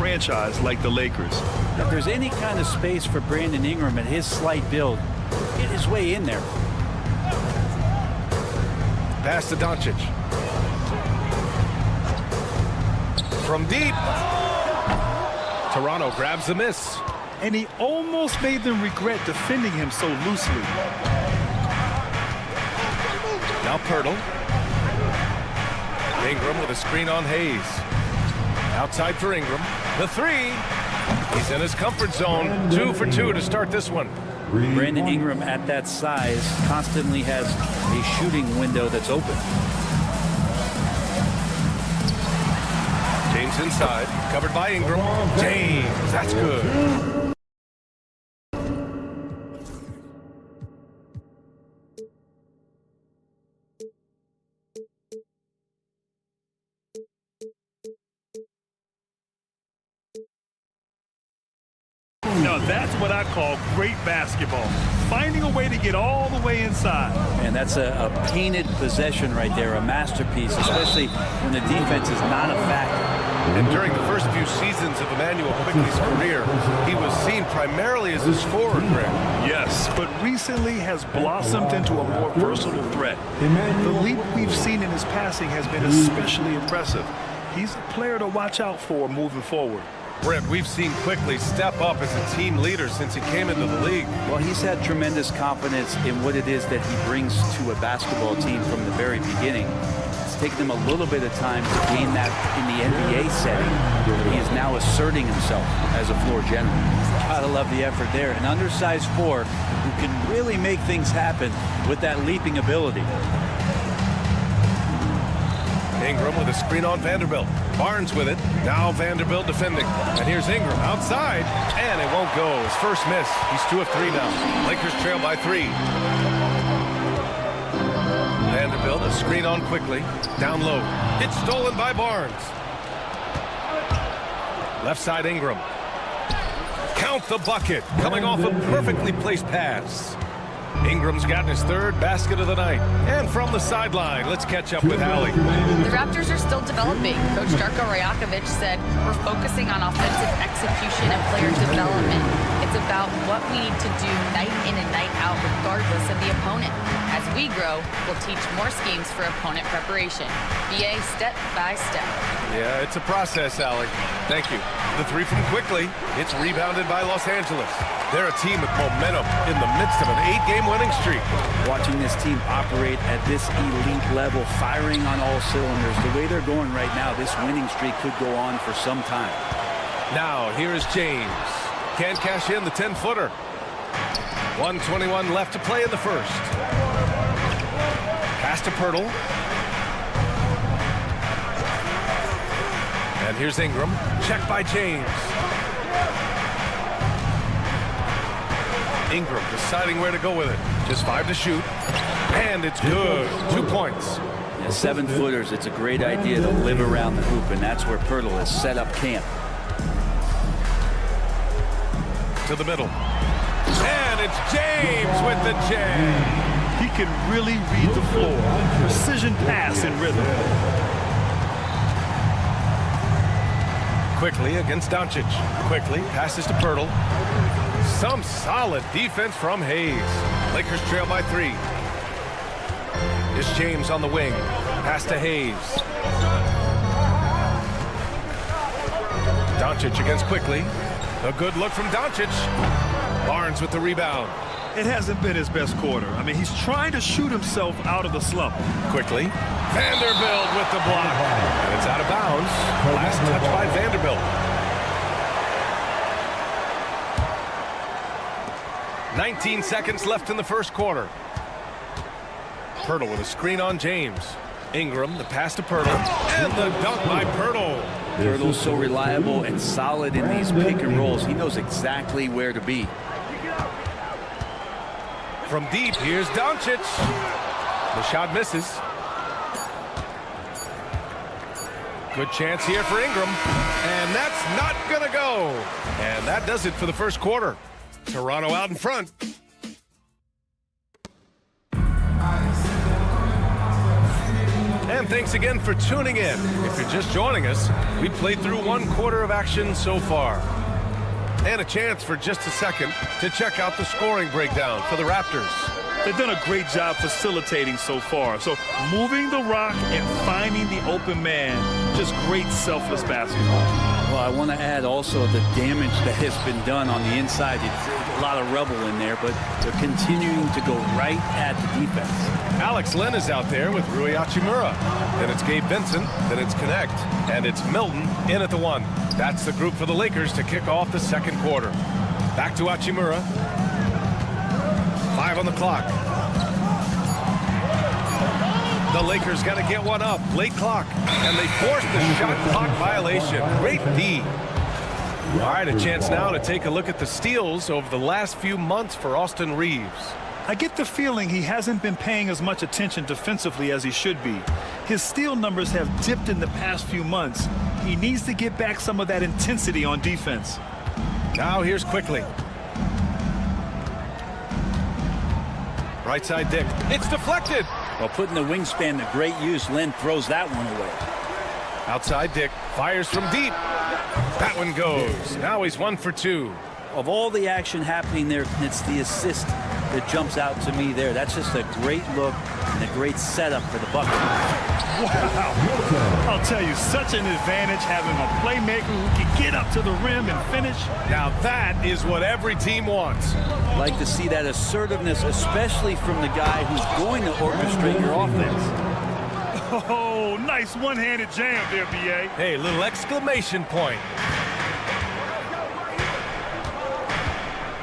franchise like the Lakers. If there's any kind of space for Brandon Ingram at his slight build, get his way in there. Pass to Doncic. From deep. Toronto grabs the miss. And he almost made them regret defending him so loosely. Now Pirtle. Ingram with a screen on Hayes. Outside for Ingram. The three. He's in his comfort zone. 2 for 2 to start this one. Brandon Ingram at that size constantly has a shooting window that's open. James inside. Covered by Ingram. James. That's good. Now that's what I call great basketball. Finding a way to get all the way inside. And that's a painted possession right there, a masterpiece, especially when the defense is not a factor. And during the first few seasons of Emmanuel Quickley's career, he was seen primarily as a scorer, Greg. Yes, but recently has blossomed into a more versatile threat. The leap we've seen in his passing has been especially impressive. He's a player to watch out for moving forward. Brett, we've seen Quickley step up as a team leader since he came into the league. Well, he's had tremendous confidence in what it is that he brings to a basketball team from the very beginning. It's taken him a little bit of time to gain that in the NBA setting. He is now asserting himself as a floor general. Gotta love the effort there. An undersized 4 who can really make things happen with that leaping ability. Ingram with a screen on Vanderbilt. Barnes with it. Now Vanderbilt defending. And here's Ingram outside. And it won't go. His first miss. He's 2 of 3 now. Lakers trail by 3. Vanderbilt, a screen on Quickley. Down low. It's stolen by Barnes. Left side Ingram. Count the bucket. Coming off a perfectly placed pass. Ingram's gotten his 3rd basket of the night. And from the sideline, let's catch up with Allie. The Raptors are still developing. Coach Darko Rajakovic said, we're focusing on offensive execution and player development. It's about what we need to do night in and night out regardless of the opponent. As we grow, we'll teach more schemes for opponent preparation. BA step by step. Yeah, it's a process, Allie. Thank you. The 3 from Quickley. It's rebounded by Los Angeles. They're a team with momentum in the midst of an 8-game winning streak. Watching this team operate at this elite level, firing on all cylinders, the way they're going right now, this winning streak could go on for some time. Now, here is James. Can't cash in the 10-footer. 1:21 left to play in the first. Pass to Pirtle. And here's Ingram. Checked by James. Ingram deciding where to go with it. Just 5 to shoot. And it's good. 2 points. Yeah, 7-footers, it's a great idea to live around the hoop, and that's where Pirtle has set up camp. To the middle. And it's James with the J. He can really read the floor. Precision pass and rhythm. Quickley against Doncic. Quickley passes to Pirtle. Some solid defense from Hayes. Lakers trail by 3. It's James on the wing. Pass to Hayes. Doncic against Quickley. A good look from Doncic. Barnes with the rebound. It hasn't been his best quarter. I mean, he's trying to shoot himself out of the slump. Quickly. Vanderbilt with the block. And it's out of bounds. Last touch by Vanderbilt. 19 seconds left in the first quarter. Pirtle with a screen on James. Ingram, the pass to Pirtle. And the dunk by Pirtle. Pirtle's so reliable and solid in these pick and rolls. He knows exactly where to be. From deep, here's Doncic. The shot misses. Good chance here for Ingram. And that's not gonna go. And that does it for the first quarter. Toronto out in front. And thanks again for tuning in. If you're just joining us, we played through 1 quarter of action so far. And a chance for just a second to check out the scoring breakdown for the Raptors. They've done a great job facilitating so far. So moving the rock and finding the open man, just great selfless basketball. Well, I want to add also the damage that has been done on the inside. It's a lot of rubble in there, but they're continuing to go right at the defense. Alex Len is out there with Rui Hachimura. Then it's Gabe Vincent, then it's Connect, and it's Milton in at the 1. That's the group for the Lakers to kick off the second quarter. Back to Hachimura. 5 on the clock. The Lakers got to get one up. Late clock. And they forced the shot clock violation. Great D. All right, a chance now to take a look at the steals over the last few months for Austin Reeves. I get the feeling he hasn't been paying as much attention defensively as he should be. His steal numbers have dipped in the past few months. He needs to get back some of that intensity on defense. Now here's Quickly. Right side Dick. It's deflected. Well, putting the wingspan to great use, Len throws that one away. Outside Dick. Fires from deep. That one goes. Now he's 1 for 2. Of all the action happening there, it's the assist that jumps out to me there. That's just a great look and a great setup for the bucket. Wow. I'll tell you, such an advantage having a playmaker who can get up to the rim and finish. Now that is what every team wants. Like to see that assertiveness, especially from the guy who's going to orchestrate your offense. Oh, nice one-handed jam there, B.A. Hey, little exclamation point.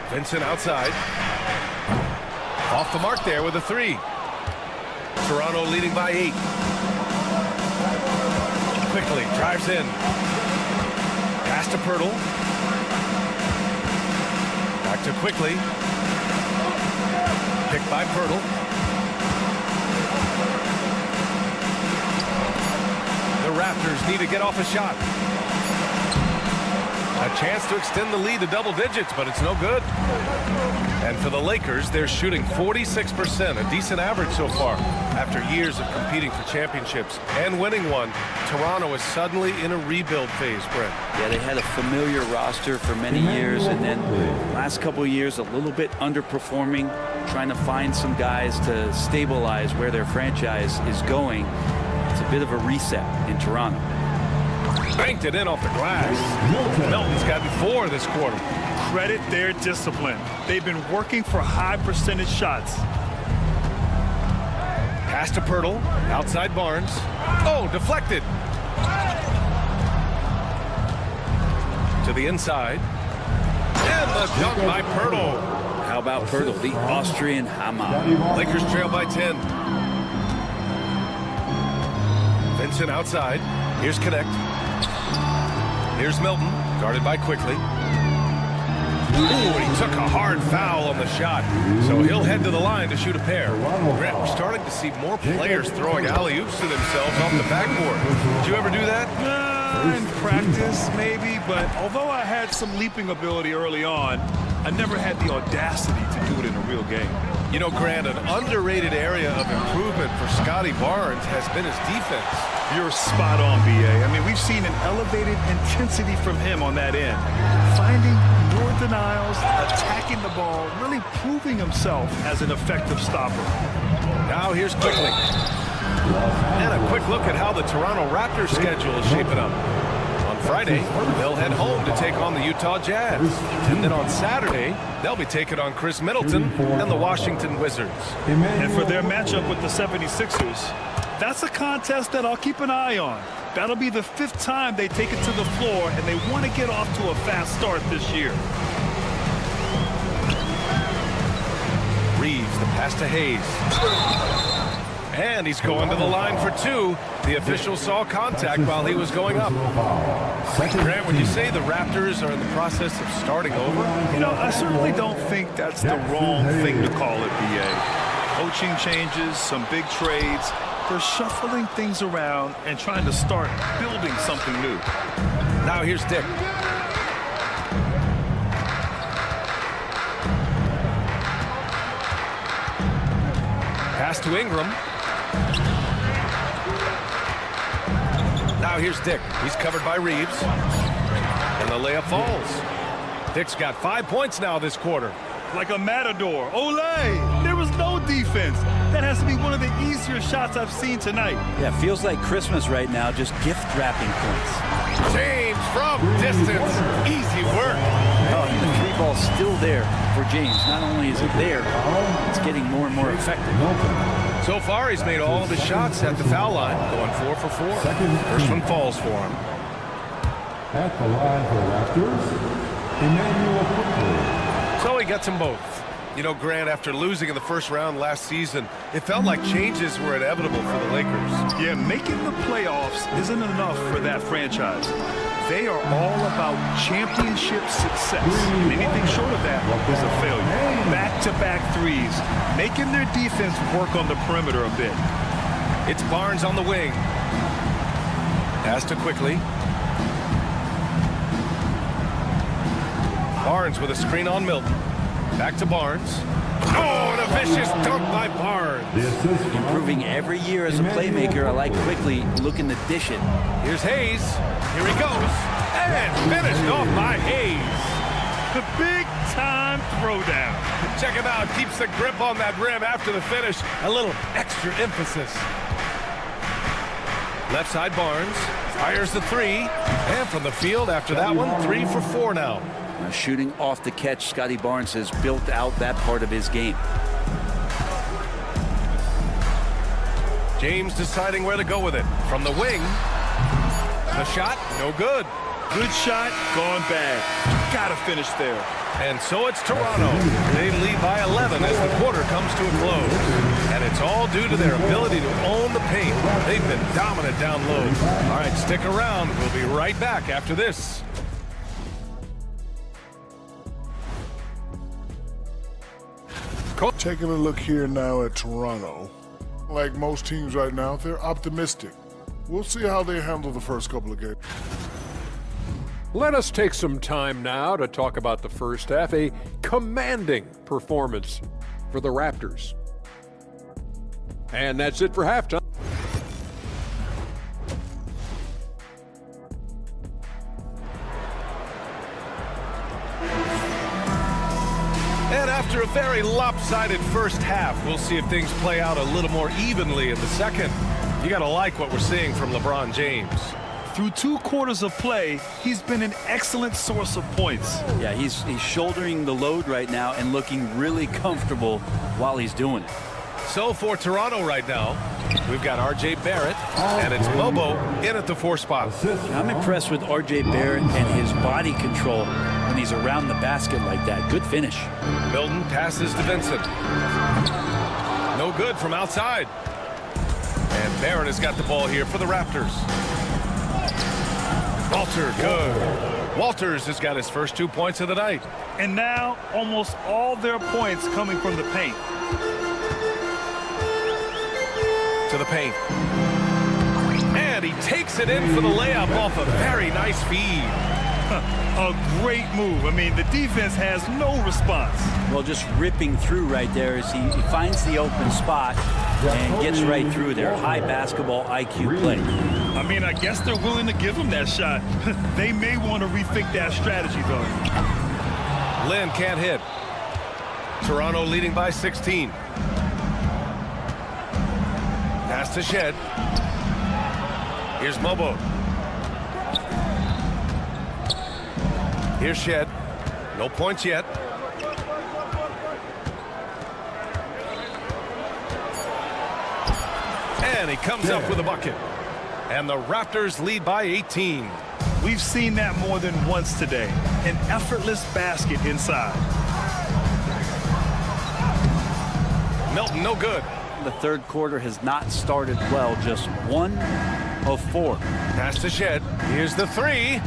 Vincent outside. Off the mark there with a 3. Toronto leading by 8. Quickly drives in. Pass to Pirtle. Back to Quickly. Picked by Pirtle. The Raptors need to get off a shot. A chance to extend the lead to double digits, but it's no good. And for the Lakers, they're shooting 46%, a decent average so far. After years of competing for championships and winning one, Toronto is suddenly in a rebuild phase, Brent. Yeah, they had a familiar roster for many years, and then last couple of years a little bit underperforming, trying to find some guys to stabilize where their franchise is going. It's a bit of a reset in Toronto. Banked it in off the glass. Melton's gotten 4 this quarter. Credit their discipline. They've been working for high percentage shots. Pass to Pirtle. Outside Barnes. Oh, deflected. To the inside. And the dunk by Pirtle. How about Pirtle, the Austrian Hammer? Lakers trail by 10. Vincent outside. Here's Connect. Here's Milton, guarded by Quickly. Ooh, and he took a hard foul on the shot, so he'll head to the line to shoot a pair. Grant, we're starting to see more players throwing alley-oops to themselves off the backboard. Did you ever do that? In practice, maybe, but although I had some leaping ability early on, I never had the audacity to do it in a real game. You know, Grant, an underrated area of improvement for Scotty Barnes has been his defense. You're spot on, B.A. I mean, we've seen an elevated intensity from him on that end. Finding more denials, attacking the ball, really proving himself as an effective stopper. Now here's Quickly. And a quick look at how the Toronto Raptors schedule is shaping up. On Friday, they'll head home to take on the Utah Jazz. And then on Saturday, they'll be taking on Chris Middleton and the Washington Wizards. And for their matchup with the 76ers, that's a contest that I'll keep an eye on. That'll be the 5th time they take it to the floor, and they want to get off to a fast start this year. Reeves, the pass to Hayes. And he's going to the line for 2. The official saw contact while he was going up. Grant, would you say the Raptors are in the process of starting over? You know, I certainly don't think that's the wrong thing to call it, B.A. Coaching changes, some big trades. They're shuffling things around and trying to start building something new. Now here's Dick. Pass to Ingram. Now here's Dick. He's covered by Reeves. And the layup falls. Dick's got 5 points now this quarter. Like a matador. Olé! There was no defense. That has to be one of the easier shots I've seen tonight. Yeah, feels like Christmas right now, just gift wrapping points. James from distance. Easy work. Oh, and the three ball's still there for James. Not only is it there, it's getting more and more effective. So far, he's made all of his shots at the foul line, going 4 for 4. First one falls for him. At the line for Raptors, Emmanuel Quickly. So he gets them both. You know, Grant, after losing in the first round last season, it felt like changes were inevitable for the Lakers. Yeah, making the playoffs isn't enough for that franchise. They are all about championship success. And anything short of that is a failure. Back-to-back threes, making their defense work on the perimeter a bit. It's Barnes on the wing. Pass to Quickly. Barnes with a screen on Milton. Back to Barnes. Oh, and a vicious dunk by Barnes. Improving every year as a playmaker. I like Quickly looking to dish it. Here's Hayes. Here he goes. And finished off by Hayes. The big-time throwdown. Check him out. Keeps the grip on that rim after the finish. A little extra emphasis. Left side Barnes. Fires the three. And from the field after that one, 3 for 4 now. Shooting off the catch, Scotty Barnes has built out that part of his game. James deciding where to go with it. From the wing. The shot, no good. Good shot, gone bad. Gotta finish there. And so it's Toronto. They lead by 11 as the quarter comes to a close. And it's all due to their ability to own the paint. They've been dominant down low. All right, stick around. We'll be right back after this. Taking a look here now at Toronto. Like most teams right now, they're optimistic. We'll see how they handle the first couple of games. Let us take some time now to talk about the first half. A commanding performance for the Raptors. And that's it for halftime. And after a very lopsided first half, we'll see if things play out a little more evenly in the second. You got to like what we're seeing from LeBron James. Through 2 quarters of play, he's been an excellent source of points. Yeah, he's shouldering the load right now and looking really comfortable while he's doing it. So for Toronto right now, we've got R.J. Barrett, and it's Bobo in at the 4 spot. I'm impressed with R.J. Barrett and his body control when he's around the basket like that. Good finish. Milton passes to Vincent. No good from outside. And Barrett has got the ball here for the Raptors. Walter, good. Walters has got his first 2 points of the night. And now, almost all their points coming from the paint. To the paint. And he takes it in for the layup off a very nice feed. A great move. I mean, the defense has no response. Well, just ripping through right there as he finds the open spot and gets right through there. High basketball IQ play. I mean, I guess they're willing to give him that shot. They may want to rethink that strategy, though. Lynn can't hit. Toronto leading by 16. Pass to Shed. Here's Mobo. Here's Shed. No points yet. And he comes up with a bucket. And the Raptors lead by 18. We've seen that more than once today. An effortless basket inside. Milton, no good. The third quarter has not started well. Just 1 of 4. Pass to Shed. Here's the 3.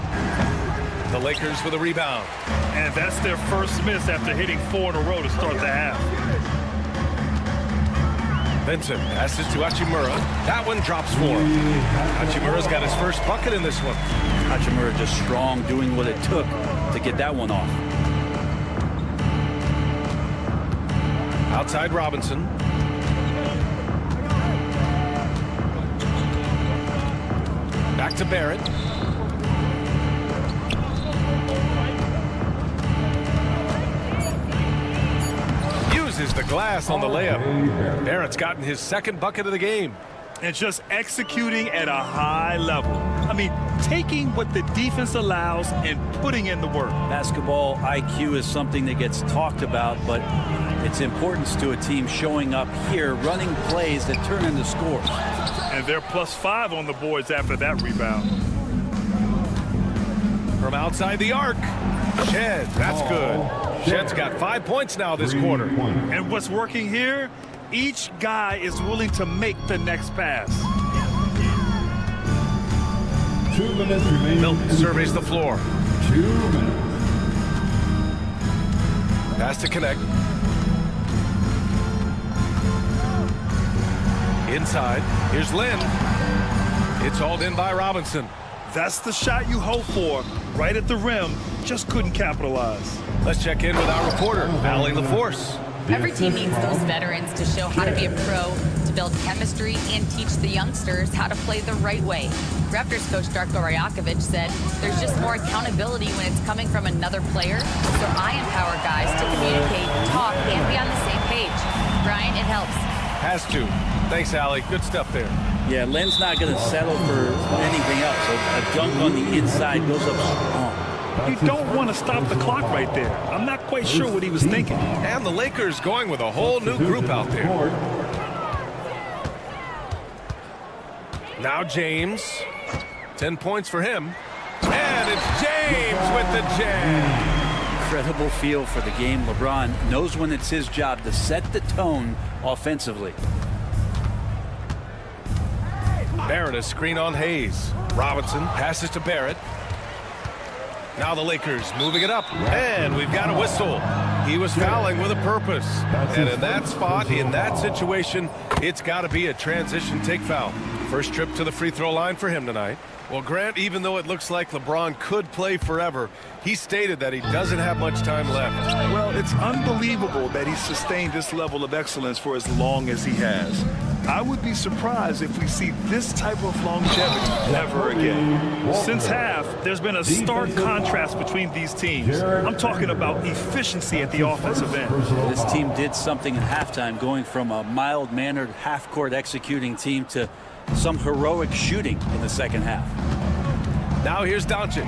The Lakers with a rebound. And that's their first miss after hitting 4 in a row to start the half. Vincent passes to Hachimura. That one drops for him. Hachimura's got his first bucket in this one. Hachimura just strong, doing what it took to get that one off. Outside Robinson. Back to Barrett. Uses the glass on the layup. Barrett's gotten his second bucket of the game. And just executing at a high level. I mean, taking what the defense allows and putting in the work. Basketball IQ is something that gets talked about, but its importance to a team showing up here, running plays that turn into scores. And they're +5 on the boards after that rebound. From outside the arc, Shed, that's good. Shed's got 5 points now this quarter. And what's working here? Each guy is willing to make the next pass. 2 minutes remaining. Milton surveys the floor. 2 minutes. Pass to connect. Inside, here's Lynn. It's hauled in by Robinson. That's the shot you hope for, right at the rim. Just couldn't capitalize. Let's check in with our reporter, Allie LaForce. Every team needs those veterans to show how to be a pro, to build chemistry, and teach the youngsters how to play the right way. Raptors coach Darko Rajakovic said there's just more accountability when it's coming from another player, so I empower guys to communicate, talk, and be on the same page. Brian, it helps. Has to. Thanks, Allie. Good stuff there. Yeah, Len's not going to settle for anything else. A dunk on the inside goes up strong. You don't want to stop the clock right there. I'm not quite sure what he was thinking. And the Lakers going with a whole new group out there. Now James. 10 points for him. And it's James with the jam. Incredible feel for the game. LeBron knows when it's his job to set the tone offensively. Barrett, a screen on Hayes. Robinson passes to Barrett. Now the Lakers moving it up, and we've got a whistle. He was fouling with a purpose. And in that spot, in that situation, it's got to be a transition take foul. First trip to the free throw line for him tonight. Well, Grant, even though it looks like LeBron could play forever, he stated that he doesn't have much time left. Well, it's unbelievable that he's sustained this level of excellence for as long as he has. I would be surprised if we see this type of longevity ever again. Since half, there's been a stark contrast between these teams. I'm talking about efficiency at the offensive end. This team did something at halftime, going from a mild-mannered half-court executing team to some heroic shooting in the second half. Now here's Doncic.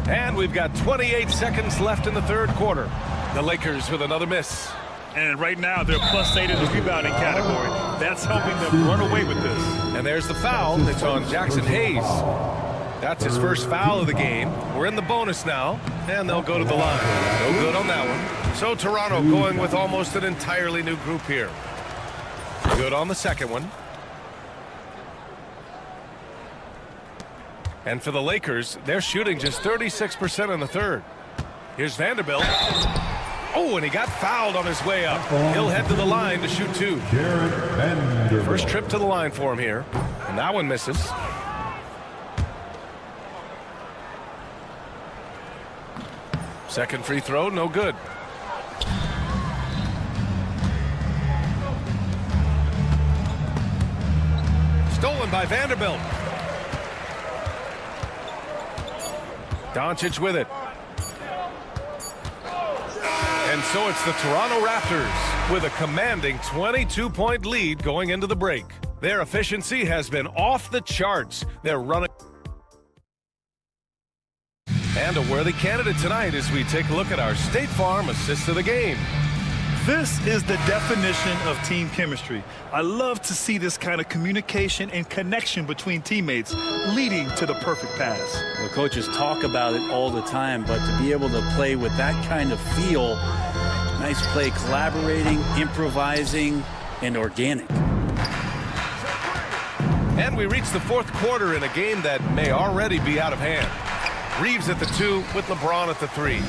And we've got 28 seconds left in the third quarter. The Lakers with another miss. And right now, they're +8 in the rebounding category. That's helping them run away with this. And there's the foul. It's on Jackson Hayes. That's his first foul of the game. We're in the bonus now, and they'll go to the line. No good on that one. So Toronto going with almost an entirely new group here. Good on the second one. And for the Lakers, they're shooting just 36% in the third. Here's Vanderbilt. Oh, and he got fouled on his way up. He'll head to the line to shoot two. First trip to the line for him here. And that one misses. Second free throw, no good. Stolen by Vanderbilt. Doncic with it. And so it's the Toronto Raptors with a commanding 22-point lead going into the break. Their efficiency has been off the charts. They're running. And a worthy candidate tonight as we take a look at our State Farm assist of the game. This is the definition of team chemistry. I love to see this kind of communication and connection between teammates leading to the perfect pass. The coaches talk about it all the time, but to be able to play with that kind of feel, nice play, collaborating, improvising, and organic. And we reach the fourth quarter in a game that may already be out of hand. Reeves at the 2 with LeBron at the 3.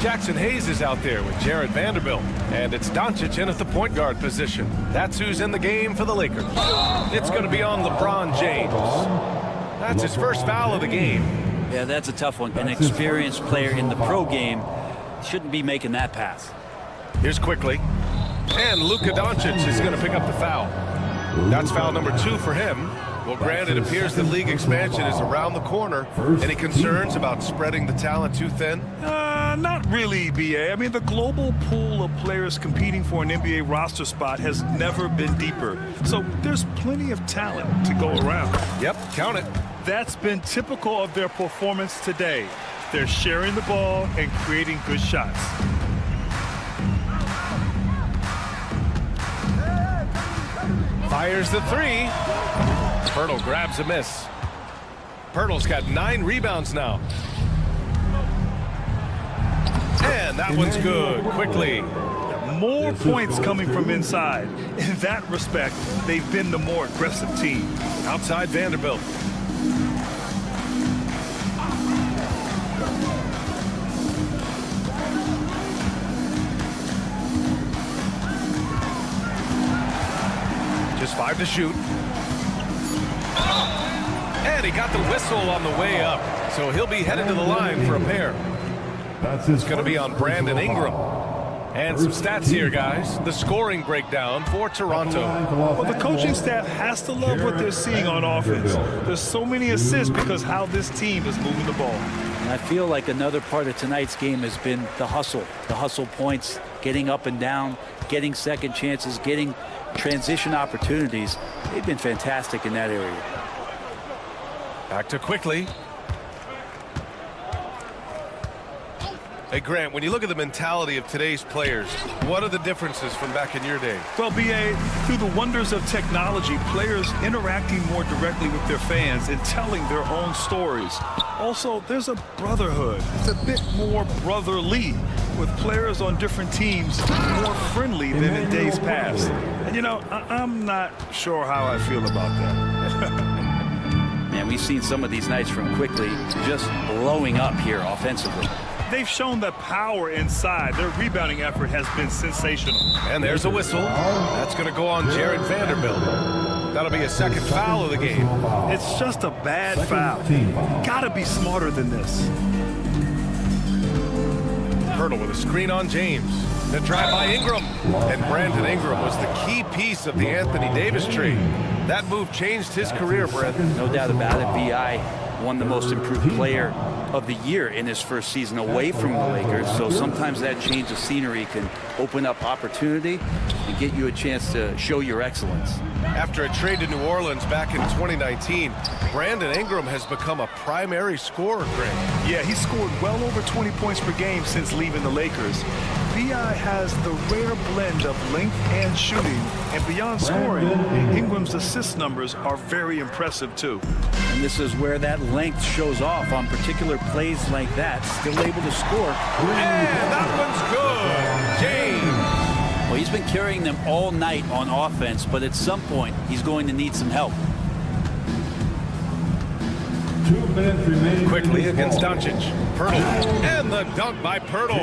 Jackson Hayes is out there with Jared Vanderbilt. And it's Doncic in at the point guard position. That's who's in the game for the Lakers. It's going to be on LeBron James. That's his first foul of the game. Yeah, that's a tough one. An experienced player in the pro game shouldn't be making that pass. Here's Quickly. And Luka Doncic is going to pick up the foul. That's foul number 2 for him. Well, Grant, it appears that league expansion is around the corner. Any concerns about spreading the talent too thin? Not really, BA. I mean, the global pool of players competing for an NBA roster spot has never been deeper. So there's plenty of talent to go around. Yep, count it. That's been typical of their performance today. They're sharing the ball and creating good shots. Fires the 3. Pirtle grabs a miss. Pirtle's got 9 rebounds now. And that one's good. Quickly. More points coming from inside. In that respect, they've been the more aggressive team. Outside Vanderbilt. Just 5 to shoot. And he got the whistle on the way up. So he'll be headed to the line for a pair. It's going to be on Brandon Ingram. And some stats here, guys. The scoring breakdown for Toronto. Well, the coaching staff has to love what they're seeing on offense. There's so many assists because how this team is moving the ball. And I feel like another part of tonight's game has been the hustle points, getting up and down, getting second chances, getting transition opportunities. They've been fantastic in that area. Back to Quickly. Hey, Grant, when you look at the mentality of today's players, what are the differences from back in your day? Well, BA, through the wonders of technology, players interacting more directly with their fans and telling their own stories. Also, there's a brotherhood. It's a bit more brotherly, with players on different teams more friendly than in days past. And, you know, I'm not sure how I feel about that. Man, we've seen some of these nights from Quickly just blowing up here offensively. They've shown the power inside. Their rebounding effort has been sensational. And there's a whistle. That's going to go on Jared Vanderbilt. That'll be a second foul of the game. It's just a bad foul. Gotta be smarter than this. Pirtle with a screen on James. The drive by Ingram. And Brandon Ingram was the key piece of the Anthony Davis trade. That move changed his career, Brent. No doubt about it. B.I. won the most improved player of the year in his first season away from the Lakers. So sometimes that change of scenery can open up opportunity and get you a chance to show your excellence. After a trade to New Orleans back in 2019, Brandon Ingram has become a primary scorer, Grant. Yeah, he scored well over 20 points per game since leaving the Lakers. B.I. has the rare blend of length and shooting, and beyond scoring, Ingram's assist numbers are very impressive too. And this is where that length shows off on particular plays like that. Still able to score. And that one's good. James. Well, he's been carrying them all night on offense, but at some point, he's going to need some help. 2 minutes remaining. Quickly against Doncic. Pirtle. And the dunk by Pirtle.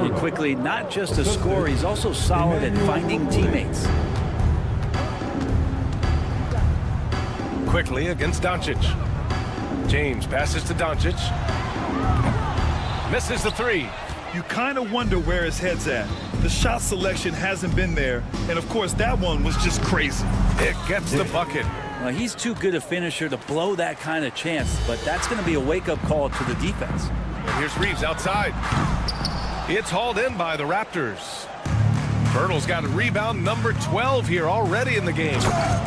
And Quickly, not just a scorer, he's also solid at finding teammates. Quickly against Doncic. James passes to Doncic. Misses the 3. You kind of wonder where his head's at. The shot selection hasn't been there, and of course that one was just crazy. It gets the bucket. Well, he's too good a finisher to blow that kind of chance, but that's going to be a wake-up call to the defense. And here's Reeves outside. It's hauled in by the Raptors. Pirtle's got a rebound number 12 here already in the game.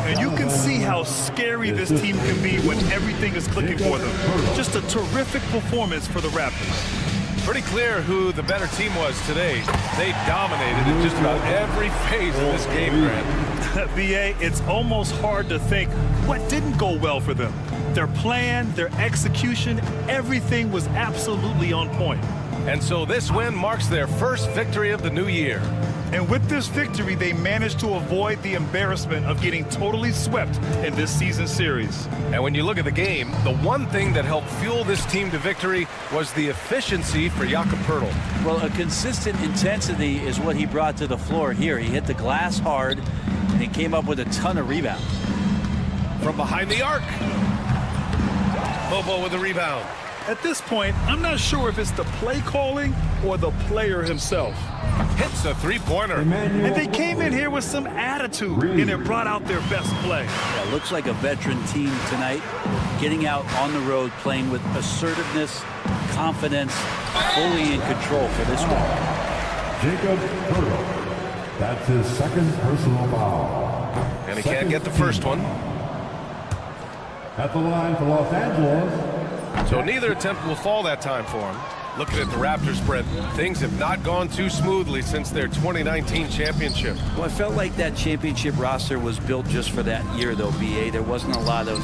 And you can see how scary this team can be when everything is clicking for them. Just a terrific performance for the Raptors. Pretty clear who the better team was today. They dominated in just about every phase of this game, Grant. BA, it's almost hard to think what didn't go well for them. Their plan, their execution, everything was absolutely on point. And so this win marks their first victory of the new year. And with this victory, they managed to avoid the embarrassment of getting totally swept in this season series. And when you look at the game, the one thing that helped fuel this team to victory was the efficiency for Jakob Pirtle. Well, a consistent intensity is what he brought to the floor here. He hit the glass hard, and he came up with a ton of rebounds. From behind the arc. Bobo with the rebound. At this point, I'm not sure if it's the play calling or the player himself. Hits a three-pointer. And they came in here with some attitude, and it brought out their best play. Yeah, looks like a veteran team tonight, getting out on the road, playing with assertiveness, confidence, fully in control for this one. Jacob Hurdle. That's his second personal foul. And he can't get the first one. At the line for Los Angeles. So neither attempt will fall that time for him. Looking at the Raptors, Brent, things have not gone too smoothly since their 2019 championship. Well, I felt like that championship roster was built just for that year, though, B.A. There wasn't a lot of,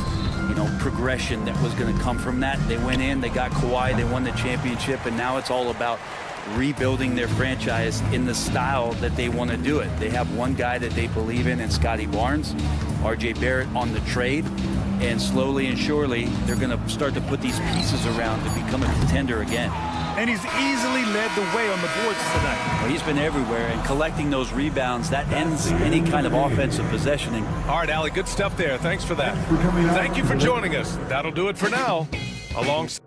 progression that was going to come from that. They went in, they got Kawhi, they won the championship, and now it's all about rebuilding their franchise in the style that they want to do it. They have one guy that they believe in Scotty Barnes, R.J. Barrett on the trade, and slowly and surely they're going to start to put these pieces around to become a contender again. And he's easily led the way on the boards tonight. Well, he's been everywhere, and collecting those rebounds, that ends any kind of offensive possession. All right, Allie, good stuff there. Thanks for that. Thank you for joining us. That'll do it for now. Alongside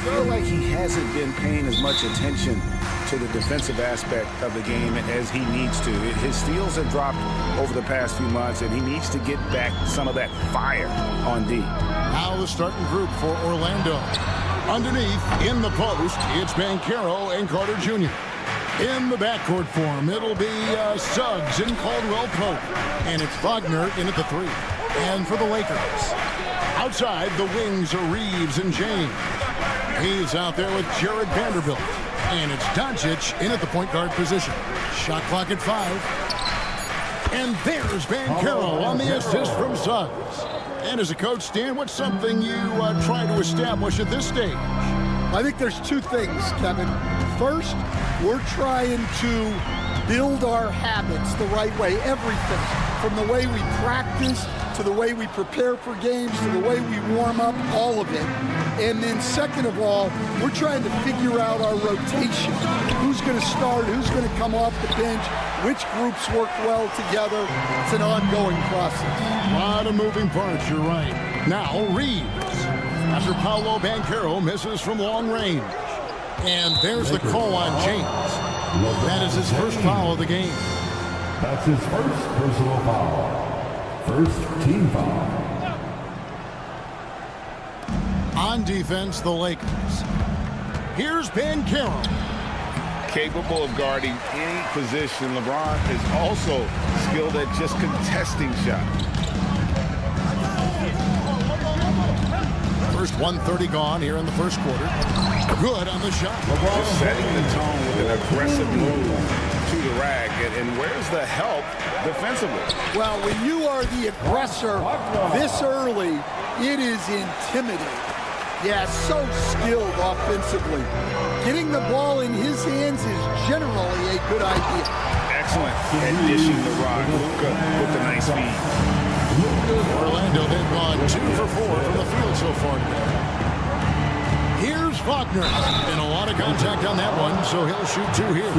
feel like he hasn't been paying as much attention to the defensive aspect of the game as he needs to. His steals have dropped over the past few months, and he needs to get back some of that fire on D. Now the starting group for Orlando. Underneath, in the post, it's Banchero and Carter Jr. In the backcourt for him, it'll be Suggs and Caldwell Pope. And it's Wagner in at the 3. And for the Lakers, outside the wings are Reeves and James. He's out there with Jared Vanderbilt. And it's Doncic in at the point guard position. Shot clock at 5. And there's Banchero on the assist from Suggs. And as a coach, Stan, what's something you try to establish at this stage? I think there's two things, Kevin. First, we're trying to build our habits the right way. Everything, from the way we practice to the way we prepare for games to the way we warm up, all of it. And then second of all, we're trying to figure out our rotation. Who's going to start, who's going to come off the bench, which groups work well together. It's an ongoing process. A lot of moving parts, you're right. Now, Reeves. After Paolo Banchero misses from long range. And there's the call on James. That is his first foul of the game. That's his first personal foul. First team foul. On defense, the Lakers. Here's Banchero. Capable of guarding any position. LeBron is also skilled at just contesting shots. First 1:30 gone here in the first quarter. Good on the shot. Just setting the tone with an aggressive move to the rack. And where's the help defensively? Well, when you are the aggressor this early, it is intimidating. Yeah, so skilled offensively. Getting the ball in his hands is generally a good idea. Excellent at dishing the rock. Luka with the nice feed. Orlando, they've gone 2 for 4 from the field so far today. Here's Wagner. And a lot of contact on that one, so he'll shoot 2 here.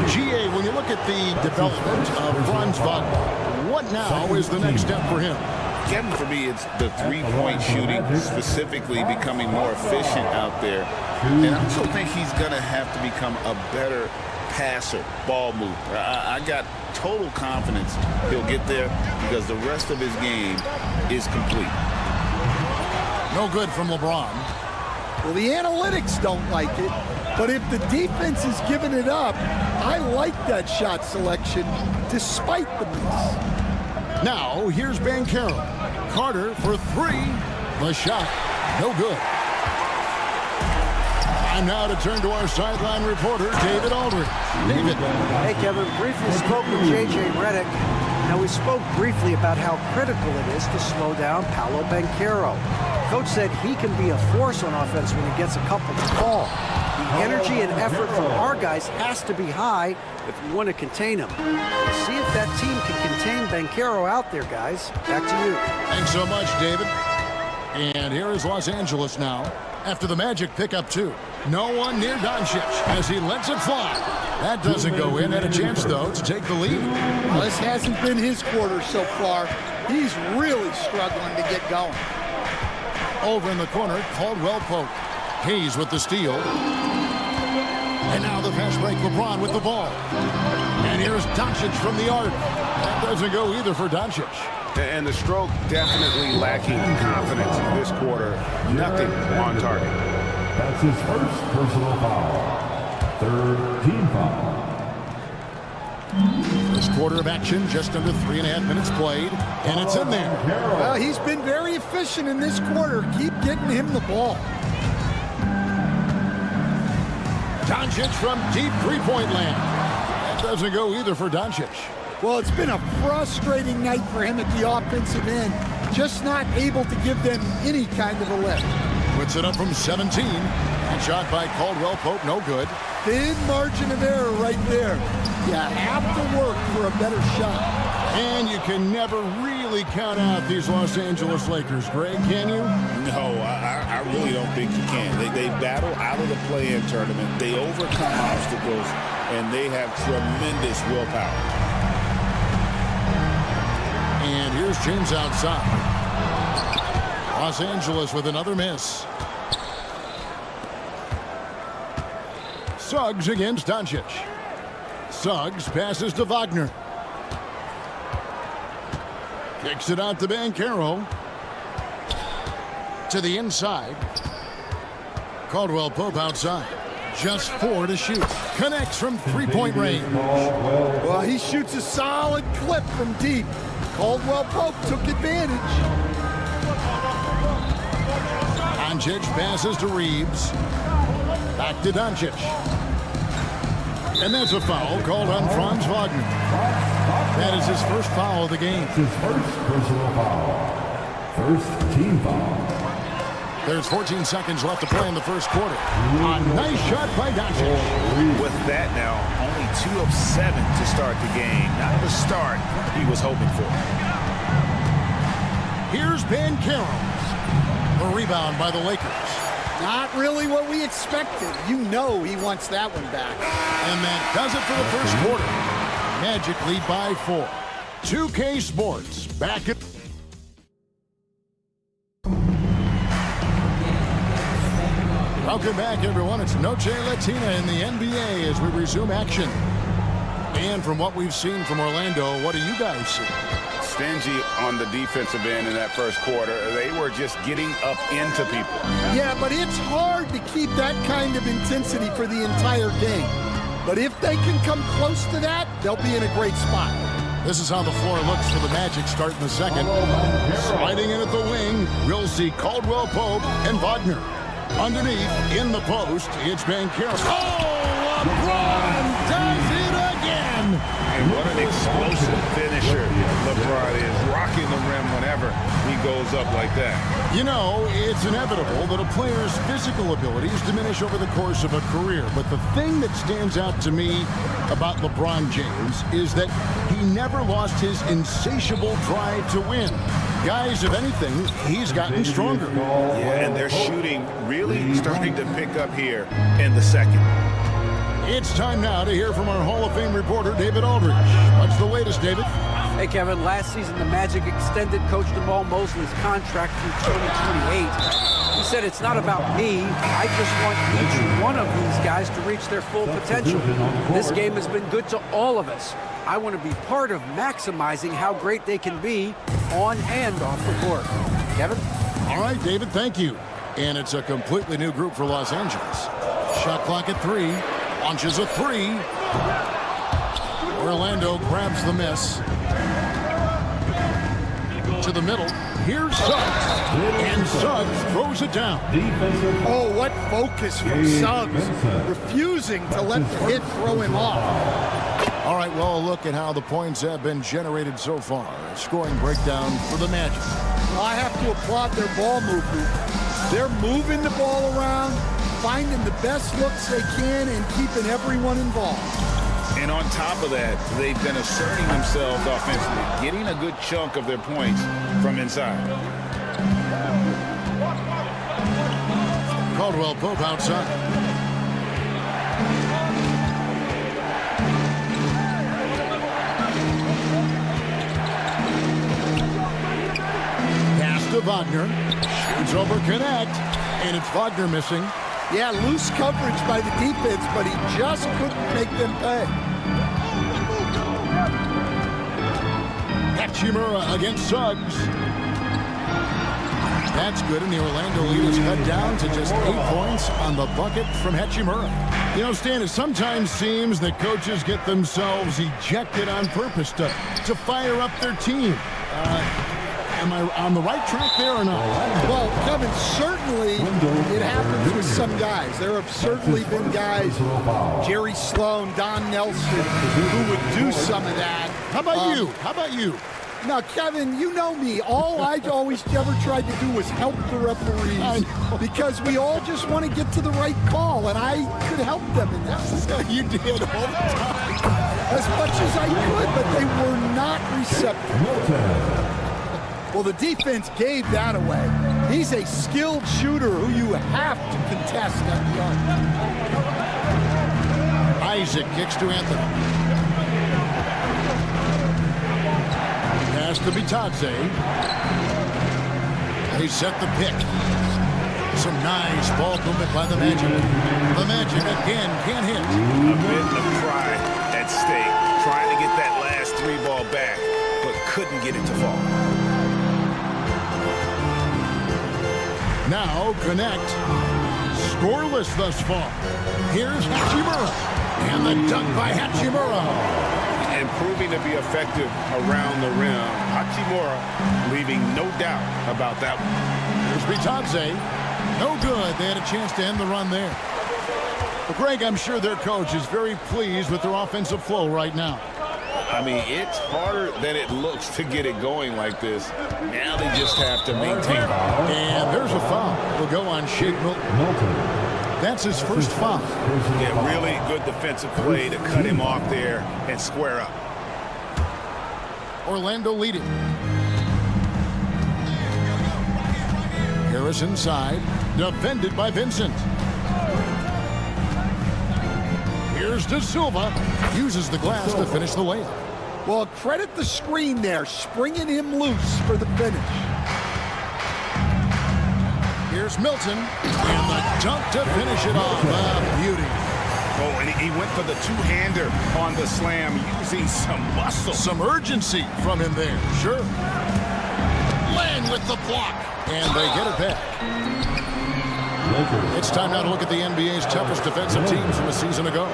GA, when you look at the development of Franz Wagner, what now is the next step for him? Kevin, for me, it's the three-point shooting, specifically becoming more efficient out there. And I also think he's going to have to become a better passer, ball mover. I got total confidence he'll get there because the rest of his game is complete. No good from LeBron. Well, the analytics don't like it, but if the defense is giving it up, I like that shot selection despite the miss. Now, here's Banchero. Carter for 3. The shot, no good. Time now to turn to our sideline reporter, David Aldridge. David. Hey, Kevin. Briefly spoke with J.J. Redick. Now, we spoke briefly about how critical it is to slow down Paolo Banchero. Coach said he can be a force on offense when he gets a couple to fall. The energy and effort from our guys has to be high if we want to contain him. We'll see if that team can contain Banchero out there, guys. Back to you. Thanks so much, David. And here is Los Angeles now. After the Magic pick up 2. No one near Doncic as he lets it fly. That doesn't go in. Had a chance, though, to take the lead. Well, this hasn't been his quarter so far. He's really struggling to get going. Over in the corner, Caldwell Pope. Hayes with the steal. And now the fast break, LeBron with the ball. And here's Doncic from the arc. That doesn't go either for Doncic. And the stroke definitely lacking confidence this quarter. Nothing on target. That's his first personal foul. Third team foul. First quarter of action, just under 3.5 minutes played. And it's in there. Well, he's been very efficient in this quarter. Keep getting him the ball. Doncic from deep three-point land. That doesn't go either for Doncic. Well, it's been a frustrating night for him at the offensive end. Just not able to give them any kind of a lift. Puts it up from 17. And shot by Caldwell Pope, no good. Thin margin of error right there. You have to work for a better shot. And you can never really count out these Los Angeles Lakers, Greg, can you? No, I really don't think you can. They battle out of the play-in tournament. They overcome obstacles, and they have tremendous willpower. And here's James outside. Los Angeles with another miss. Suggs against Doncic. Suggs passes to Wagner. Kicks it out to Banchero. To the inside. Caldwell Pope outside. Just 4 to shoot. Connects from three-point range. Well, he shoots a solid clip from deep. Caldwell Pope took advantage. Doncic passes to Reeves. Back to Doncic. And that's a foul called on Franz Wagner. That is his first foul of the game. His first personal foul. First team foul. There's 14 seconds left to play in the first quarter. A nice shot by Doncic. With that now, only 2 of 7 to start the game. Not the start he was hoping for. Here's Banchero. The rebound by the Lakers. Not really what we expected. You know he wants that one back. And that does it for the first quarter. Magic lead by 4. 2K Sports back at... Welcome back, everyone. It's Noche Latina in the NBA as we resume action. And from what we've seen from Orlando, what do you guys see? Stingy on the defensive end in that first quarter. They were just getting up into people. Yeah, but it's hard to keep that kind of intensity for the entire game. But if they can come close to that, they'll be in a great spot. This is how the floor looks for the Magic start in the second. Sliding in at the wing, we'll see Caldwell Pope and Wagner. Underneath, in the post, it's Banchero. Oh, LeBron does it again! And what an explosive finisher LeBron is, rocking the rim whenever he goes up like that. You know, it's inevitable that a player's physical abilities diminish over the course of a career. But the thing that stands out to me about LeBron James is that he never lost his insatiable drive to win. Guys, if anything, he's gotten stronger. Yeah, and their shooting really starting to pick up here in the second. It's time now to hear from our Hall of Fame reporter, David Aldridge. What's the latest, David? Hey, Kevin, last season the Magic extended Coach Jamal Mosley's contract through 2028. He said, it's not about me. I just want each one of these guys to reach their full potential. This game has been good to all of us. I want to be part of maximizing how great they can be on and off the court. Kevin? All right, David, thank you. And it's a completely new group for Los Angeles. Shot clock at 3. Launches a 3. Orlando grabs the miss. To the middle. Here's Suggs. And Suggs throws it down. Oh, what focus from Suggs. Refusing to let the hit throw him off. All right, well, a look at how the points have been generated so far. Scoring breakdown for the Magic. Well, I have to applaud their ball movement. They're moving the ball around, finding the best looks they can, and keeping everyone involved. And on top of that, they've been asserting themselves offensively, getting a good chunk of their points from inside. Caldwell Pope outside. Pass to Wagner. Shoots over Connect. And it's Wagner missing. Yeah, loose coverage by the defense, but he just couldn't make them pay. Hachimura against Suggs. That's good, and the Orlando lead is cut down to just 8 points on the bucket from Hachimura. You know, Stan, it sometimes seems that coaches get themselves ejected on purpose to fire up their team. Am I on the right track there or not? Well, Kevin, certainly it happens with some guys. There have certainly been guys, Jerry Sloan, Don Nelson, who would do some of that. How about you? How about you? Now, Kevin, you know me. All I always ever tried to do was help the referees because we all just want to get to the right call, and I could help them in that. You did all the time. As much as I could, but they were not receptive. Well, the defense gave that away. He's a skilled shooter who you have to contest at the arc. Isaac kicks to Anthony. Pass to Bitadze. They set the pick. Some nice ball movement by the Magic. The Magic again can't hit. A bit of pride at stake, trying to get that last 3-ball back, but couldn't get it to fall. Now connect. Scoreless thus far. Here's Hachimura. And the dunk by Hachimura. And proving to be effective around the rim. Hachimura leaving no doubt about that one. Here's Rizifreezy. No good. They had a chance to end the run there. Well, Greg, I'm sure their coach is very pleased with their offensive flow right now. I mean, it's harder than it looks to get it going like this. Now they just have to maintain it. And there's a foul. Will go on Shake Milton. That's his first foul. Yeah, really good defensive play to cut him off there and square up. Orlando leading. Harris inside, defended by Vincent. Here's De Silva, uses the glass to finish the layup. Well, credit the screen there, springing him loose for the finish. Here's Milton, and the dunk to finish it off. Beauty. Oh, and he went for the two-hander on the slam, using some muscle. Some urgency from him there, sure. Land with the block, and they get it back. It's time now to look at the NBA's toughest defensive teams from a season ago.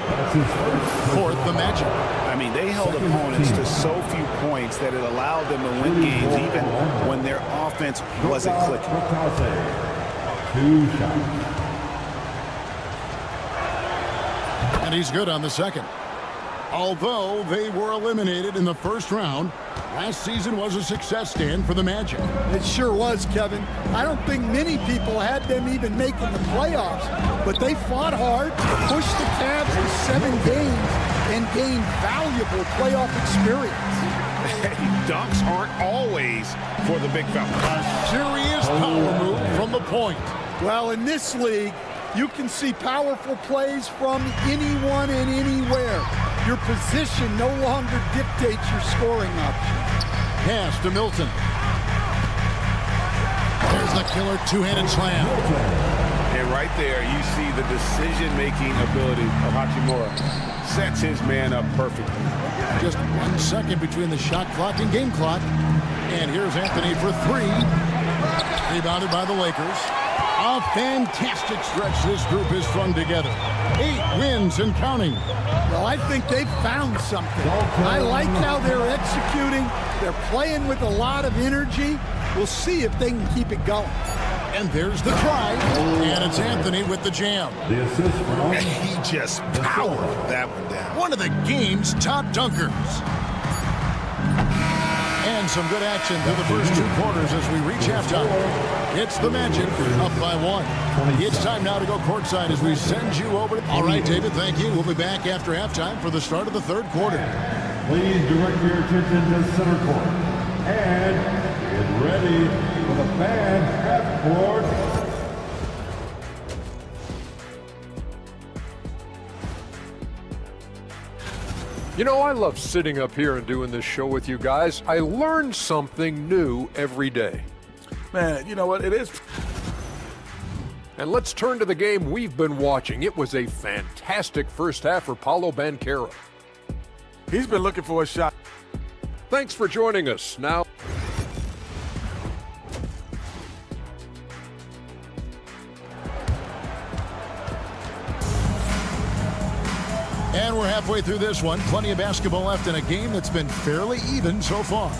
Fourth, the Magic. I mean, they held opponents to so few points that it allowed them to win games even when their offense wasn't clicking. 2 shots. And he's good on the second. Although they were eliminated in the first round, last season was a success stand for the Magic. It sure was, Kevin. I don't think many people had them even making the playoffs, but they fought hard, pushed the Cavs to 7 games, and gained valuable playoff experience. Hey, dunks aren't always for the big fella. A serious power move from the point. Well, in this league, you can see powerful plays from anyone and anywhere. Your position no longer dictates your scoring option. Pass to Milton. There's the killer two-handed slam. And right there, you see the decision-making ability of Hachimura. Sets his man up perfectly. Just 1 second between the shot clock and game clock. And here's Anthony for 3. Rebounded by the Lakers. A fantastic stretch this group has strung together. 8 wins and counting. Well, I think they've found something. I like how they're executing. They're playing with a lot of energy. We'll see if they can keep it going. And there's the try. And it's Anthony with the jam. The assist from And he just powered that one down. One of the game's top dunkers. And some good action through the first 2 quarters as we reach halftime. It's the Magic up by 1. It's time now to go courtside as we send you over to... All right, David, thank you. We'll be back after halftime for the start of the 3rd quarter. Please direct your attention to center court. And get ready for the fan half court. You know, I love sitting up here and doing this show with you guys. I learn something new every day. Man, you know what? It is. And let's turn to the game we've been watching. It was a fantastic first half for Paolo Banchero. He's been looking for a shot. Thanks for joining us. Now, And we're halfway through this one. Plenty of basketball left in a game that's been fairly even so far.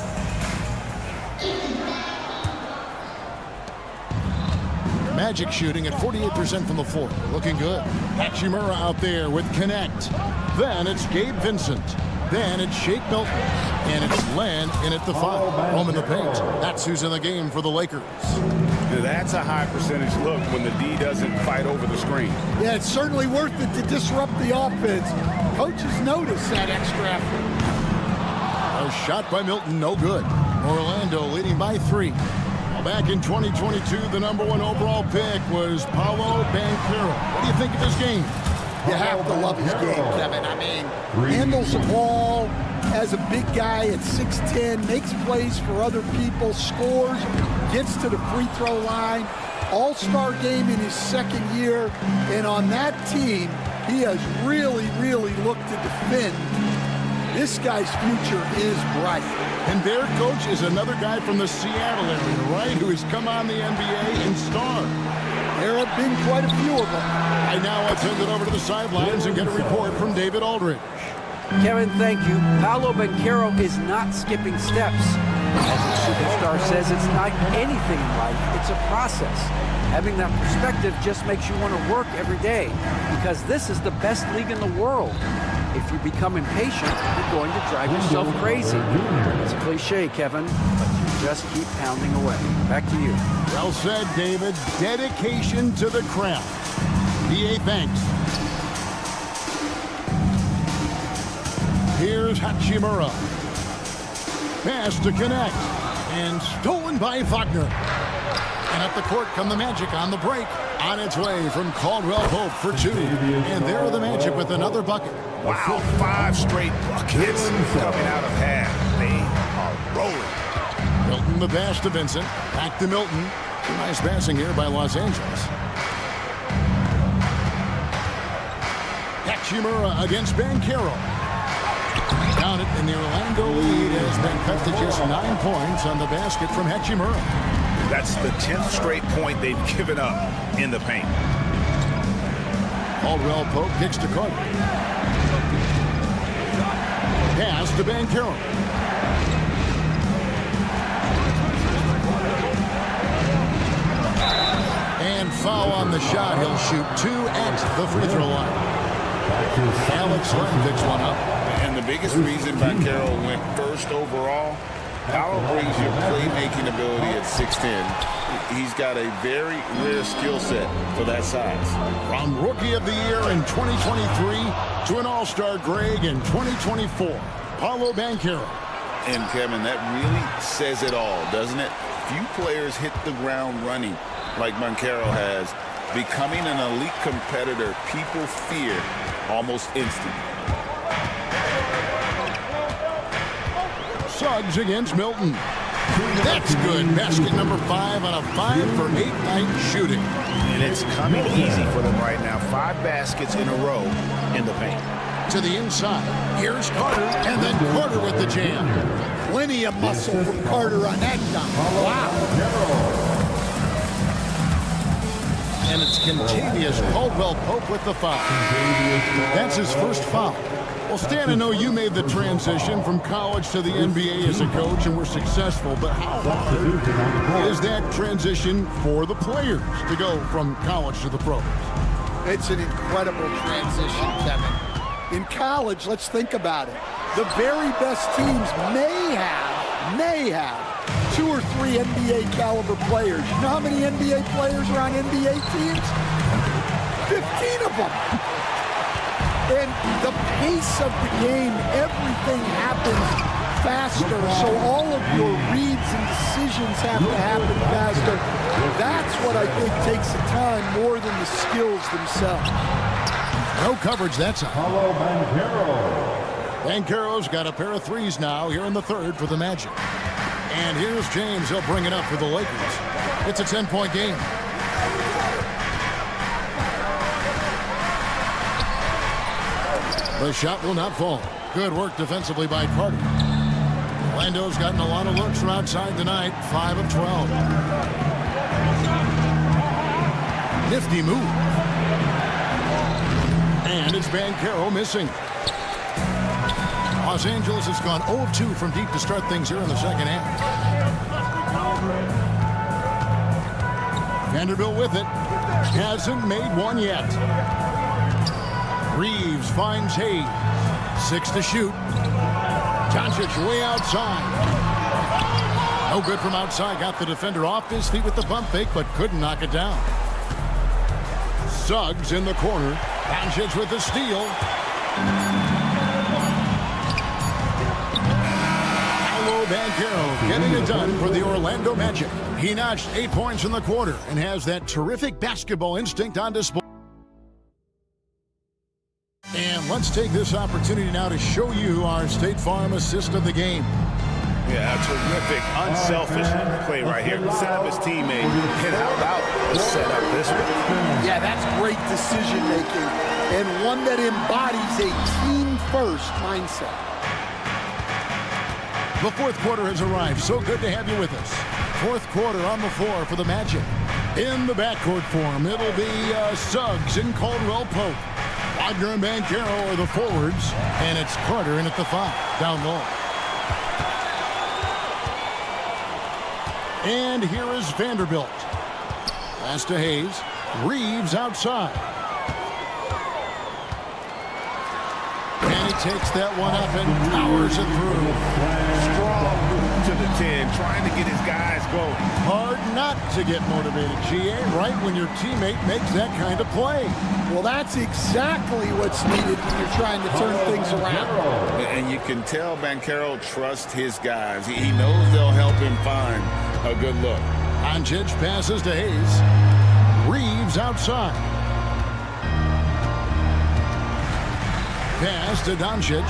Magic shooting at 48% from the floor. Looking good. Hachimura out there with connect. Then it's Gabe Vincent. Then it's Shake Milton. And it's Len in at the 5. Home in the paint. That's who's in the game for the Lakers. That's a high percentage look when the D doesn't fight over the screen. Yeah, it's certainly worth it to disrupt the offense. Coaches notice that extra effort. A shot by Milton, no good. Orlando leading by 3. Well, back in 2022, the #1 overall pick was Paolo Banchero. What do you think of his game? You have to love his game, Kevin. I mean, handles the ball as a big guy at 6'10", makes plays for other people, scores, gets to the free throw line. All-Star game in his second year, and on that team, he has really, really looked to defend. This guy's future is bright. And their coach is another guy from the Seattle area, right, who has come on the NBA and starred. There have been quite a few of them. I now will send it over to the sidelines and get a report from David Aldridge. Kevin, thank you. Paolo Banchero is not skipping steps. As the superstar says, it's not anything in life, it's a process. Having that perspective just makes you want to work every day, because this is the best league in the world. If you become impatient, you're going to drive yourself crazy. It's a cliche, Kevin, but you just keep pounding away. Back to you. Well said, David. Dedication to the craft. B.A. thanks. Here's Hachimura. Pass to connect. And stolen by Wagner. And up the court come the Magic on the break. On its way from Caldwell Pope for 2. And there are the Magic with another bucket. Wow, 5 straight buckets coming out of half. They are rolling. Milton the pass to Vincent. Back to Milton. Nice passing here by Los Angeles. Hachimura against Banchero. Down it, and the Orlando lead has been cut to just 9 points on the basket from Hachimura. That's the 10th straight point they've given up in the paint. Caldwell Pope kicks to Carter. Pass to Banchero. And foul on the shot. He'll shoot 2 at the free throw line. Alex Len picks one up. And the biggest reason Banchero went first overall, Paolo brings your playmaking ability at 6'10". He's got a very rare skill set for that size. From Rookie of the Year in 2023 to an All-Star Greg in 2024, Paolo Banchero. And Kevin, that really says it all, doesn't it? Few players hit the ground running like Banchero has. Becoming an elite competitor, people fear almost instantly. Suggs against Milton. That's good. Basket number 5 on a 5-for-8 night shooting. And it's coming easy for them right now. 5 baskets in a row in the paint. To the inside. Here's Carter, and then Carter with the jam. Plenty of muscle from Carter on that dunk. Wow. And it's Kentavious Caldwell Pope with the foul. That's his first foul. Well, Stan, I know you made the transition from college to the NBA as a coach and were successful, but how hard is that transition for the players to go from college to the pros? It's an incredible transition, Kevin. In college, let's think about it. The very best teams may have 2 or 3 NBA caliber players. You know how many NBA players are on NBA teams? 15 of them. And the pace of the game, everything happens faster. So all of your reads and decisions have to happen faster. That's what I think takes the time more than the skills themselves. No coverage, that's a Paolo Banchero. Banchero's got a pair of threes now here in the third for the Magic. And here's James. He'll bring it up for the Lakers. It's a 10-point game. The shot will not fall. Good work defensively by Carter. Orlando's gotten a lot of looks from outside tonight. 5 of 12. Nifty move. And it's Banchero missing. Los Angeles has gone 0 of 2 from deep to start things here in the second half. Vanderbilt with it. Hasn't made one yet. Reeves finds Hayes. 6 to shoot. Doncic way outside. No good from outside. Got the defender off his feet with the bump fake, but couldn't knock it down. Suggs in the corner. Doncic with the steal. Paolo Banchero getting it done for the Orlando Magic. He notched 8 points in the quarter and has that terrific basketball instinct on display. And let's take this opportunity now to show you our State Farm assist of the game. Yeah, a terrific, unselfish play right here. Set up his teammate. And how about the setup this way? Yeah, that's great decision making and one that embodies a team-first mindset. The fourth quarter has arrived. So good to have you with us. Fourth quarter on the floor for the Magic. In the backcourt form, it'll be Suggs and Caldwell Pope. Wagner and Banchero are the forwards, and it's Carter in at the 5, down low. And here is Vanderbilt. Pass to Hayes. Reeves outside. And he takes that one up and powers it through. Strong to the 10, trying to get his guys going. Hard not to get motivated, GA, right when your teammate makes that kind of play. Well, that's exactly what's needed when you're trying to turn things around. And you can tell Banchero trusts his guys. He knows they'll help him find a good look. Doncic passes to Hayes. Reeves outside. Pass to Doncic.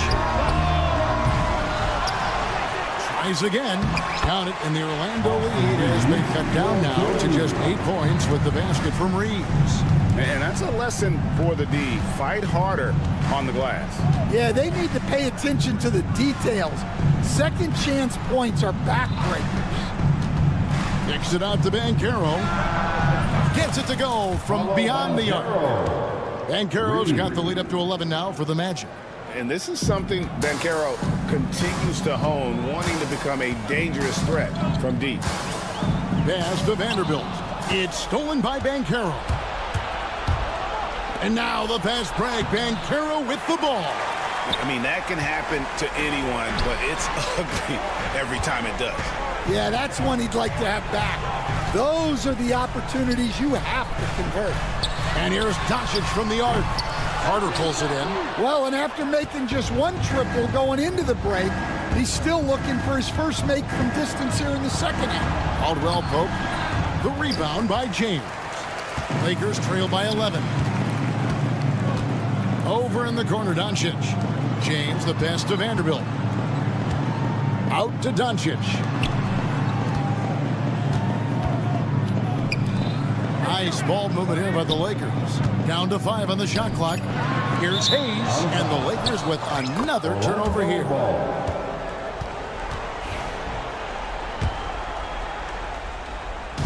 Tries again. Count it, and the Orlando lead has been cut down now to just 8 points with the basket from Reeves. And that's a lesson for the D. Fight harder on the glass. Yeah, they need to pay attention to the details. Second chance points are backbreakers. Kicks it out to Banchero. Gets it to go from beyond the arc. Banchero's got the lead up to 11 now for the Magic. And this is something Banchero continues to hone, wanting to become a dangerous threat from deep. Pass to Vanderbilt. It's stolen by Banchero. And now the fast break. Banchero with the ball. I mean, that can happen to anyone, but it's ugly every time it does. Yeah, that's one he'd like to have back. Those are the opportunities you have to convert. And here's Doncic from the arc. Carter pulls it in. Well, and after making just one triple going into the break, he's still looking for his first make from distance here in the second half. Caldwell Pope. The rebound by James. Lakers trail by 11. Over in the corner, Doncic. James, the pass to Vanderbilt. Out to Doncic. Nice ball movement here by the Lakers. Down to 5 on the shot clock. Here's Hayes, and the Lakers with another turnover here.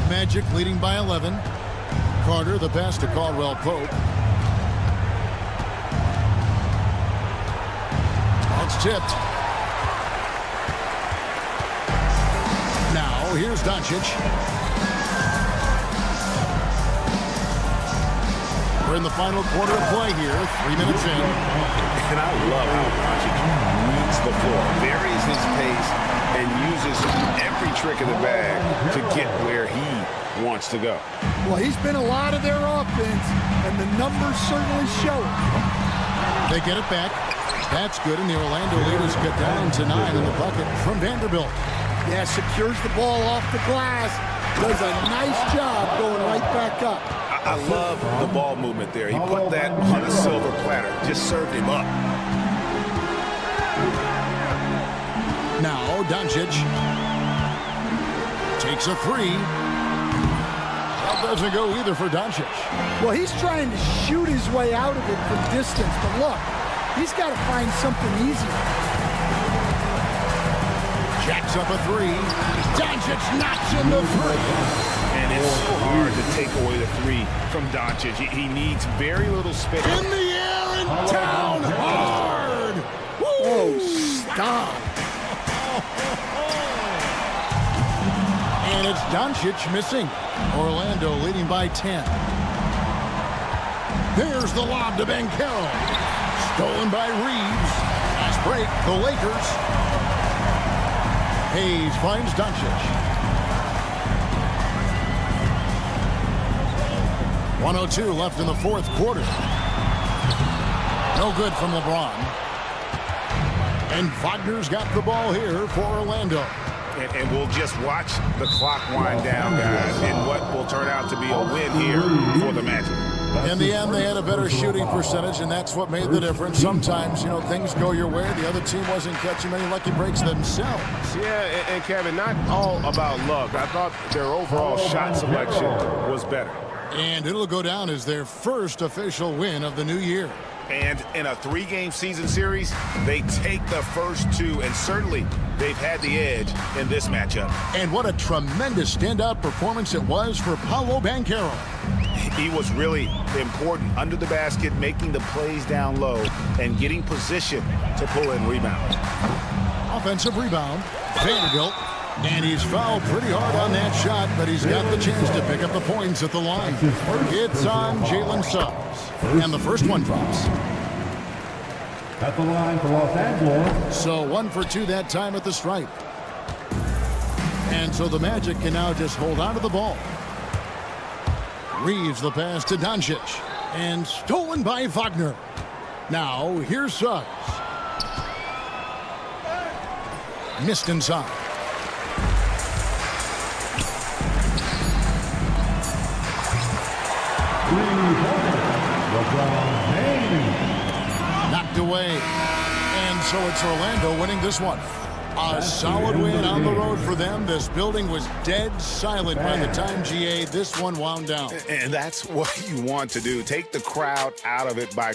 Magic leading by 11. Carter, the pass to Caldwell Pope. It's tipped. Now, here's Doncic. We're in the final quarter of play here, 3 minutes in. And I love how Doncic reads the floor, varies his pace, and uses every trick of the bag to get where he wants to go. Well, he's been a lot of their offense, and the numbers certainly show it. They get it back. That's good, and the Orlando lead is cut down to 9 in the bucket from Vanderbilt. Yeah, secures the ball off the glass. Does a nice job going right back up. I love the ball movement there. He put that on a silver platter. Just served him up. Now, Doncic takes a 3. That doesn't go either for Doncic. Well, he's trying to shoot his way out of it from distance, but look, he's got to find something easier. Jacks up a 3. Doncic knocks in the 3. And it's so hard to take away the 3 from Doncic. He needs very little space. In the air and down hard. Woo! Oh, stop. And it's Doncic missing. Orlando leading by 10. There's the lob to Banchero. Stolen by Reeves. Fast break, the Lakers. Hayes finds Doncic. 1:02 left in the fourth quarter. No good from LeBron. And Wagner's got the ball here for Orlando. And we'll just watch the clock wind down, guys, in what will turn out to be a win here for the Magic. In the end, they had a better shooting percentage, and that's what made the difference. Sometimes, things go your way. The other team wasn't catching many lucky breaks themselves. Yeah, and Kevin, not all about luck. I thought their overall shot selection was better. And it'll go down as their first official win of the new year. And in a 3-game season series, they take the first 2, and certainly they've had the edge in this matchup. And what a tremendous standout performance it was for Paolo Banchero. He was really important under the basket, making the plays down low and getting position to pull in rebounds. Offensive rebound, Vanderbilt. And he's fouled pretty hard on that shot, but he's got the chance to pick up the points at the line. It's on Jalen Suggs. And the first one drops. At the line for Los Angeles. So 1 for 2 that time at the stripe. And so the Magic can now just hold on to the ball. Reeves the pass to Doncic. And stolen by Wagner. Now here's Suggs. Missed inside. Knocked away. And so it's Orlando winning this one. A solid win on the road for them. This building was dead silent by the time, GA, this one wound down. And that's what you want to do. Take the crowd out of it by...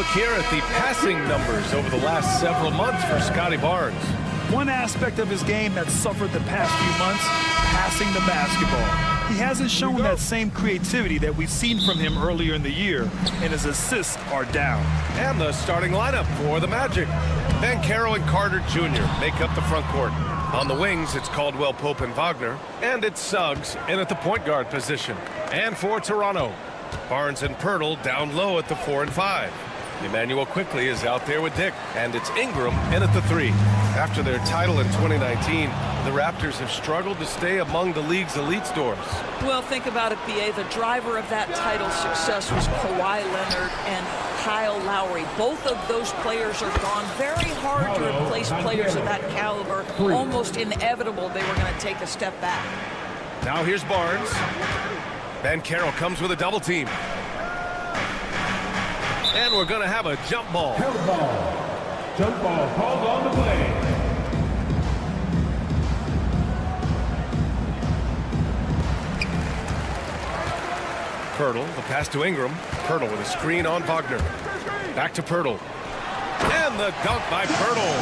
look here at the passing numbers over the last several months for Scotty Barnes. One aspect of his game that suffered the past few months, passing the basketball. He hasn't shown that same creativity that we've seen from him earlier in the year, and his assists are down. And the starting lineup for the Magic. Banchero and Carter Jr. make up the front court. On the wings, it's Caldwell Pope and Wagner, and it's Suggs in at the point guard position. And for Toronto, Barnes and Pirtle down low at the 4 and 5. Emmanuel Quickley is out there with Dick, and it's Ingram in at the 3. After their title in 2019, the Raptors have struggled to stay among the league's elite stars. Well, think about it, B.A. The driver of that title success was Kawhi Leonard and Kyle Lowry. Both of those players are gone. Very hard to replace players of that caliber. Almost inevitable they were going to take a step back. Now here's Barnes. Banchero comes with a double team. And we're going to have a jump ball. Jump ball called on the play. Pirtle, the pass to Ingram. Pirtle with a screen on Wagner. Back to Pirtle. And the dunk by Pirtle.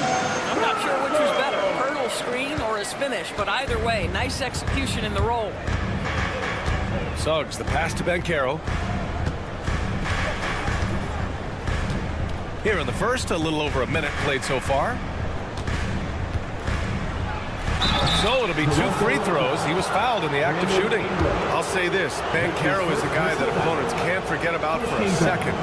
I'm not sure which was better, Pirtle's screen or his finish, but either way, nice execution in the roll. Suggs, the pass to Banchero. Here in the first, a little over a minute played so far. So it'll be 2 free throws. He was fouled in the act of shooting. I'll say this, Banchero is the guy that opponents can't forget about for a second.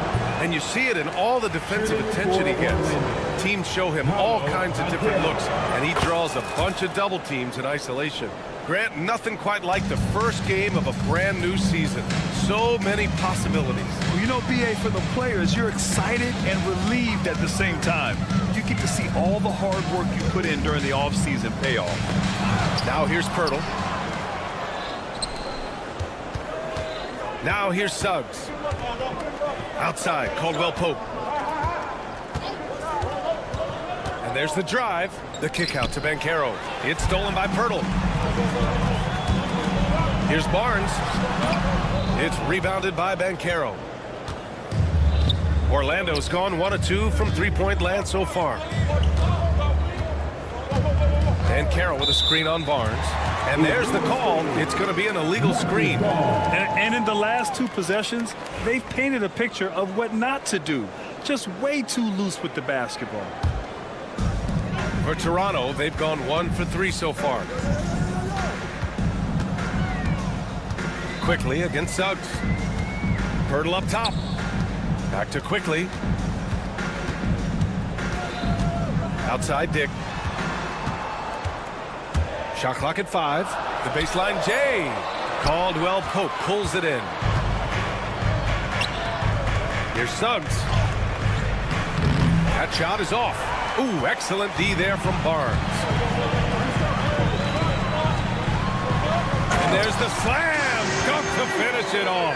And you see it in all the defensive attention he gets. Teams show him all kinds of different looks, and he draws a bunch of double teams in isolation. Grant, nothing quite like the first game of a brand new season. So many possibilities. Well, you know, B.A., for the players, you're excited and relieved at the same time. You get to see all the hard work you put in during the offseason pay off. Now here's Pirtle. Now here's Suggs. Outside, Caldwell Pope. And there's the drive. The kick out to Banchero. It's stolen by Pirtle. Here's Barnes. It's rebounded by Banchero. Orlando's gone 1 of 2 from three-point land so far. Banchero with a screen on Barnes. And there's the call. It's going to be an illegal screen. And in the last 2 possessions, they've painted a picture of what not to do. Just way too loose with the basketball. For Toronto, they've gone 1 for 3 so far. Quickley against Suggs. Pirtle up top. Back to Quickley. Outside Dick. Shot clock at 5. The baseline J. Caldwell Pope pulls it in. Here's Suggs. That shot is off. Ooh, excellent D there from Barnes. And there's the slam. Dunk to finish it off.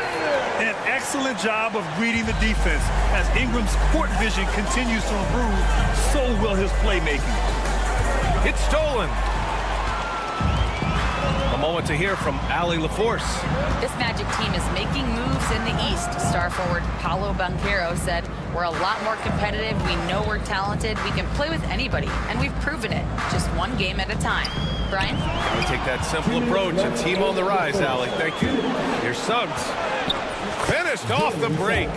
An excellent job of reading the defense. As Ingram's court vision continues to improve, so will his playmaking. It's stolen. A moment to hear from Allie LaForce. This Magic team is making moves in the East. Star forward Paolo Banchero said, "We're a lot more competitive. We know we're talented. We can play with anybody, and we've proven it. Just one game at a time." Brian? We take that simple approach. A team on the rise, Allie. Thank you. Here's Suggs. Finished off the break.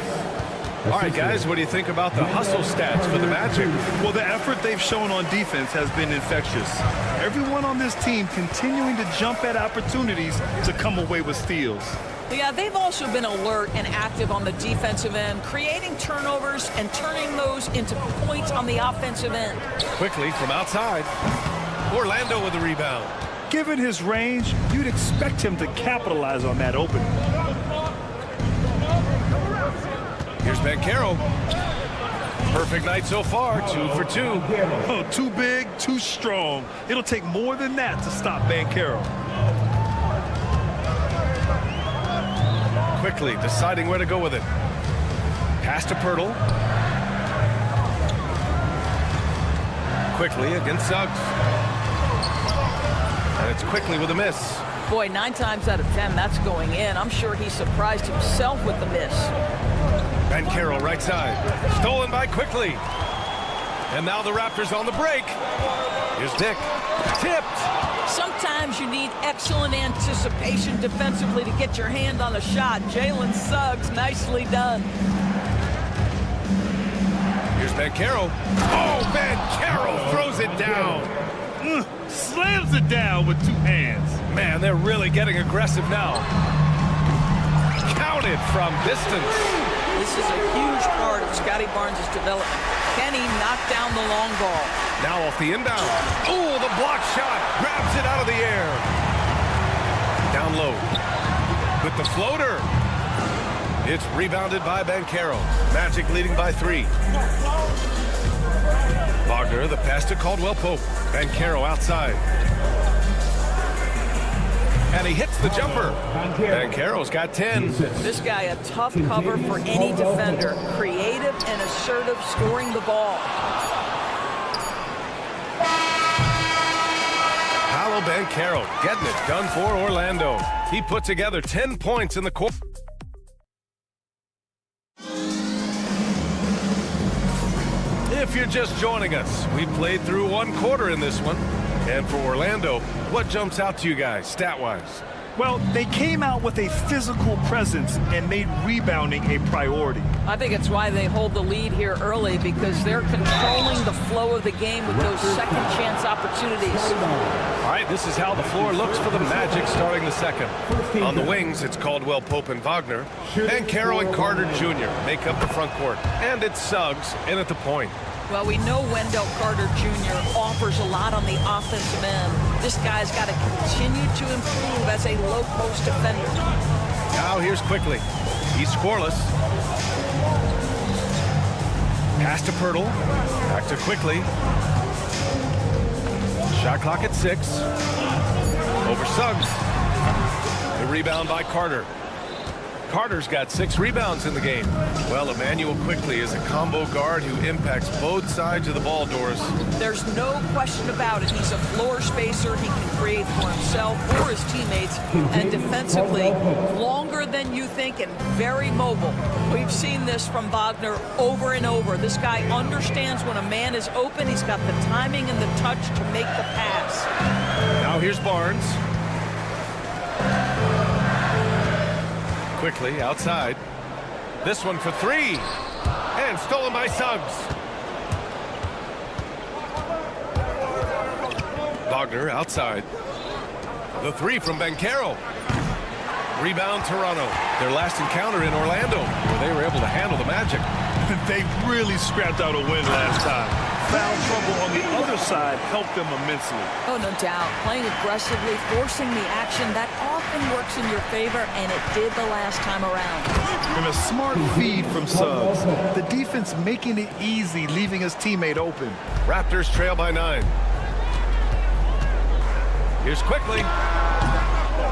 All right, guys, what do you think about the hustle stats for the Magic? Well, the effort they've shown on defense has been infectious. Everyone on this team continuing to jump at opportunities to come away with steals. Yeah, they've also been alert and active on the defensive end, creating turnovers and turning those into points on the offensive end. Quickly from outside. Orlando with the rebound. Given his range, you'd expect him to capitalize on that opening. Here's Banchero. Perfect night so far, 2 for 2. Oh, too big, too strong. It'll take more than that to stop Banchero. Quickly deciding where to go with it. Pass to Pirtle. Quickly against Suggs. And it's Quickly with a miss. Boy, 9 times out of 10, that's going in. I'm sure he surprised himself with the miss. Banchero right side. Stolen by Quickly. And now the Raptors on the break. Here's Dick. Tipped. Sometimes you need excellent anticipation defensively to get your hand on a shot. Jalen Suggs, nicely done. Here's Banchero. Oh, Banchero throws it down. Slams it down with 2 hands. Man, they're really getting aggressive now. Counted from distance. This is a huge part of Scotty Barnes' development. Kenny knocked down the long ball. Now off the inbound. Oh, the block shot. Grabs it out of the air. Down low. With the floater. It's rebounded by Banchero. Magic leading by 3. Wagner, the pass to Caldwell Pope. Banchero outside. And he hits the jumper. Banchero's got 10. This guy a tough cover for any defender. Creative and assertive scoring the ball. Paolo Banchero getting it done for Orlando. He put together 10 points in the quarter. If you're just joining us, we played through 1 quarter in this one. And for Orlando, what jumps out to you guys, stat-wise? Well, they came out with a physical presence and made rebounding a priority. I think it's why they hold the lead here early, because they're controlling the flow of the game with those second chance opportunities. All right, this is how the floor looks for the Magic starting the second. On the wings, it's Caldwell Pope and Wagner. Banchero and Carter Jr. make up the front court. And it's Suggs in at the point. Well, we know Wendell Carter Jr. offers a lot on the offensive end. This guy's got to continue to improve as a low-post defender. Now here's Quickly. He's scoreless. Pass to Pirtle. Back to Quickly. Shot clock at 6. Over Suggs. The rebound by Carter. Carter's got 6 rebounds in the game. Well, Emmanuel Quickly is a combo guard who impacts both sides of the ball, Doris. There's no question about it. He's a floor spacer. He can create for himself or his teammates. And defensively, longer than you think and very mobile. We've seen this from Wagner over and over. This guy understands when a man is open. He's got the timing and the touch to make the pass. Now here's Barnes. Quickly outside. This one for 3. And stolen by Suggs. Wagner outside. The 3 from Banchero. Rebound Toronto. Their last encounter in Orlando, where they were able to handle the Magic. They really scrapped out a win last time. Foul trouble on the other side helped them immensely. Oh, no doubt. Playing aggressively, forcing the action, that often works in your favor, and it did the last time around. And a smart feed from Suggs. The defense making it easy, leaving his teammate open. Raptors trail by 9. Here's Quickly.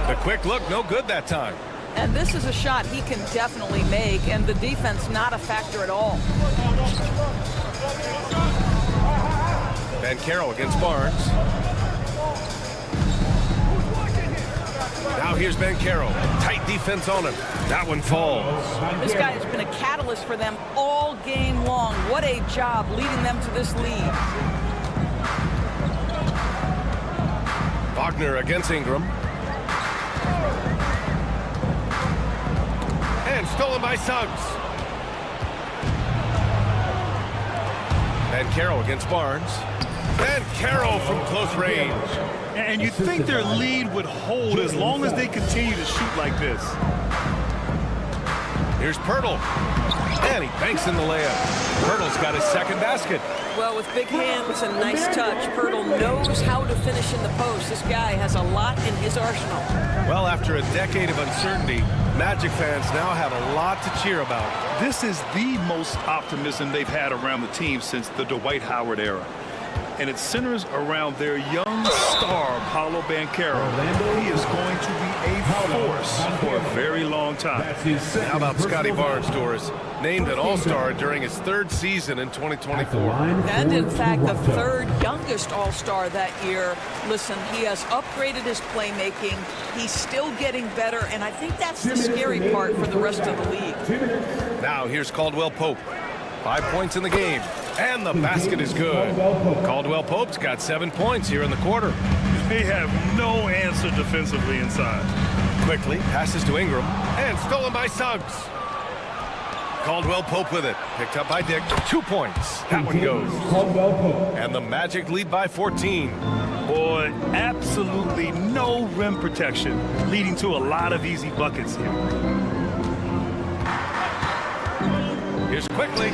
The quick look, no good that time. And this is a shot he can definitely make, and the defense not a factor at all. Banchero against Barnes. Now here's Banchero. Tight defense on him. That one falls. This guy has been a catalyst for them all game long. What a job leading them to this lead. Wagner against Ingram. And stolen by Suggs. Banchero against Barnes. Banchero from close range. And you'd think their lead would hold as long as they continue to shoot like this. Here's Pirtle. And he banks in the layup. Pirtle's got his second basket. Well, with big hands and nice touch, Pirtle knows how to finish in the post. This guy has a lot in his arsenal. Well, after a decade of uncertainty, Magic fans now have a lot to cheer about. This is the most optimism they've had around the team since the Dwight Howard era. and it centers around their young star, Paolo Banchero. He is going to be a force for a very long time. How about Scotty Barnes, Doris? Named an All-Star during his 3rd season in 2024. And in fact, the 3rd youngest All-Star that year. Listen, he has upgraded his playmaking. He's still getting better, and I think that's the scary part for the rest of the league. Now here's Caldwell Pope. 5 points in the game, and the basket is good. Caldwell Pope's got 7 points here in the quarter. They have no answer defensively inside. Quickly passes to Ingram, and stolen by Suggs. Caldwell Pope with it. Picked up by Dick. 2 points. That one goes. And the Magic lead by 14. Boy, absolutely no rim protection, leading to a lot of easy buckets here. Here's Quickly.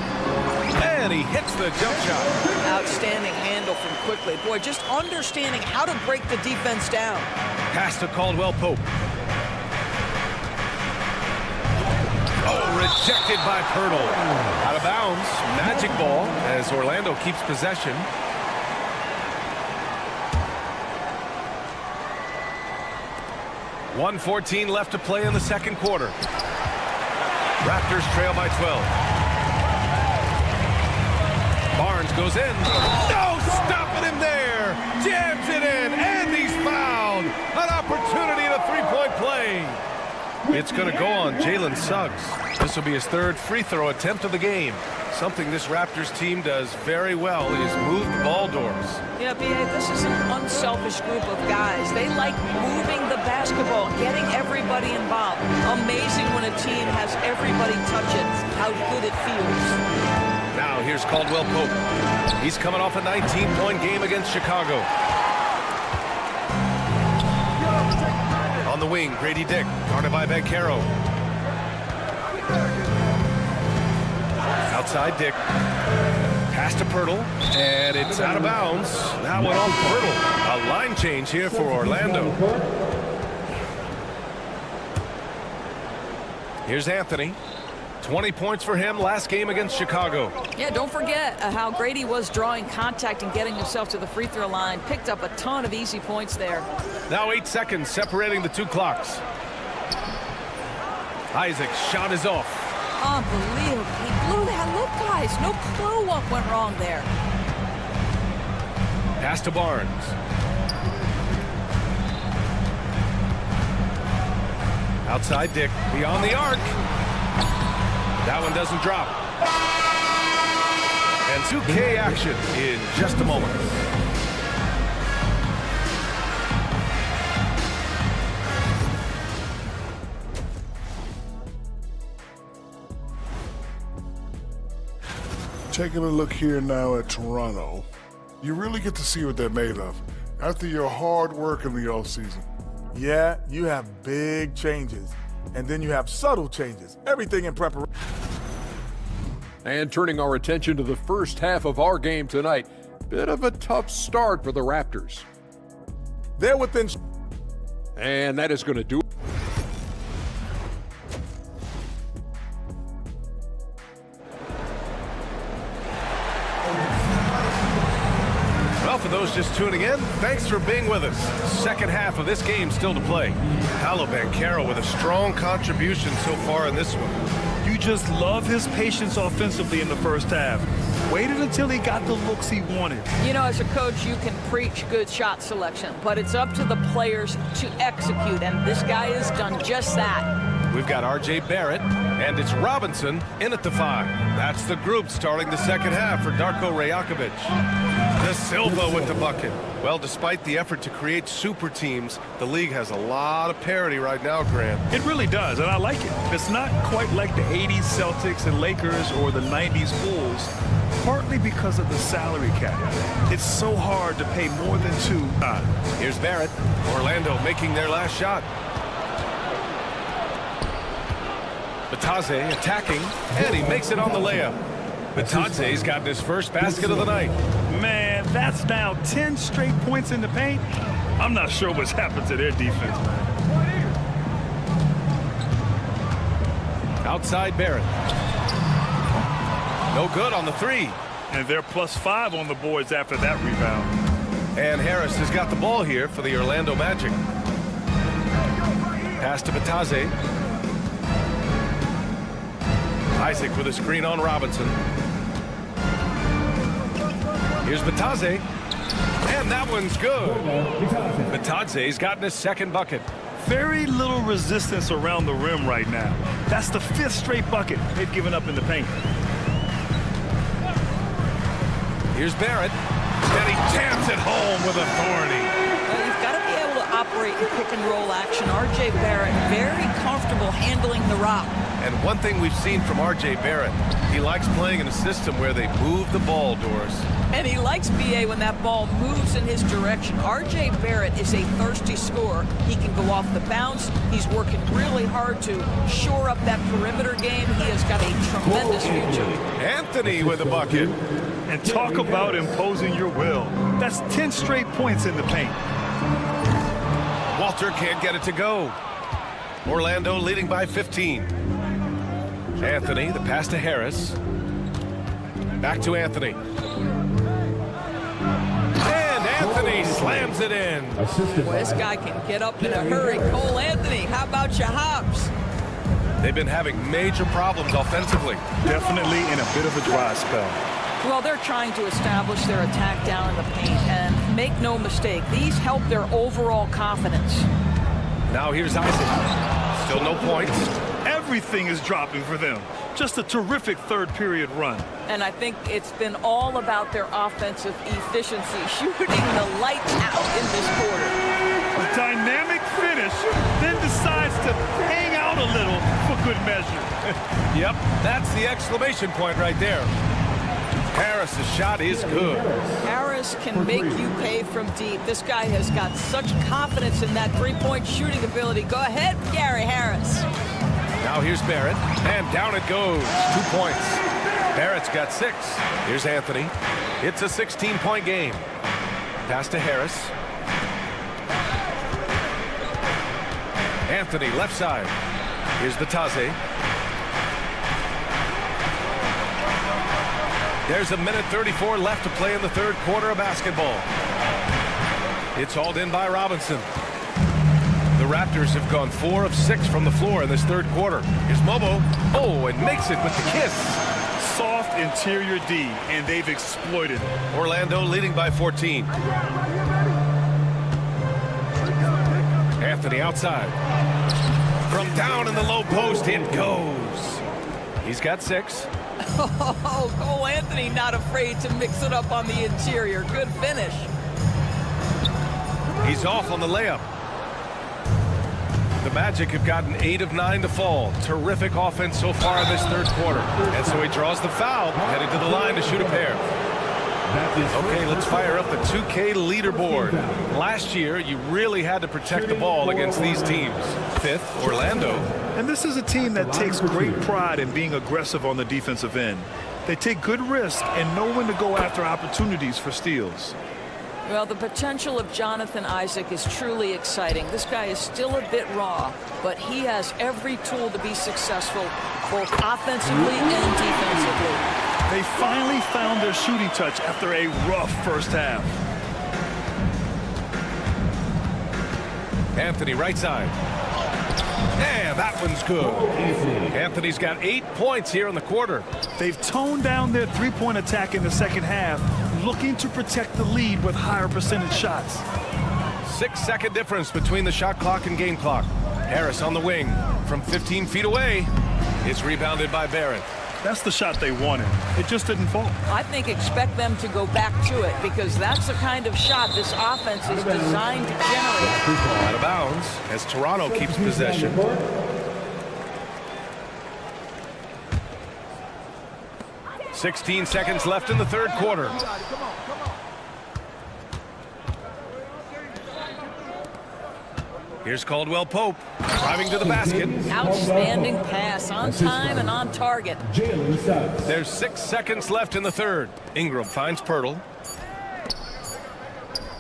And he hits the jump shot. Outstanding handle from Quickly. Boy, just understanding how to break the defense down. Pass to Caldwell Pope. Oh, rejected by Pirtle. Out of bounds. Magic ball as Orlando keeps possession. .114 left to play in the 2nd quarter. Raptors trail by 12. Barnes goes in. No, stopping him there. Jams it in, and he's fouled. An opportunity at a 3-point play. It's going to go on Jalen Suggs. This will be his 3rd free throw attempt of the game. Something this Raptors team does very well is move ball doors. Yeah, B.A., this is an unselfish group of guys. They like moving the basketball, getting everybody involved. Amazing when a team has everybody touch it, how good it feels. Now here's Caldwell Pope. He's coming off a 19-point game against Chicago. On the wing, Grady Dick, guarded by Banchero. Outside Dick. Pass to Pirtle, and it's out of bounds. That one off Pirtle. A line change here for Orlando. Here's Anthony. 20 points for him last game against Chicago. Yeah, don't forget how Grady was drawing contact and getting himself to the free throw line. Picked up a ton of easy points there. Now 8 seconds separating the 2 clocks. Isaac's shot is off. Unbelievable. He blew that. Look, guys, no clue what went wrong there. Pass to Barnes. Outside Dick, beyond the arc. That one doesn't drop. And 2K action in just a moment. Taking a look here now at Toronto, you really get to see what they're made of after your hard work in the offseason. Yeah, you have big changes, and then you have subtle changes. Everything in preparation. And turning our attention to the first half of our game tonight, bit of a tough start for the Raptors. They're within. And that is going to do it. Well, for those just tuning in, thanks for being with us. Second half of this game still to play. Paolo Banchero with a strong contribution so far in this one. You just love his patience offensively in the first half. Waited until he got the looks he wanted. You know, as a coach, you can preach good shot selection, but it's up to the players to execute, and this guy has done just that. We've got R.J. Barrett, and it's Robinson in at the 5. That's the group starting the second half for Darko Rajakovic. De Silva with the bucket. Well, despite the effort to create super teams, the league has a lot of parity right now, Grant. It really does, and I like it. It's not quite like the 80s Celtics and Lakers or the 90s Bulls, partly because of the salary cap. It's so hard to pay more than 2. Here's Barrett. Orlando making their last shot. Batadze attacking, and he makes it on the layup. Batadze's gotten his first basket of the night. Man, that's now 10 straight points in the paint. I'm not sure what's happened to their defense, man. Outside Barrett. No good on the 3. And they're +5 on the boards after that rebound. And Harris has got the ball here for the Orlando Magic. Pass to Batadze. Isaac with a screen on Robinson. Here's Batadze. And that one's good. Batadze's gotten his second bucket. Very little resistance around the rim right now. That's the 5th straight bucket they've given up in the paint. Here's Barrett. And he jams it home with authority. Well, you've got to be able to operate in pick and roll action. R.J. Barrett very comfortable handling the rock. And one thing we've seen from R.J. Barrett, he likes playing in a system where they move the ball, Doris. And he likes B.A. when that ball moves in his direction. R.J. Barrett is a thirsty scorer. He can go off the bounce. He's working really hard to shore up that perimeter game. He has got a tremendous future. Anthony with a bucket. And talk about imposing your will. That's 10 straight points in the paint. Walter can't get it to go. Orlando leading by 15. Anthony, the pass to Harris. Back to Anthony. And Anthony slams it in. Boy, this guy can get up in a hurry. Cole Anthony, how about your hops? They've been having major problems offensively. Definitely in a bit of a dry spell. Well, they're trying to establish their attack down in the paint, and make no mistake, these help their overall confidence. Now here's Isaac. Still no points. Everything is dropping for them. Just a terrific third-period run. And I think it's been all about their offensive efficiency, shooting the lights out in this quarter. A dynamic finish, then decides to hang out a little for good measure. Yep, that's the exclamation point right there. Harris's shot is good. Harris can make you pay from deep. This guy has got such confidence in that three-point shooting ability. Go ahead, Gary Harris. Now here's Barrett, and down it goes. 2 points. Barrett's got 6. Here's Anthony. It's a 16-point game. Pass to Harris. Anthony, left side. Here's Batadze. There's a minute 34 left to play in the third quarter of basketball. It's hauled in by Robinson. The Raptors have gone 4 of 6 from the floor in this third quarter. Here's Mobo. Oh, and makes it with the kiss. Soft interior D, and they've exploited it. Orlando leading by 14. Anthony outside. From down in the low post, it goes. He's got 6. Oh, Cole Anthony not afraid to mix it up on the interior. Good finish. He's off on the layup. The Magic have gotten 8 of 9 to fall. Terrific offense so far in this third quarter. And so he draws the foul, heading to the line to shoot a pair. Okay, let's fire up the 2K leaderboard. Last year, you really had to protect the ball against these teams. 5th, Orlando. And this is a team that takes great pride in being aggressive on the defensive end. They take good risks and know when to go after opportunities for steals. Well, the potential of Jonathan Isaac is truly exciting. This guy is still a bit raw, but he has every tool to be successful, both offensively and defensively. They finally found their shooting touch after a rough first half. Anthony, right side. And that one's good. Anthony's got 8 points here in the quarter. They've toned down their three-point attack in the second half, looking to protect the lead with higher percentage shots. 6-second difference between the shot clock and game clock. Harris on the wing from 15 feet away. It's rebounded by Barrett. That's the shot they wanted. It just didn't fall. I think expect them to go back to it because that's the kind of shot this offense is designed to generate. Out of bounds as Toronto keeps possession. "16 seconds left in the third quarter. Here's Caldwell Pope driving to the basket. Outstanding pass, on time and on target. There's 6 seconds left in the third. Ingram finds Pirtle.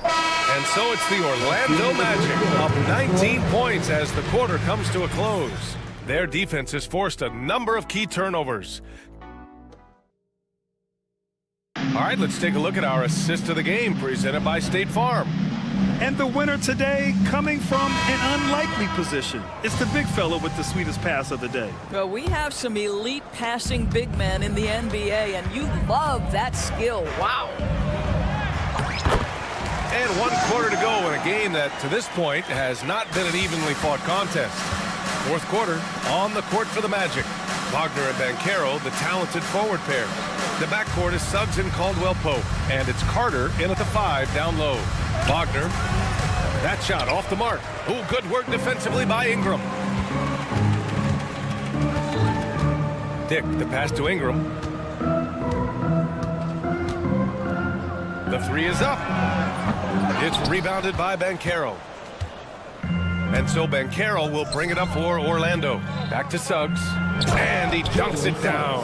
And so it's the Orlando Magic up 19 points as the quarter comes to a close. Their defense has forced a number of key turnovers. All right, let's take a look at our assist of the game presented by State Farm. And the winner today coming from an unlikely position. It's the big fella with the sweetest pass of the day. Well, we have some elite passing big men in the NBA, and you love that skill. Wow. And 1 quarter to go in a game that, to this point, has not been an evenly fought contest. 4th quarter, on the court for the Magic. Wagner and Banchero, the talented forward pair. The backcourt is Suggs and Caldwell-Pope, and it's Carter in at the 5 down low. Wagner, that shot off the mark. Ooh, good work defensively by Ingram. Dick, the pass to Ingram. The 3 is up. It's rebounded by Banchero. And so Banchero will bring it up for Orlando. Back to Suggs. And he dunks it down.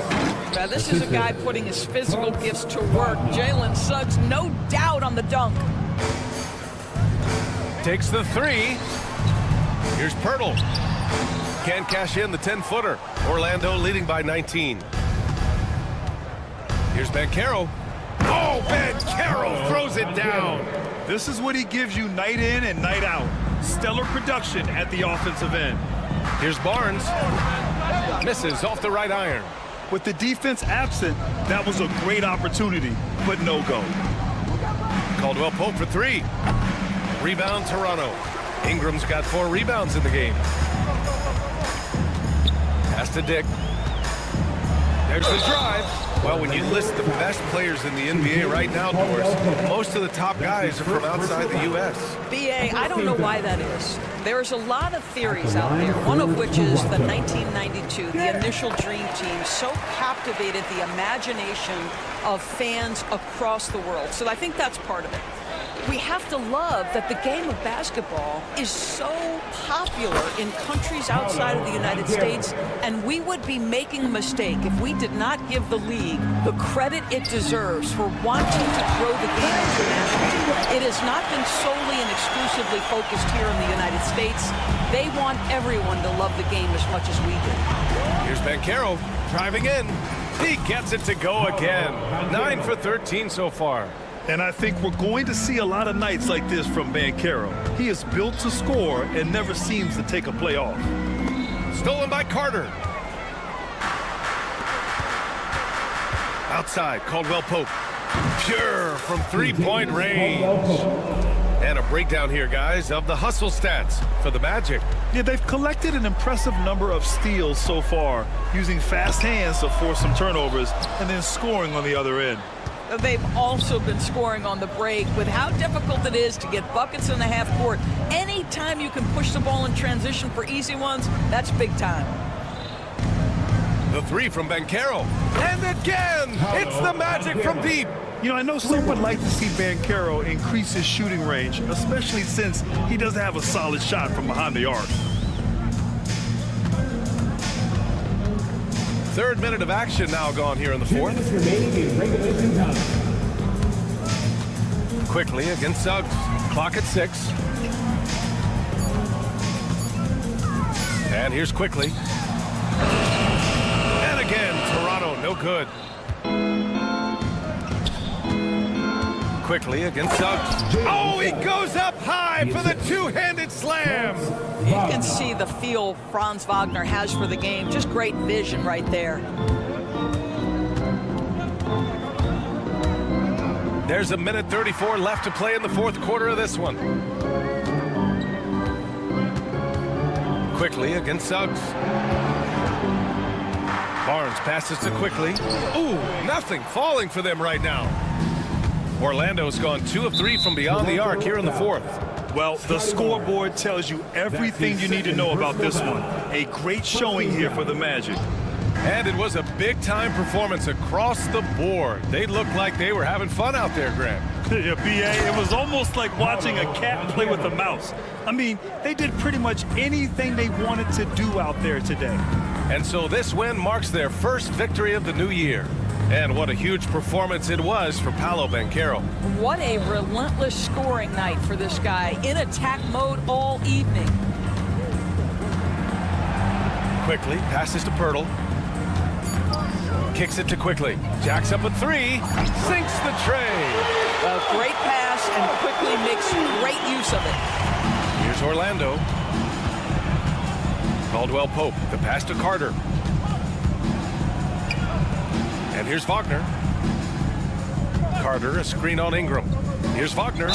Now, this is a guy putting his physical gifts to work. Jalen Suggs, no doubt on the dunk. Takes the 3. Here's Pirtle. Can't cash in the 10-footer. Orlando leading by 19. Here's Banchero. Oh, Banchero throws it down. This is what he gives you night in and night out. Stellar production at the offensive end. Here's Barnes. Misses off the right iron. With the defense absent, that was a great opportunity, but no go. Caldwell-Pope for 3. Rebound Toronto. Ingram's got 4 rebounds in the game. Pass to Dick. There's the drive. Well, when you list the best players in the NBA right now, Doris, most of the top guys are from outside the U.S. BA, I don't know why that is. There's a lot of theories out there, one of which is the 1992, the initial Dream Team, so captivated the imagination of fans across the world. So I think that's part of it. We have to love that the game of basketball is so popular in countries outside of the United States, and we would be making a mistake if we did not give the league the credit it deserves for wanting to grow the game internationally. It has not been solely and exclusively focused here in the United States. They want everyone to love the game as much as we do. Here's Banchero driving in. He gets it to go again. 9 for 13 so far. And I think we're going to see a lot of nights like this from Banchero. He is built to score and never seems to take a play off. Stolen by Carter. Outside, Caldwell-Pope. Pure from 3-point range. And a breakdown here, guys, of the hustle stats for the Magic. Yeah, they've collected an impressive number of steals so far, using fast hands to force some turnovers and then scoring on the other end. They've also been scoring on the break. With how difficult it is to get buckets in the half court, anytime you can push the ball in transition for easy ones, that's big time. The 3 from Banchero. And again, it's the Magic from deep. You know, I know some would like to see Banchero increase his shooting range, especially since he doesn't have a solid shot from behind the arc. 3rd minute of action now gone here in the 4th. Quickly against Suggs. Clock at 6. And here's Quickly. And again, Toronto, no good. Quickly against Suggs. Oh, he goes up high for the 2-handed slam. You can see the feel Franz Wagner has for the game. Just great vision right there. There's a minute 34 left to play in the 4th quarter of this one. Quickly against Suggs. Barnes passes to Quickly. Ooh, nothing falling for them right now. Orlando's gone 2 of 3 from beyond the arc here in the 4th. Well, the scoreboard tells you everything you need to know about this one. A great showing here for the Magic. And it was a big-time performance across the board. They looked like they were having fun out there, Grant. Yeah, BA, it was almost like watching a cat play with a mouse. I mean, they did pretty much anything they wanted to do out there today. And so this win marks their first victory of the new year. And what a huge performance it was for Paolo Banchero. What a relentless scoring night for this guy, in attack mode all evening. Quickly passes to Pirtle. Kicks it to Quickly. Jacks up a three. Sinks the tray. A great pass, and Quickly makes great use of it. Here's Orlando. Caldwell Pope. The pass to Carter. And here's Wagner. Carter, a screen on Ingram. Here's Wagner.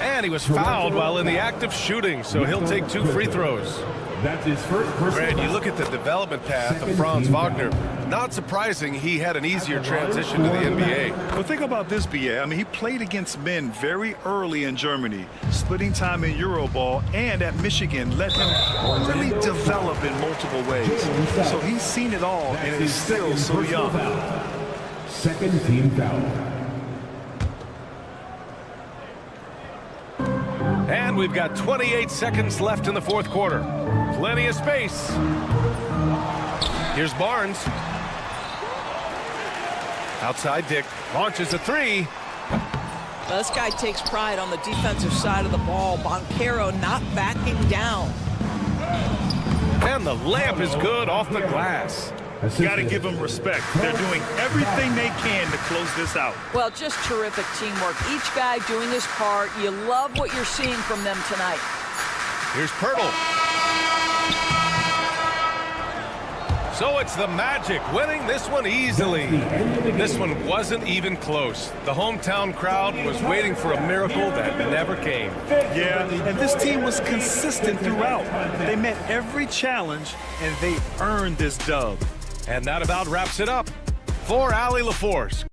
And he was fouled while in the act of shooting, so he'll take 2 free throws. That's his first personal. Brad, you look at the development path of Franz Wagner. Not surprising he had an easier transition to the NBA. But think about this, BA. I mean, he played against men very early in Germany, splitting time in Euroball, and at Michigan let him really develop in multiple ways. So he's seen it all and is still so young. Second team foul. And we've got 28 seconds left in the fourth quarter. Plenty of space. Here's Barnes. Outside Dick. Launches a three. Well, this guy takes pride on the defensive side of the ball. Banchero not backing down. And the layup is good off the glass. Got to give them respect. They're doing everything they can to close this out. Well, just terrific teamwork. Each guy doing his part. You love what you're seeing from them tonight. Here's Pirtle. So it's the Magic winning this one easily. This one wasn't even close. The hometown crowd was waiting for a miracle that never came. Yeah, and this team was consistent throughout. They met every challenge, and they earned this dub. And that about wraps it up for Allie LaForce.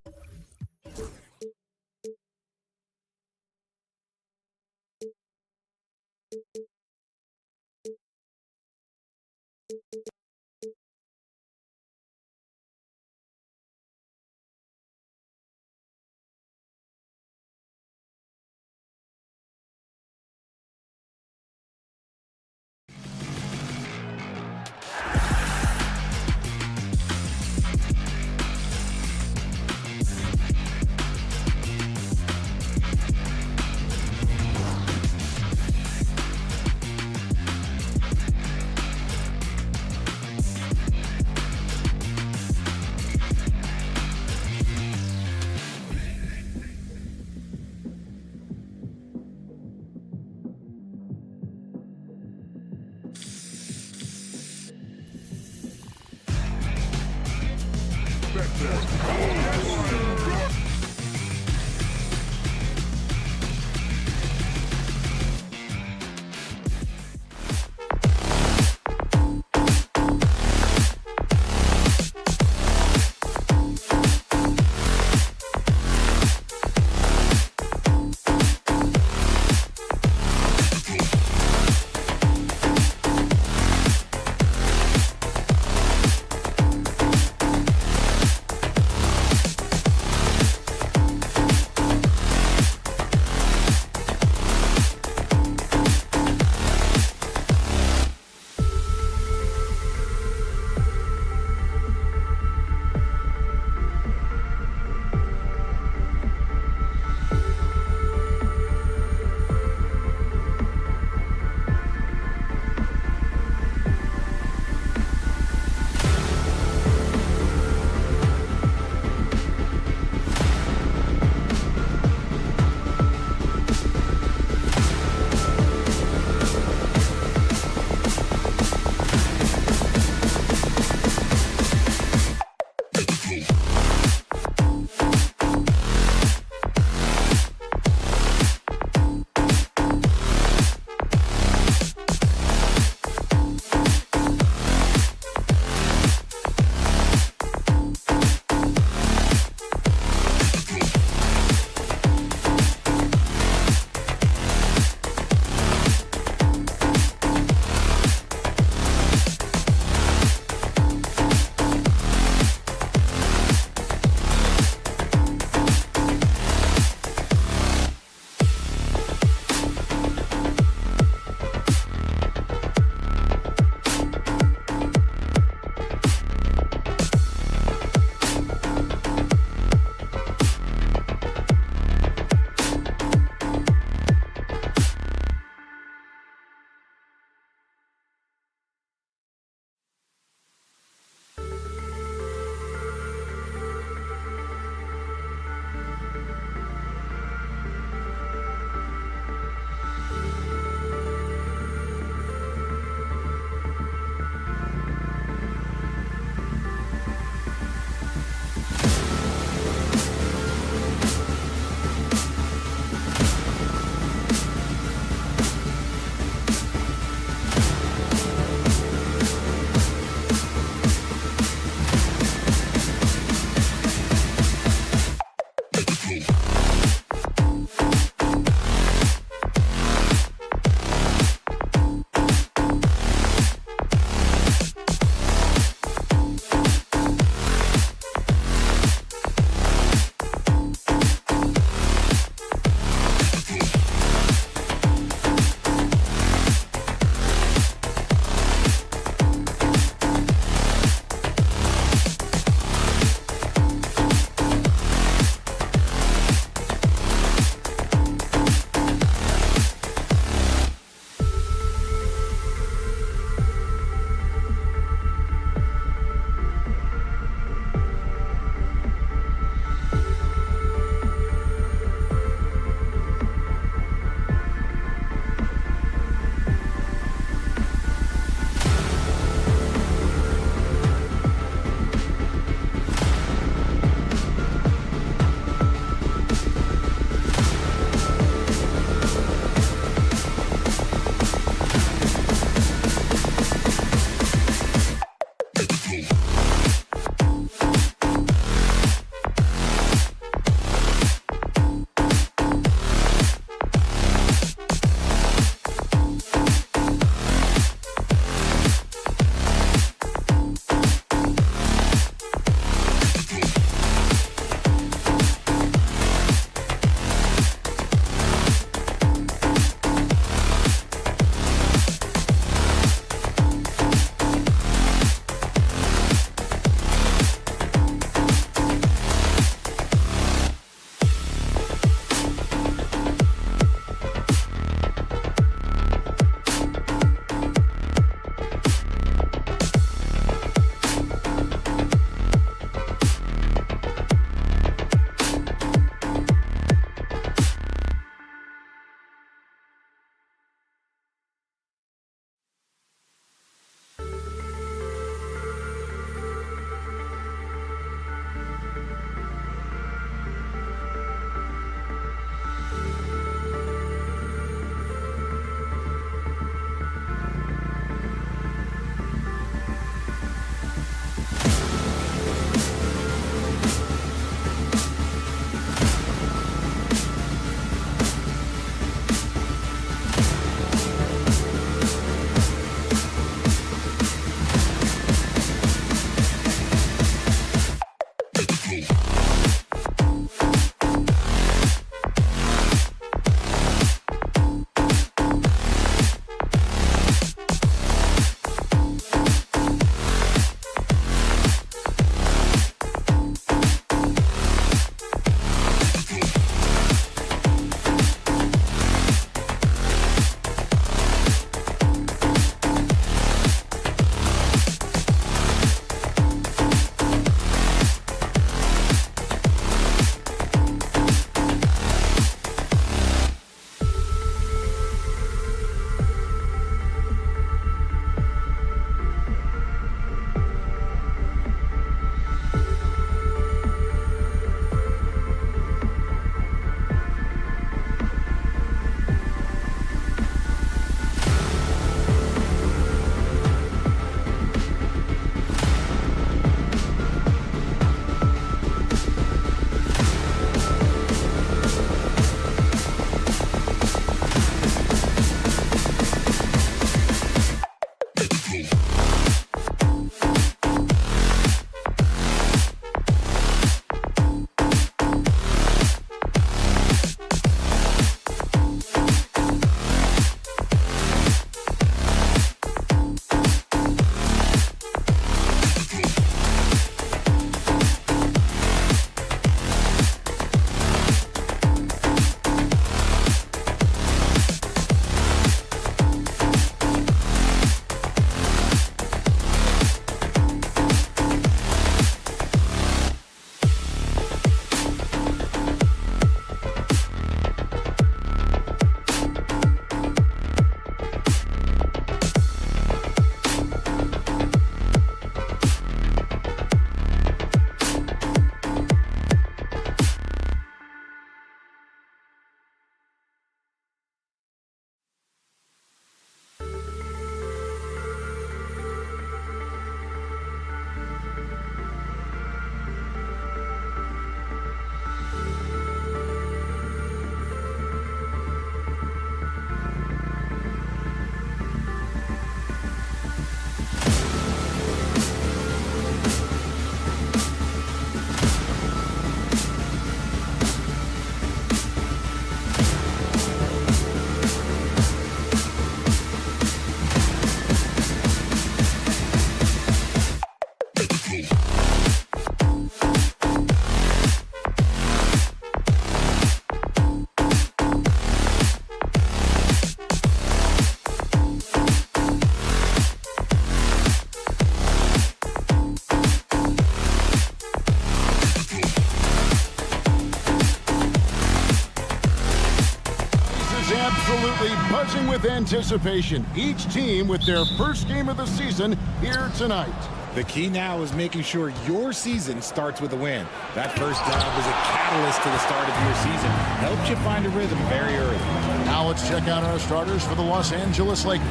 absolutely buzzing with anticipation. Each team with their first game of the season here tonight. The key now is making sure your season starts with a win. That first job is a catalyst to the start of your season. Helps you find a rhythm very early. Now let's check out our starters for the Los Angeles Lakers.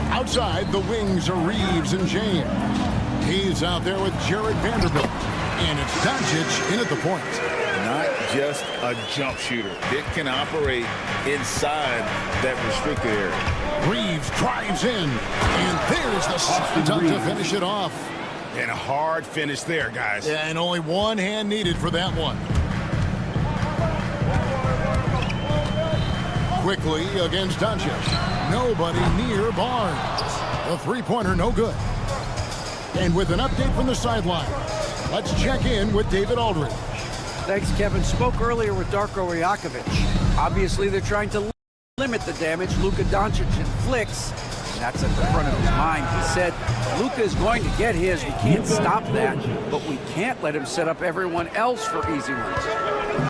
Outside, the wings are Reeves and James. He's out there with Jared Vanderbilt. And it's Doncic in at the point. Not just a jump shooter. Dick can operate inside that restricted area. Reeves drives in. And there's the slam dunk to finish it off. And a hard finish there, guys. Yeah, and only one hand needed for that one. Quickly against Doncic. Nobody near Barnes. The three-pointer no good. And with an update from the sideline, let's check in with David Aldridge. Thanks, Kevin. Spoke earlier with Darko Rajakovic. Obviously, they're trying to limit the damage Luka Doncic inflicts, and that's at the front of his mind. He said, Luka is going to get his. We can't stop that, but we can't let him set up everyone else for easy ones.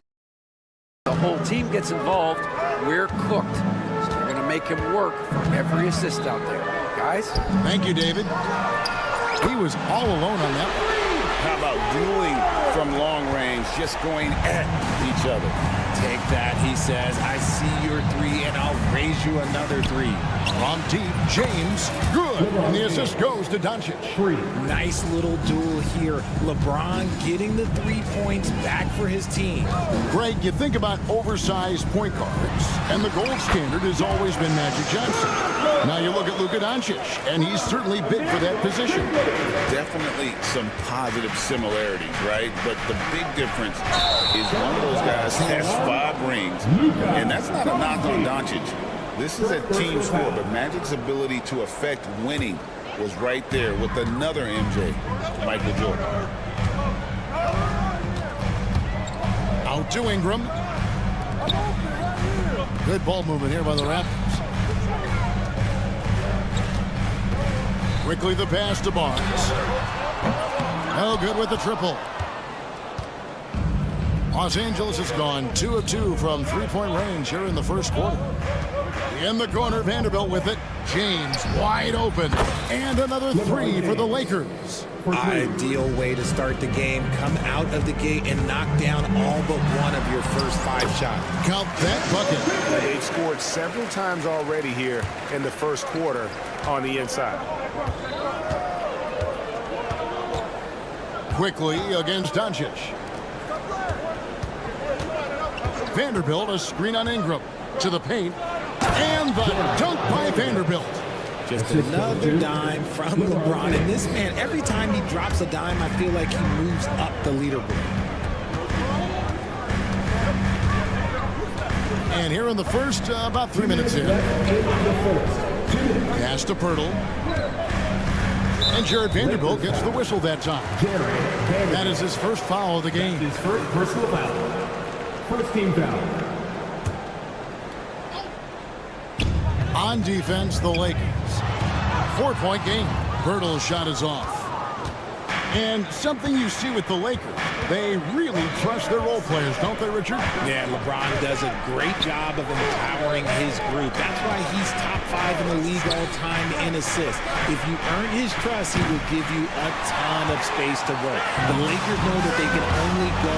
The whole team gets involved. We're cooked. So we're going to make him work for every assist out there. Guys? Thank you, David. He was all alone on that one. How about dueling from long range, just going at each other? Take that, he says. I see your three, and I'll raise you another three. From deep, James, good. And the assist goes to Doncic. Nice little duel here. LeBron getting the 3 points back for his team. Greg, you think about oversized point guards, and the gold standard has always been Magic Johnson. Now you look at Luka Doncic, and he's certainly big for that position. Definitely some positive similarities, right? But the big difference is one of those guys has 5 rings, and that's not a knock on Doncic. This is a team sport, but Magic's ability to affect winning was right there with another MJ, Michael Jordan. Out to Ingram. Good ball movement here by the Raptors. Quickly the pass to Barnes. No good with the triple. Los Angeles has gone 2 of 2 from three-point range here in the first quarter. In the corner, Vanderbilt with it. James wide open. And another 3 for the Lakers. Ideal way to start the game. Come out of the gate and knock down all but one of your first 5 shots. Count that bucket. They've scored several times already here in the first quarter on the inside. Quickly against Doncic. Vanderbilt, a screen on Ingram. To the paint. And the dunk by Vanderbilt. Just another dime from LeBron. And this man, every time he drops a dime, I feel like he moves up the leaderboard. And here in the first, about 3 minutes in. Pass to Pirtle. And Jared Vanderbilt gets the whistle that time. That is his first foul of the game. His first personal foul. First team foul. On defense, the Lakers. 4-point game. Pirtle's shot is off. And something you see with the Lakers, they really trust their role players, don't they, Richard? Yeah, LeBron does a great job of empowering his group. That's why he's top 5 in the league all time in assists. If you earn his trust, he will give you a ton of space to work. The Lakers know that they can only go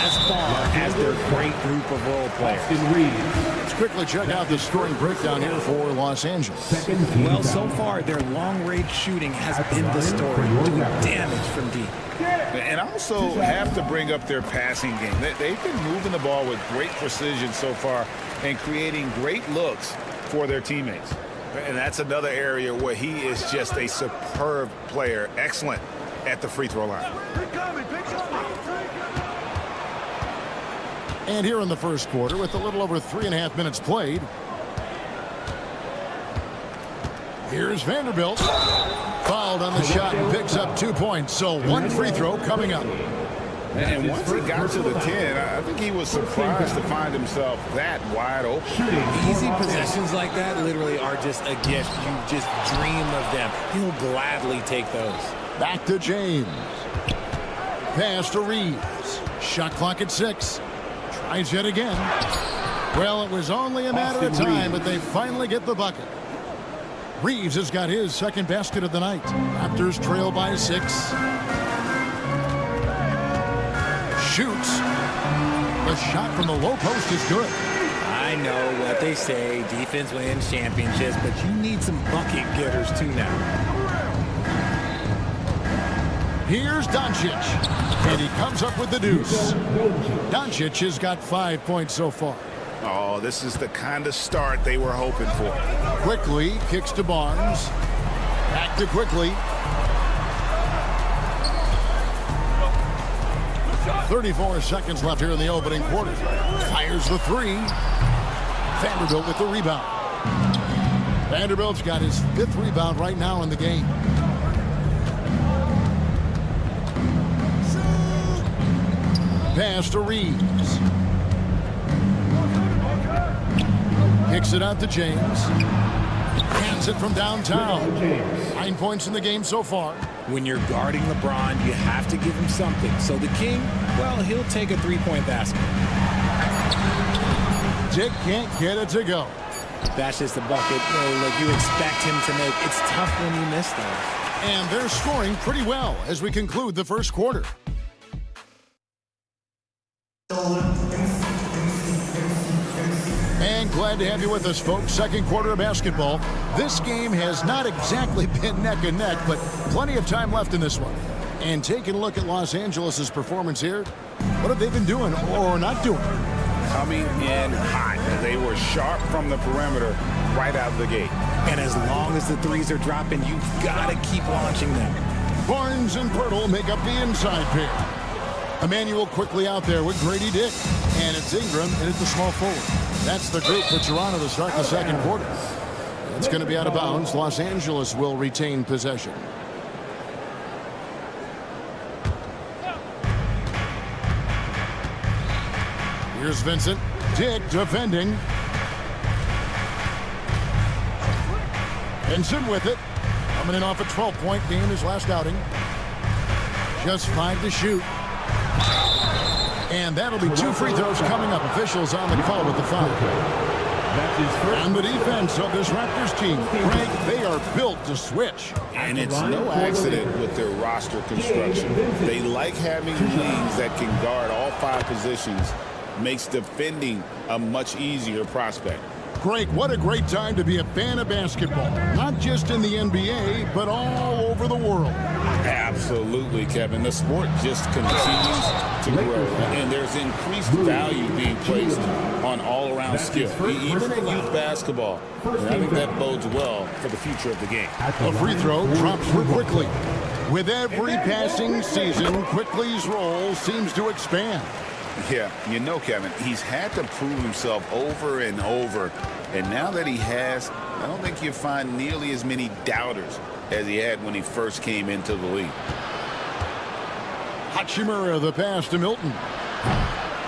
as far as their great group of role players. Let's quickly check out the scoring breakdown here for Los Angeles. Well, so far, their long-range shooting has been the story, doing damage from deep. And also have to bring up their passing game. They've been moving the ball with great precision so far and creating great looks for their teammates. And that's another area where he is just a superb player. Excellent at the free throw line. And here in the first quarter, with a little over 3.5 minutes played, here's Vanderbilt. Fouled on the shot and picks up 2 points. So 1 free throw coming up. And once he got to the 10, I think he was surprised to find himself that wide open. Easy possessions like that literally are just a gift. You just dream of them. He'll gladly take those. Back to James. Pass to Reeves. Shot clock at 6. Tries yet again. Well, it was only a matter of time, but they finally get the bucket. Reeves has got his second basket of the night. Raptors trail by 6. Shoots. The shot from the low post is good. I know what they say, defense wins championships, but you need some bucket getters too now. Here's Doncic, and he comes up with the deuce. Doncic has got 5 points so far. Oh, this is the kind of start they were hoping for. Quickly kicks to Barnes. Back to Quickly. 34 seconds left here in the opening quarter. Fires the 3. Vanderbilt with the rebound. Vanderbilt's got his 5th rebound right now in the game. Pass to Reeves. Kicks it out to James. Hands it from downtown. 9 points in the game so far. When you're guarding LeBron, you have to give him something. So the King, well, he'll take a 3-point basket. Dick can't get it to go. That's just a bucket like you expect him to make. It's tough when you miss those. And they're scoring pretty well as we conclude the first quarter. And glad to have you with us, folks. Second quarter of basketball. This game has not exactly been neck and neck, but plenty of time left in this one. And taking a look at Los Angeles' performance here, what have they been doing or not doing? Coming in hot. They were sharp from the perimeter right out of the gate. And as long as the threes are dropping, you've got to keep launching them. Barnes and Pirtle make up the inside pair. Emmanuel quickly out there with Grady Dick. And it's Ingram and it's the small forward. That's the group for Toronto to start the second quarter. It's going to be out of bounds. Los Angeles will retain possession. Here's Vincent. Dick defending. Vincent with it. Coming in off a 12-point game his last outing. Just 5 to shoot. And that'll be 2 free throws coming up. Officials on the call with the foul. And the defense of this Raptors team, Greg, they are built to switch. And it's no accident with their roster construction. They like having wings that can guard all 5 positions. Makes defending a much easier prospect. Greg, what a great time to be a fan of basketball. Not just in the NBA, but all over the world. Absolutely, Kevin. The sport just continues to grow, and there's increased value being placed on all-around skill, even in youth basketball. And I think that bodes well for the future of the game. A free throw drops for Quickly. With every passing season, Quickly's role seems to expand. Yeah, you know, Kevin, he's had to prove himself over and over. And now that he has, I don't think you'll find nearly as many doubters as he had when he first came into the league. Hachimura, the pass to Milton.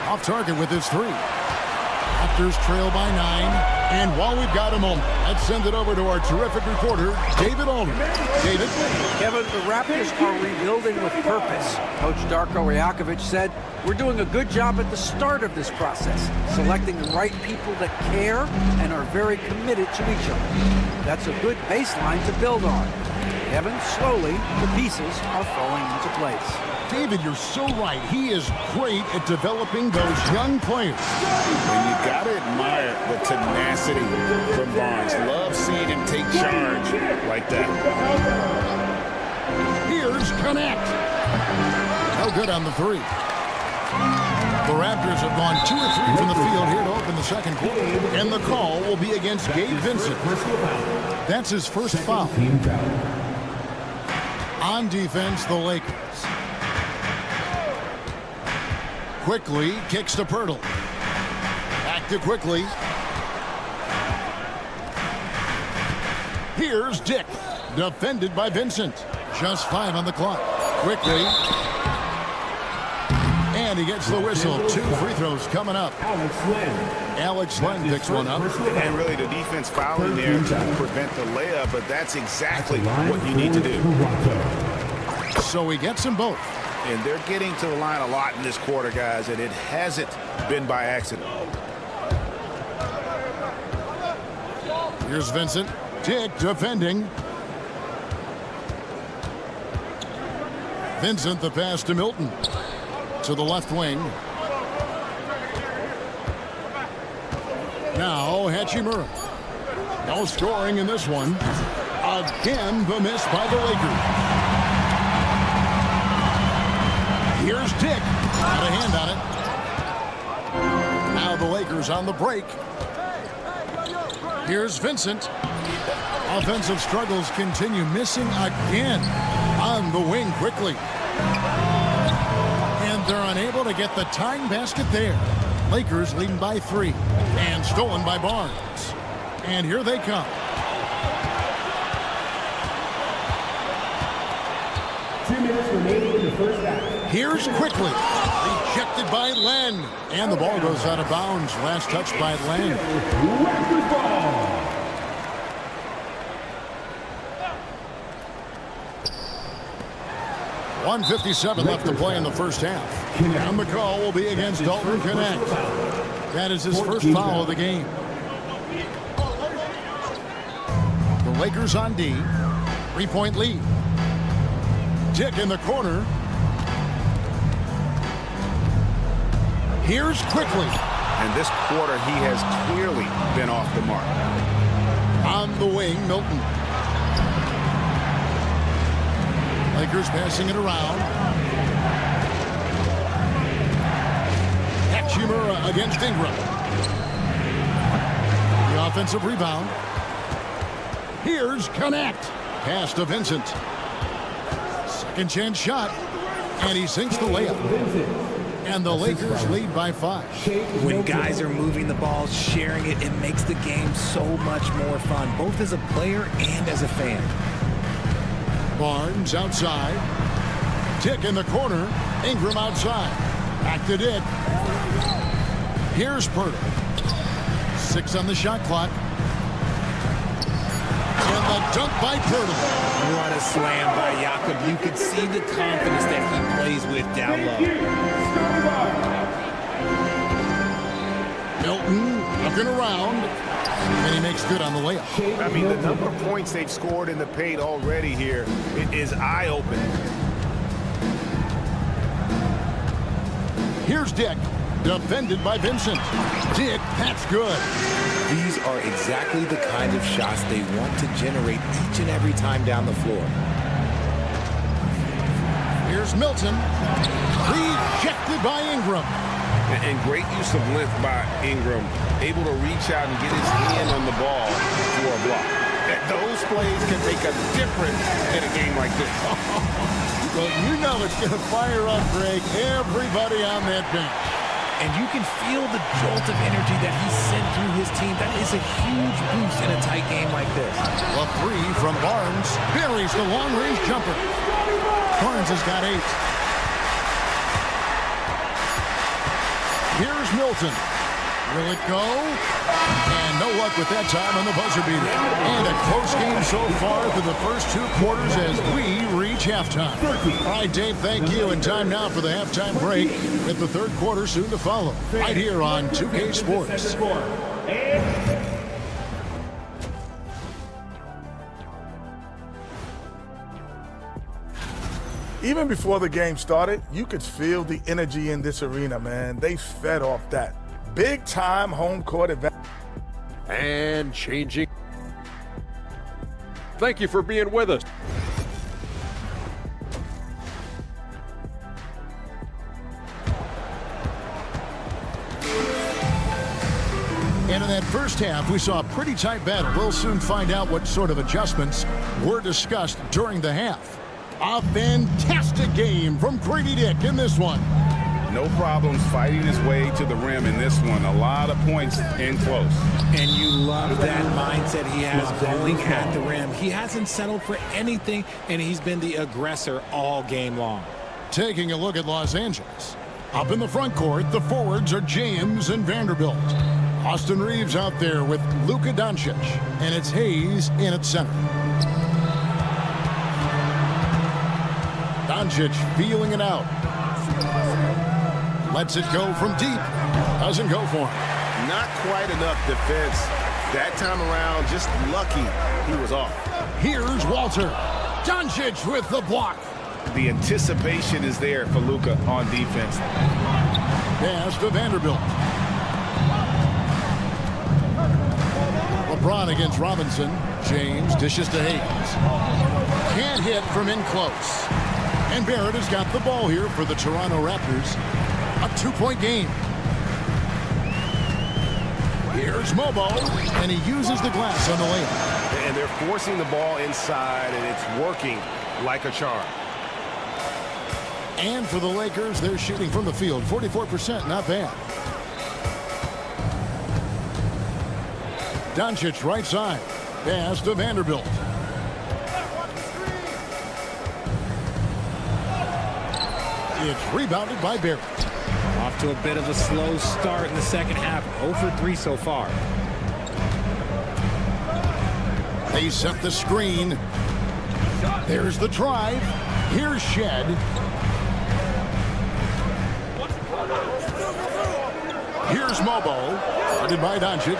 Off target with his 3. Raptors trail by 9. And while we've got a moment, let's send it over to our terrific reporter, David Aldridge. David? Kevin, the Raptors are rebuilding with purpose. Coach Darko Rajakovic said, "We're doing a good job at the start of this process, selecting the right people that care and are very committed to each other. That's a good baseline to build on." Kevin, slowly, the pieces are falling into place. David, you're so right. He is great at developing those young players. And you got to admire the tenacity from Barnes. Love seeing him take charge like that. Here's Connect. No good on the 3. The Raptors have gone 2 or 3 from the field here to open the second quarter. And the call will be against Gabe Vincent. That's his first foul. On defense, the Lakers. Quickly kicks to Pirtle. Back to Quickly. Here's Dick. Defended by Vincent. Just 5 on the clock. Quickly. And he gets the whistle. 2 free throws coming up. Alex Len picks one up. And really the defense fouling there to prevent the layup, but that's exactly what you need to do. So he gets them both. And they're getting to the line a lot in this quarter, guys, and it hasn't been by accident. Here's Vincent. Dick defending. Vincent, the pass to Milton. To the left wing. Now Hachimura. No scoring in this one. Again, the miss by the Lakers. Here's Dick. Got a hand on it. Now the Lakers on the break. Here's Vincent. Offensive struggles continue. Missing again. On the wing quickly. And they're unable to get the tying basket there. Lakers leading by 3. And stolen by Barnes. And here they come. Remaining in the first half. Here's quickly. Rejected by Len. And the ball goes out of bounds. Last touch by Len. Raptors ball. .157 left to play in the first half. And the call will be against Dalton Connect. That is his first foul of the game. The Lakers on D. 3-point lead. Dick in the corner. Here's quickly. And this quarter, he has clearly been off the mark. On the wing, Milton. Lakers passing it around. Hachimura against Ingram. The offensive rebound. Here's Connect. Pass to Vincent. Second chance shot. And he sinks the layup. And the Lakers lead by 5. When guys are moving the ball, sharing it, it makes the game so much more fun, both as a player and as a fan. Barnes outside. Tick in the corner. Ingram outside. Back to Dick. Here's Pirtle. 6 on the shot clock. And the dunk by Pirtle. What a slam by Jakob. You could see the confidence that he plays with down low. Milton looking around. And he makes good on the layup. I mean, the number of points they've scored in the paint already here is eye-opening. Here's Dick. Defended by Vincent. Dick, that's good. These are exactly the kind of shots they want to generate each and every time down the floor. Here's Milton. Rejected by Ingram. And great use of length by Ingram. Able to reach out and get his hand on the ball for a block. Those plays can make a difference in a game like this. Well, you know it's going to fire up, Greg, everybody on that bench. And you can feel the jolt of energy that he sent through his team. That is a huge boost in a tight game like this. A 3 from Barnes. Buries the long-range jumper. Barnes has got 8. Here's Milton. Will it go? And no luck with that time on the buzzer beater. And a close game so far through the first 2 quarters as we reach halftime. All right, Dave, thank you. And time now for the halftime break with the third quarter soon to follow. Right here on 2K Sports. Even before the game started, you could feel the energy in this arena, man. They fed off that. Big time home court advantage. And changing. Thank you for being with us. And in that first half, we saw a pretty tight battle. We'll soon find out what sort of adjustments were discussed during the half. A fantastic game from Grady Dick in this one. No problems fighting his way to the rim in this one. A lot of points in close. And you love that mindset he has going at the rim. He hasn't settled for anything, and he's been the aggressor all game long. Taking a look at Los Angeles. Up in the front court, the forwards are James and Vanderbilt. Austin Reeves out there with Luka Doncic. And it's Hayes in at center. Doncic feeling it out. Lets it go from deep. Doesn't go for him. Not quite enough defense That time around, just lucky he was off. Here's Walter. Doncic with the block. The anticipation is there for Luka on defense. Pass to Vanderbilt. LeBron against Robinson. James dishes to Hayes. Can't hit from in close. And Barrett has got the ball here for the Toronto Raptors. A 2-point game. Here's Mobo, and he uses the glass on the layup. And they're forcing the ball inside, and it's working like a charm. And for the Lakers, they're shooting from the field 44%, not bad. Doncic right side. Pass to Vanderbilt. It's rebounded by Barrett. Off to a bit of a slow start in the second half. 0 for 3 so far. They set the screen. There's the drive. Here's Shed. Here's Mobo. Guarded by Doncic.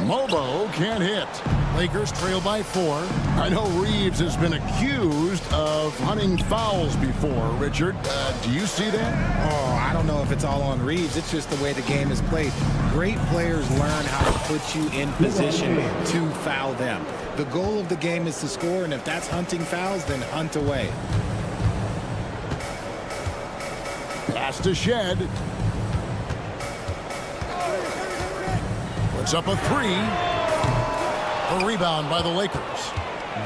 Mobo can't hit. Lakers trail by 4. I know Reeves has been accused of hunting fouls before. Richard, do you see that? Oh, I don't know if it's all on Reeves. It's just the way the game is played. Great players learn how to put you in position to foul them. The goal of the game is to score, and if that's hunting fouls, then hunt away. Pass to Shed. Puts up a 3. A rebound by the Lakers.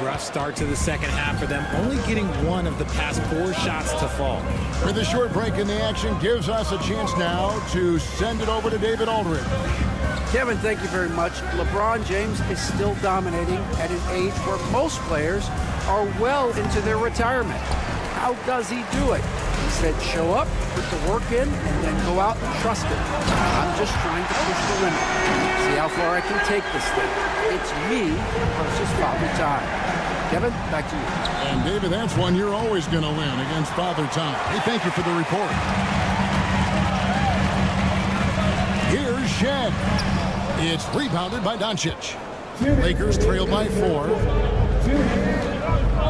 Rough start to the second half for them, only getting 1 of the past 4 shots to fall. For the short break in the action gives us a chance now to send it over to David Aldridge. Kevin, thank you very much. LeBron James is still dominating at an age where most players are well into their retirement. How does he do it? He said, show up, put the work in, and then go out and trust it. I'm just trying to push the limit. See how far I can take this thing. It's me versus Father Time. Kevin, back to you. And David, that's one you're always going to win against Father Time. Hey, thank you for the report. Here's Shed. It's rebounded by Doncic. Lakers trail by 4.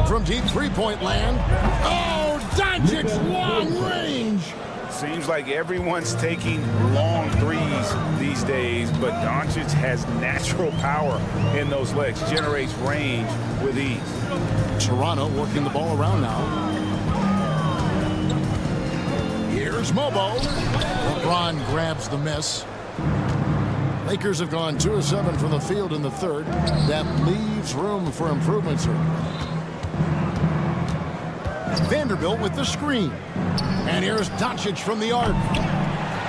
From deep three-point land. Oh, Doncic's long range. Seems like everyone's taking long threes these days, but Doncic has natural power in those legs, generates range with ease. Toronto working the ball around now. Here's Mobo. LeBron grabs the miss. Lakers have gone 2 of 7 from the field in the third. That leaves room for improvements here. Vanderbilt with the screen. And here's Doncic from the arc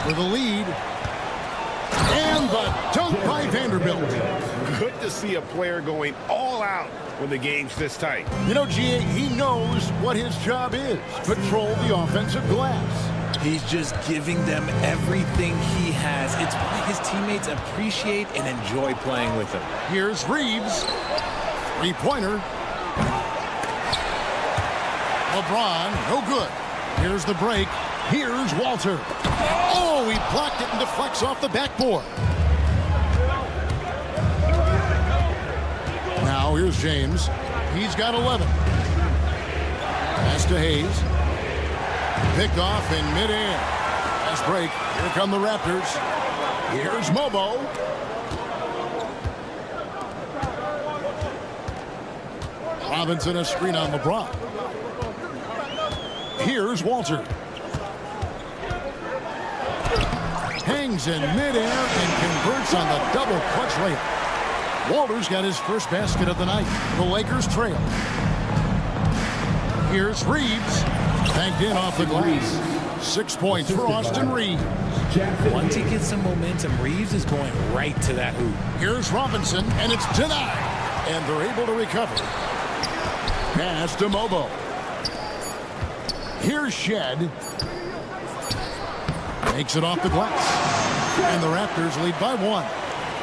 for the lead. And the dunk by Vanderbilt. Good to see a player going all out when the game's this tight. You know, G.A., he knows what his job is. Patrol the offensive glass. He's just giving them everything he has. It's why his teammates appreciate and enjoy playing with him. Here's Reeves. 3-pointer. LeBron, no good. Here's the break. Here's Walter. Oh, he blocked it and deflects off the backboard. Now here's James. He's got 11. Pass to Hayes. Picked off in midair. Fast break. Here come the Raptors. Here's Mobo. Robinson a screen on LeBron. Here's Walter. Hangs in midair and converts on the double clutch layup. Walter's got his first basket of the night. The Lakers trail. Here's Reeves. Banked in off the glass. 6 points for Austin Reeves. Once he gets some momentum, Reeves is going right to that hoop. Here's Robinson, and it's denied. And they're able to recover. Pass to Mobo. Here's Shed. Makes it off the glass. And the Raptors lead by 1.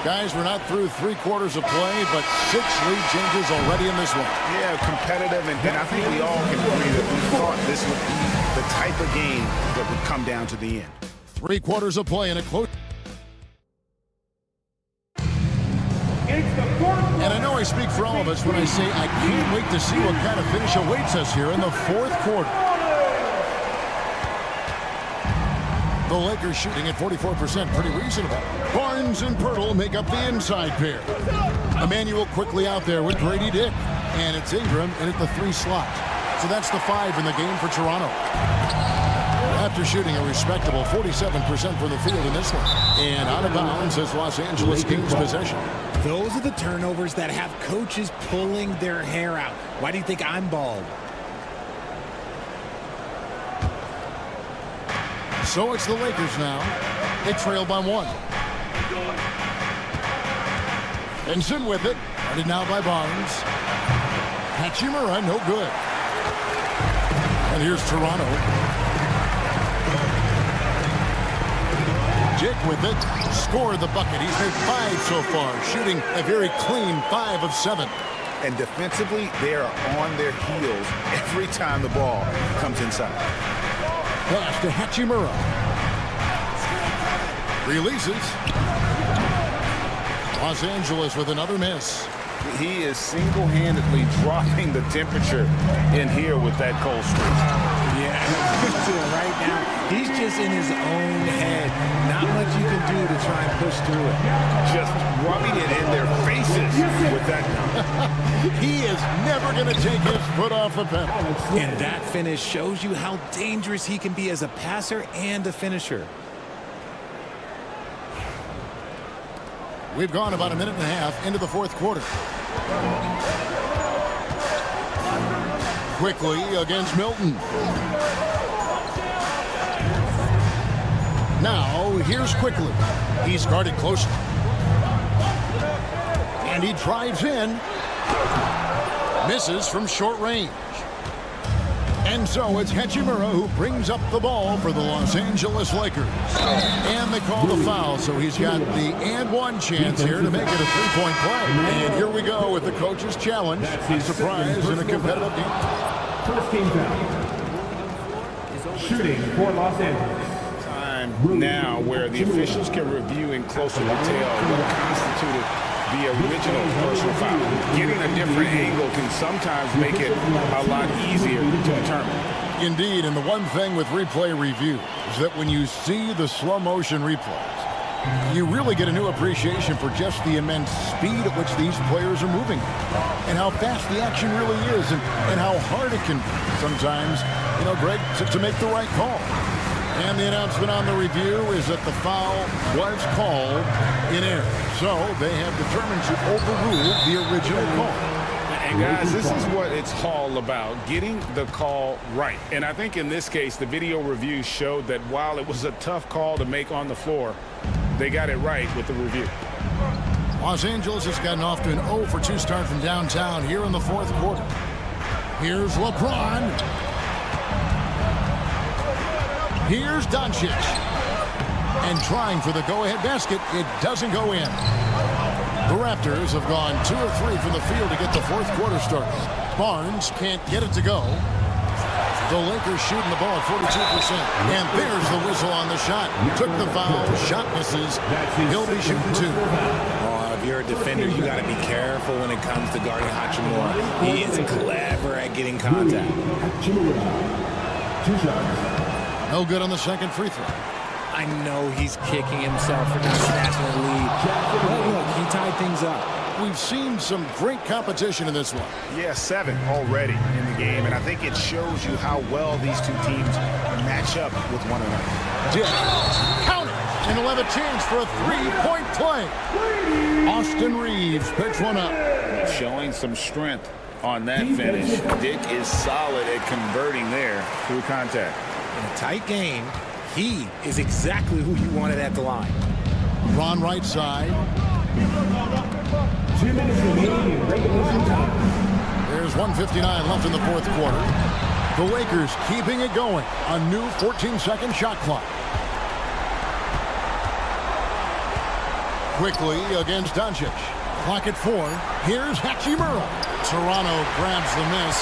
Guys, we're not through 3 quarters of play, but 6 lead changes already in this one. Yeah, competitive, and I think we all can agree that we thought this would be the type of game that would come down to the end. 3 quarters of play in a close. I speak for all of us when I say I can't wait to see what kind of finish awaits us here in the fourth quarter. The Lakers shooting at 44%, pretty reasonable. Barnes and Pirtle make up the inside pair. Emmanuel quickly out there with Grady Dick. And it's Ingram in at the 3 slot. So that's the 5 in the game for Toronto. After shooting a respectable 47% from the field in this one. And out of bounds as Los Angeles gains possession. Those are the turnovers that have coaches pulling their hair out. Why do you think I'm bald? So it's the Lakers now. They trail by 1. Benson with it. Guarded now by Barnes. Hachimura, no good. And here's Toronto. Jake with it. Scored the bucket. He's made 5 so far. Shooting a very clean 5 of 7. And defensively, they are on their heels every time the ball comes inside. Pass to Hachimura. Releases. Los Angeles with another miss. He is single-handedly dropping the temperature in here with that cold streak. Yeah, right now, he's just in his own head. Not much you can do to try and push through it. Just rubbing it in their faces with that. He is never going to take his foot off the pedal. And that finish shows you how dangerous he can be as a passer and a finisher. We've gone about a minute and a half into the fourth quarter. Quickly against Milton. Now, here's Quickly. He's guarded closely. And he drives in. Misses from short range. And so it's Hachimura who brings up the ball for the Los Angeles Lakers. And they call the foul, so he's got the and one chance here to make it a three-point play. And here we go with the coach's challenge. Surprise in a competitive game. First team foul. Shooting for Los Angeles. Time now where the officials can review in closer detail what constituted the original personal foul. Getting a different angle can sometimes make it a lot easier to determine. Indeed, and the one thing with replay review is that when you see the slow motion replays, you really get a new appreciation for just the immense speed at which these players are moving and how fast the action really is and how hard it can be sometimes, you know, Greg, to make the right call. And the announcement on the review is that the foul was called in error. So they have determined to overrule the original call. And guys, this is what it's all about, getting the call right. And I think in this case, the video review showed that while it was a tough call to make on the floor, they got it right with the review. Los Angeles has gotten off to an 0 for 2 start from downtown here in the fourth quarter. Here's LeBron. Here's Doncic. And trying for the go-ahead basket, it doesn't go in. The Raptors have gone 2 or 3 from the field to get the fourth quarter started. Barnes can't get it to go. The Lakers shooting the ball at 42%. And there's the whistle on the shot. Took the foul, shot misses. He'll be shooting 2. Oh, if you're a defender, you got to be careful when it comes to guarding Hachimura. He is clever at getting contact. 2 shots. No good on the second free throw. I know he's kicking himself for not snatching the lead. But look, he tied things up. We've seen some great competition in this one. Yeah, 7 already in the game, and I think it shows you how well these two teams match up with one another. Dick, count it, and he'll have a chance for a three-point play. Austin Reeves picks one up. Showing some strength on that finish. Dick is solid at converting there through contact. In a tight game, he is exactly who you wanted at the line. Ron right side. 2 minutes remaining in regulation time. There's 1:59 left in the fourth quarter. The Lakers keeping it going. A new 14-second shot clock. Quickly against Doncic. Clock at 4. Here's Hachimura. Toronto grabs the miss.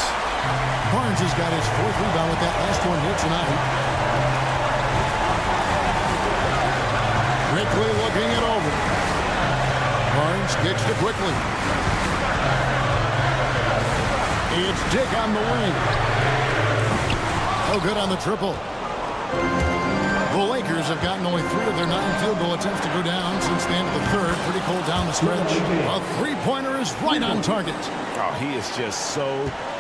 Barnes has got his 4th rebound with that last one here tonight. Quickly looking it over. Barnes kicks to Quickly. It's Dick on the wing. Oh, good on the triple. The Lakers have gotten only 3 of their 9 field goal attempts to go down since the end of the third. Pretty cold down the stretch. A three-pointer is right on target. Oh, he is just so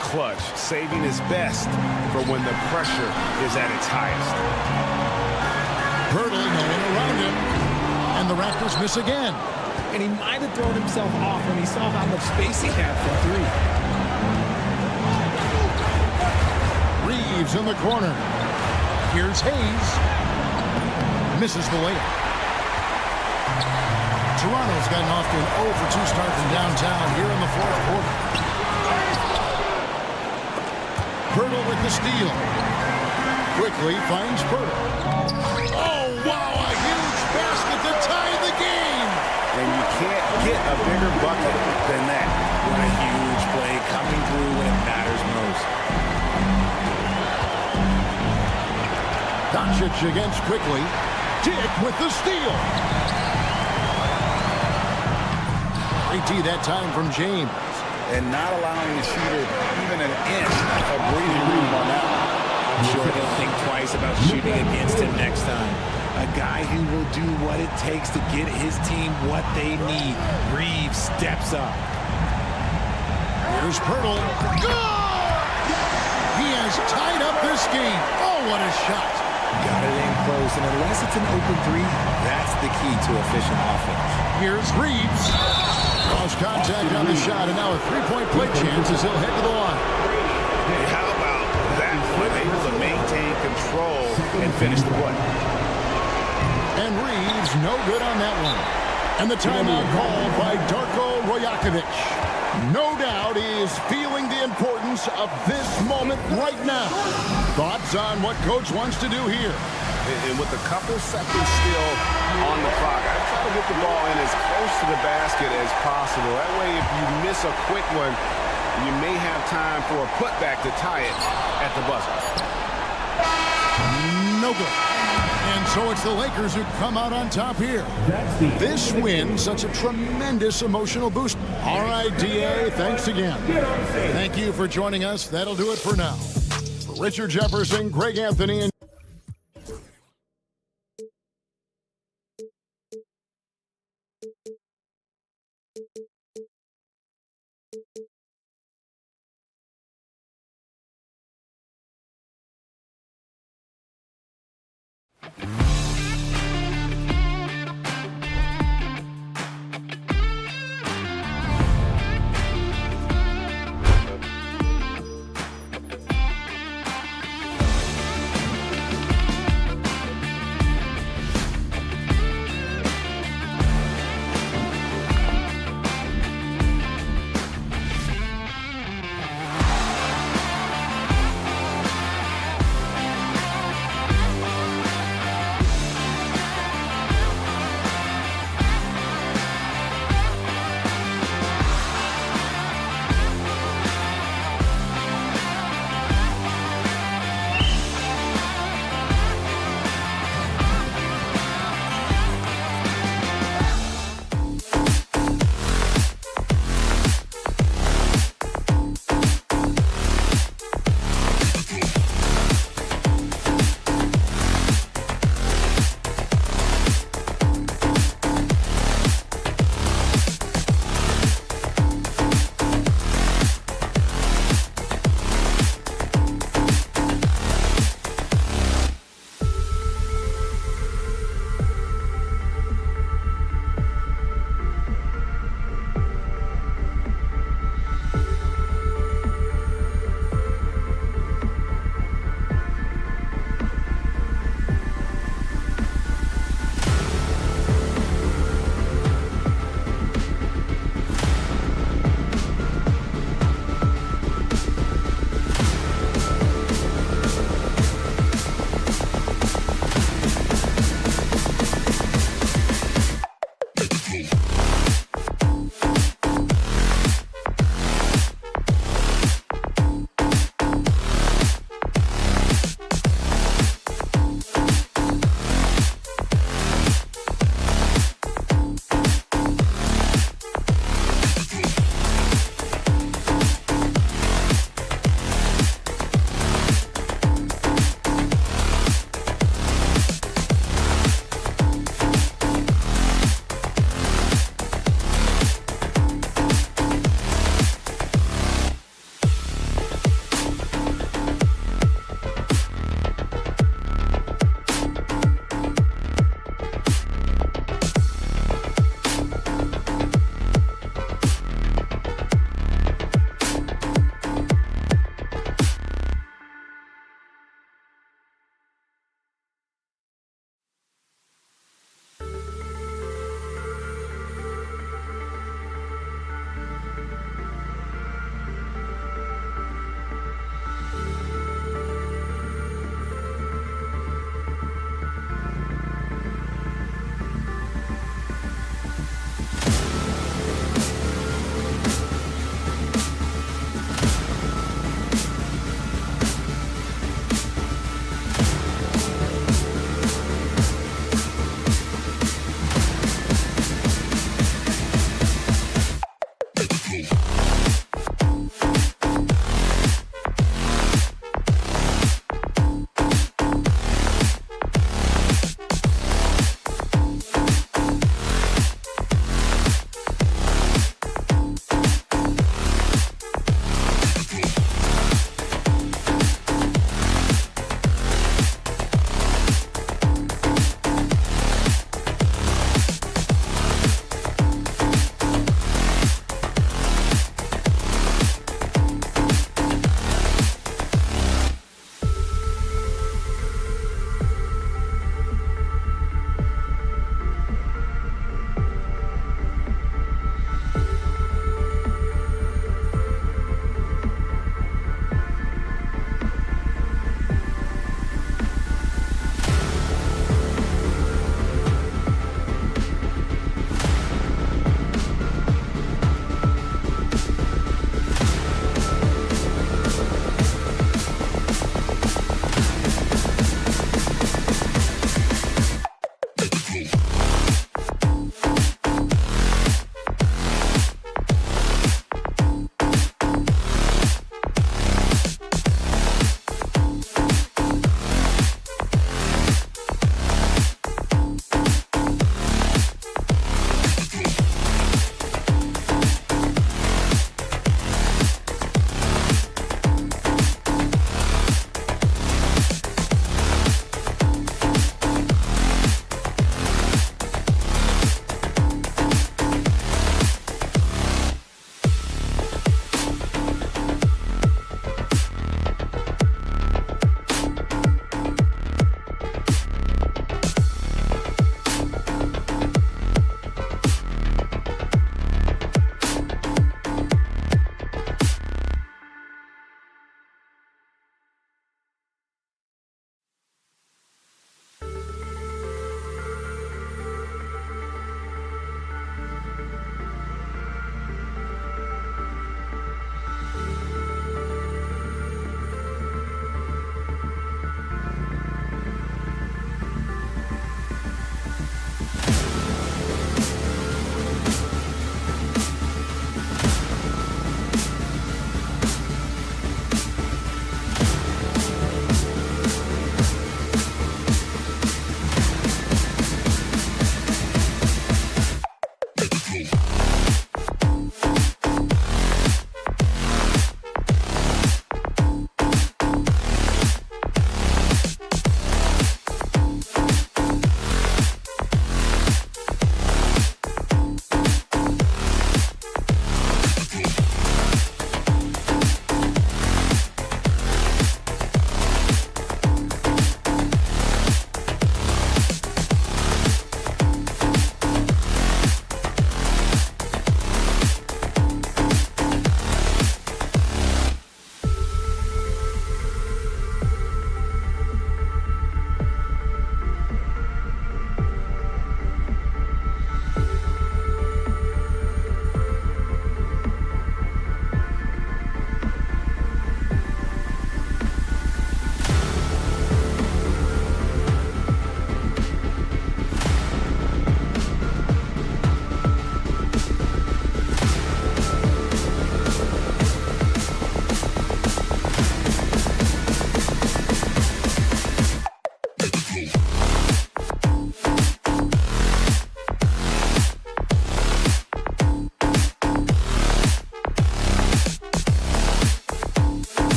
clutch, saving his best for when the pressure is at its highest. Hurdling in around him, and the Raptors miss again. And he might have thrown himself off when he saw how much space he had for 3. Reeves in the corner. Here's Hayes. Misses the layup. Toronto's gotten off to an 0-for-2 start from downtown here in the fourth quarter. Pirtle with the steal. Quickly finds Pirtle. Oh, wow, a huge basket to tie the game. And you can't get a bigger bucket than that. What a huge play coming through when it matters most. Doncic against Quickly. Dick with the steal. Great D that time from James. And not allowing the shooter even an inch of breathing room on that one. I'm sure he'll think twice about shooting against him next time. A guy who will do what it takes to get his team what they need. Reeves steps up. Here's Pirtle. Good! He has tied up this game. Oh, what a shot. Got it in close, and unless it's an open 3, that's the key to efficient offense. Here's Reeves. Lost contact on the shot, and now a three-point play chance as he'll head to the line. Hey, how about that? Able to maintain control and finish the play. And Reeves, no good on that one. And the timeout called by Darko Rajakovic. No doubt he is feeling the importance of this moment right now. Thoughts on what Coach wants to do here? And with a couple seconds still on the clock, I try to get the ball in as close to the basket as possible. That way, if you miss a quick one, you may have time for a putback to tie it at the buzzer. No good. And so it's the Lakers who come out on top here. This win, such a tremendous emotional boost. All right, DA, thanks again. Thank you for joining us. That'll do it for now. For Richard Jefferson, Greg Anthony, and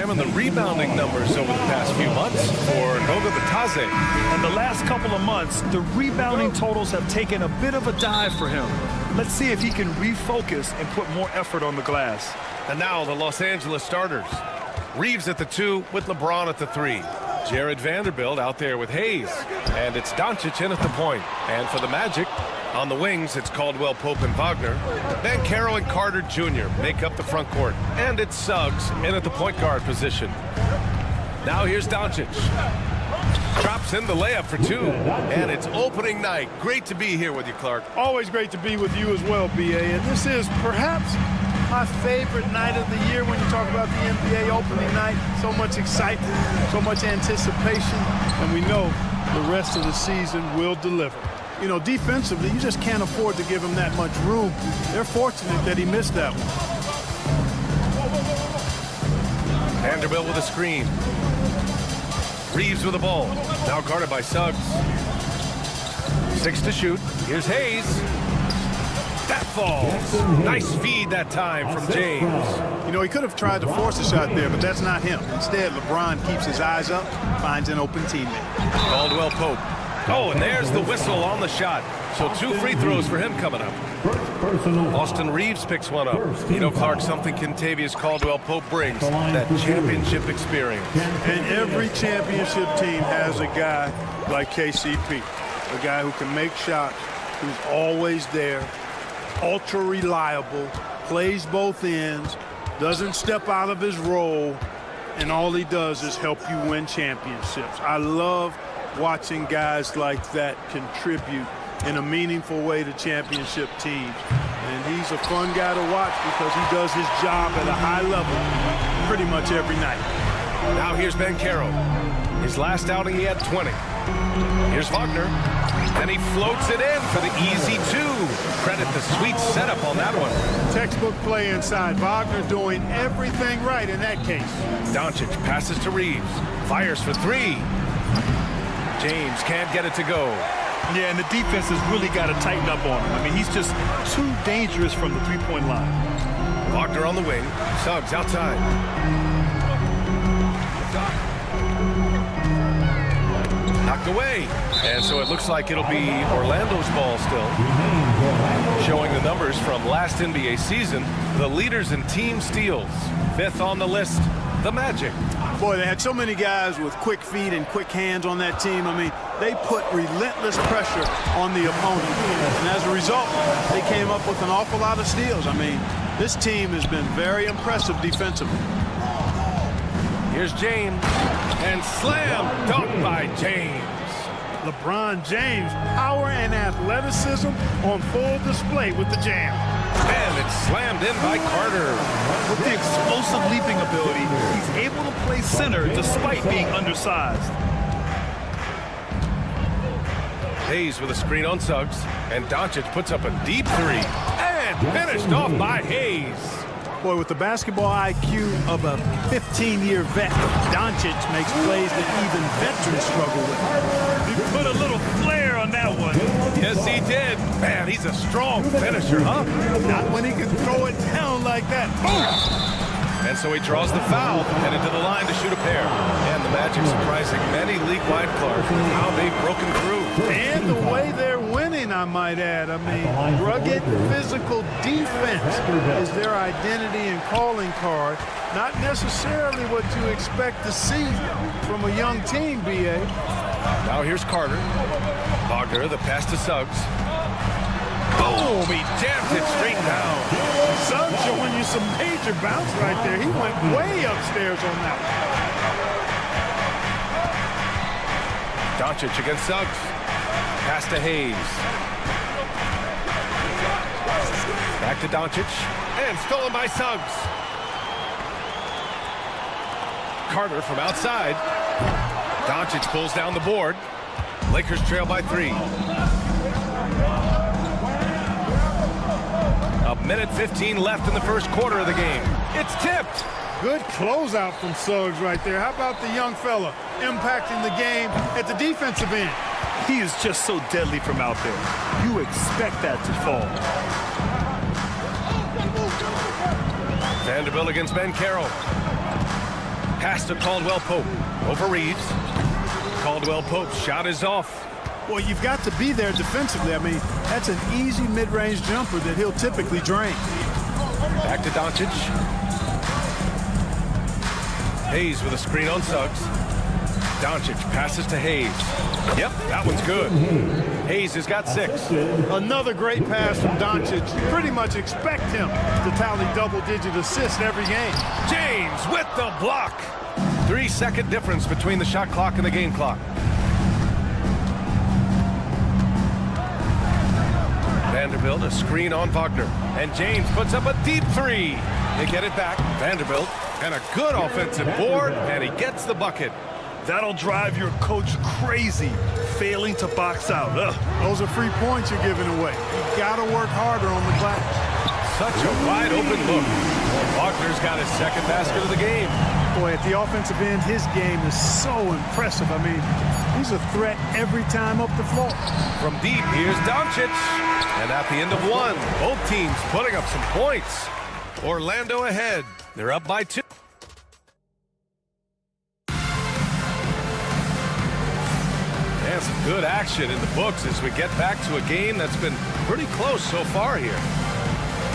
And the rebounding numbers over the past few months for Goga Batadze. And the last couple of months, the rebounding totals have taken a bit of a dive for him. Let's see if he can refocus and put more effort on the glass. And now the Los Angeles starters. Reeves at the 2 with LeBron at the 3. Jared Vanderbilt out there with Hayes. And it's Doncic in at the point. And for the Magic, on the wings, it's Caldwell Pope and Wagner. Banchero and Carter Jr. make up the front court. And it's Suggs in at the point guard position. Now here's Doncic. Drops in the layup for 2. And it's opening night. Great to be here with you, Clark. Always great to be with you as well, B.A. And this is perhaps my favorite night of the year when you talk about the NBA opening night. So much excitement, so much anticipation, and we know the rest of the season will deliver. You know, defensively, you just can't afford to give him that much room. They're fortunate that he missed that one. Vanderbilt with a screen. Reeves with the ball. Now guarded by Suggs. 6 to shoot. Here's Hayes. That falls. Nice feed that time from James. You know, he could have tried to force a shot there, but that's not him. Instead, LeBron keeps his eyes up, finds an open teammate. Caldwell Pope. Oh, and there's the whistle on the shot. So 2 free throws for him coming up. Austin Reeves picks one up. You know, Clark, something Kentavious Caldwell Pope brings, that championship experience. And every championship team has a guy like KCP, a guy who can make shots, who's always there, ultra reliable, plays both ends, doesn't step out of his role, and all he does is help you win championships. I love watching guys like that contribute in a meaningful way to championship teams. And he's a fun guy to watch because he does his job at a high level pretty much every night. Now here's Banchero. His last outing, he had 20. Here's Wagner. And he floats it in for the easy 2. Credit the sweet setup on that one. Textbook play inside. Wagner doing everything right in that case. Doncic passes to Reeves. Fires for 3. James can't get it to go. Yeah, and the defense has really got to tighten up on him. I mean, he's just too dangerous from the three-point line. Wagner on the wing. Suggs outside. Knocked away. And so it looks like it'll be Orlando's ball still. Showing the numbers from last NBA season, the leaders in team steals. 5th on the list, the Magic. Boy, they had so many guys with quick feet and quick hands on that team. I mean, they put relentless pressure on the opponent. And as a result, they came up with an awful lot of steals. I mean, this team has been very impressive defensively. Here's James. And slam dunk by James. LeBron James, power and athleticism on full display with the jam. And it's slammed in by Carter. With the explosive leaping ability, he's able to play center despite being undersized. Hayes with a screen on Suggs. And Doncic puts up a deep 3. And finished off by Hayes. Boy, with the basketball IQ of a 15-year vet, Doncic makes plays that even veterans struggle with. He put a little flair on that one. Yes, he did. Man, he's a strong finisher, huh? Not when he can throw it down like that. Boom! And so he draws the foul, headed to the line to shoot a pair. And the Magic surprising many league-wide Clark with how they've broken through. And the way they're winning, I might add. I mean, rugged physical defense is their identity and calling card. Not necessarily what you expect to see from a young team, B.A. Now here's Carter. Wagner, the pass to Suggs. Boom! He jammed it straight down. Suggs showing you some major bounce right there. He went way upstairs on that one. Doncic against Suggs. Pass to Hayes. Back to Doncic. And stolen by Suggs. Carter from outside. Doncic pulls down the board. Lakers trail by 3. A minute 15 left in the first quarter of the game. It's tipped. Good closeout from Suggs right there. How about the young fella impacting the game at the defensive end? He is just so deadly from out there. You expect that to fall. Vanderbilt against Banchero. Pass to Caldwell Pope. Over Reeves. Caldwell Pope's shot is off. Well, you've got to be there defensively. I mean, that's an easy mid-range jumper that he'll typically drain. Back to Doncic. Hayes with a screen on Suggs. Doncic passes to Hayes. Yep, that one's good. Hayes has got 6. Another great pass from Doncic. You pretty much expect him to tally double-digit assists every game. James with the block. 3-second difference between the shot clock and the game clock. Vanderbilt, a screen on Wagner. And James puts up a deep 3. They get it back. Vanderbilt, and a good offensive board, and he gets the bucket. That'll drive your coach crazy, failing to box out. Ugh. Those are free points you're giving away. You gotta work harder on the glass. Such a wide open look. Wagner's got his second basket of the game. Boy, at the offensive end, his game is so impressive. I mean, he's a threat every time up the floor. From deep, here's Doncic. And at the end of 1, both teams putting up some points. Orlando ahead. They're up by 2. And some good action in the books as we get back to a game that's been pretty close so far here.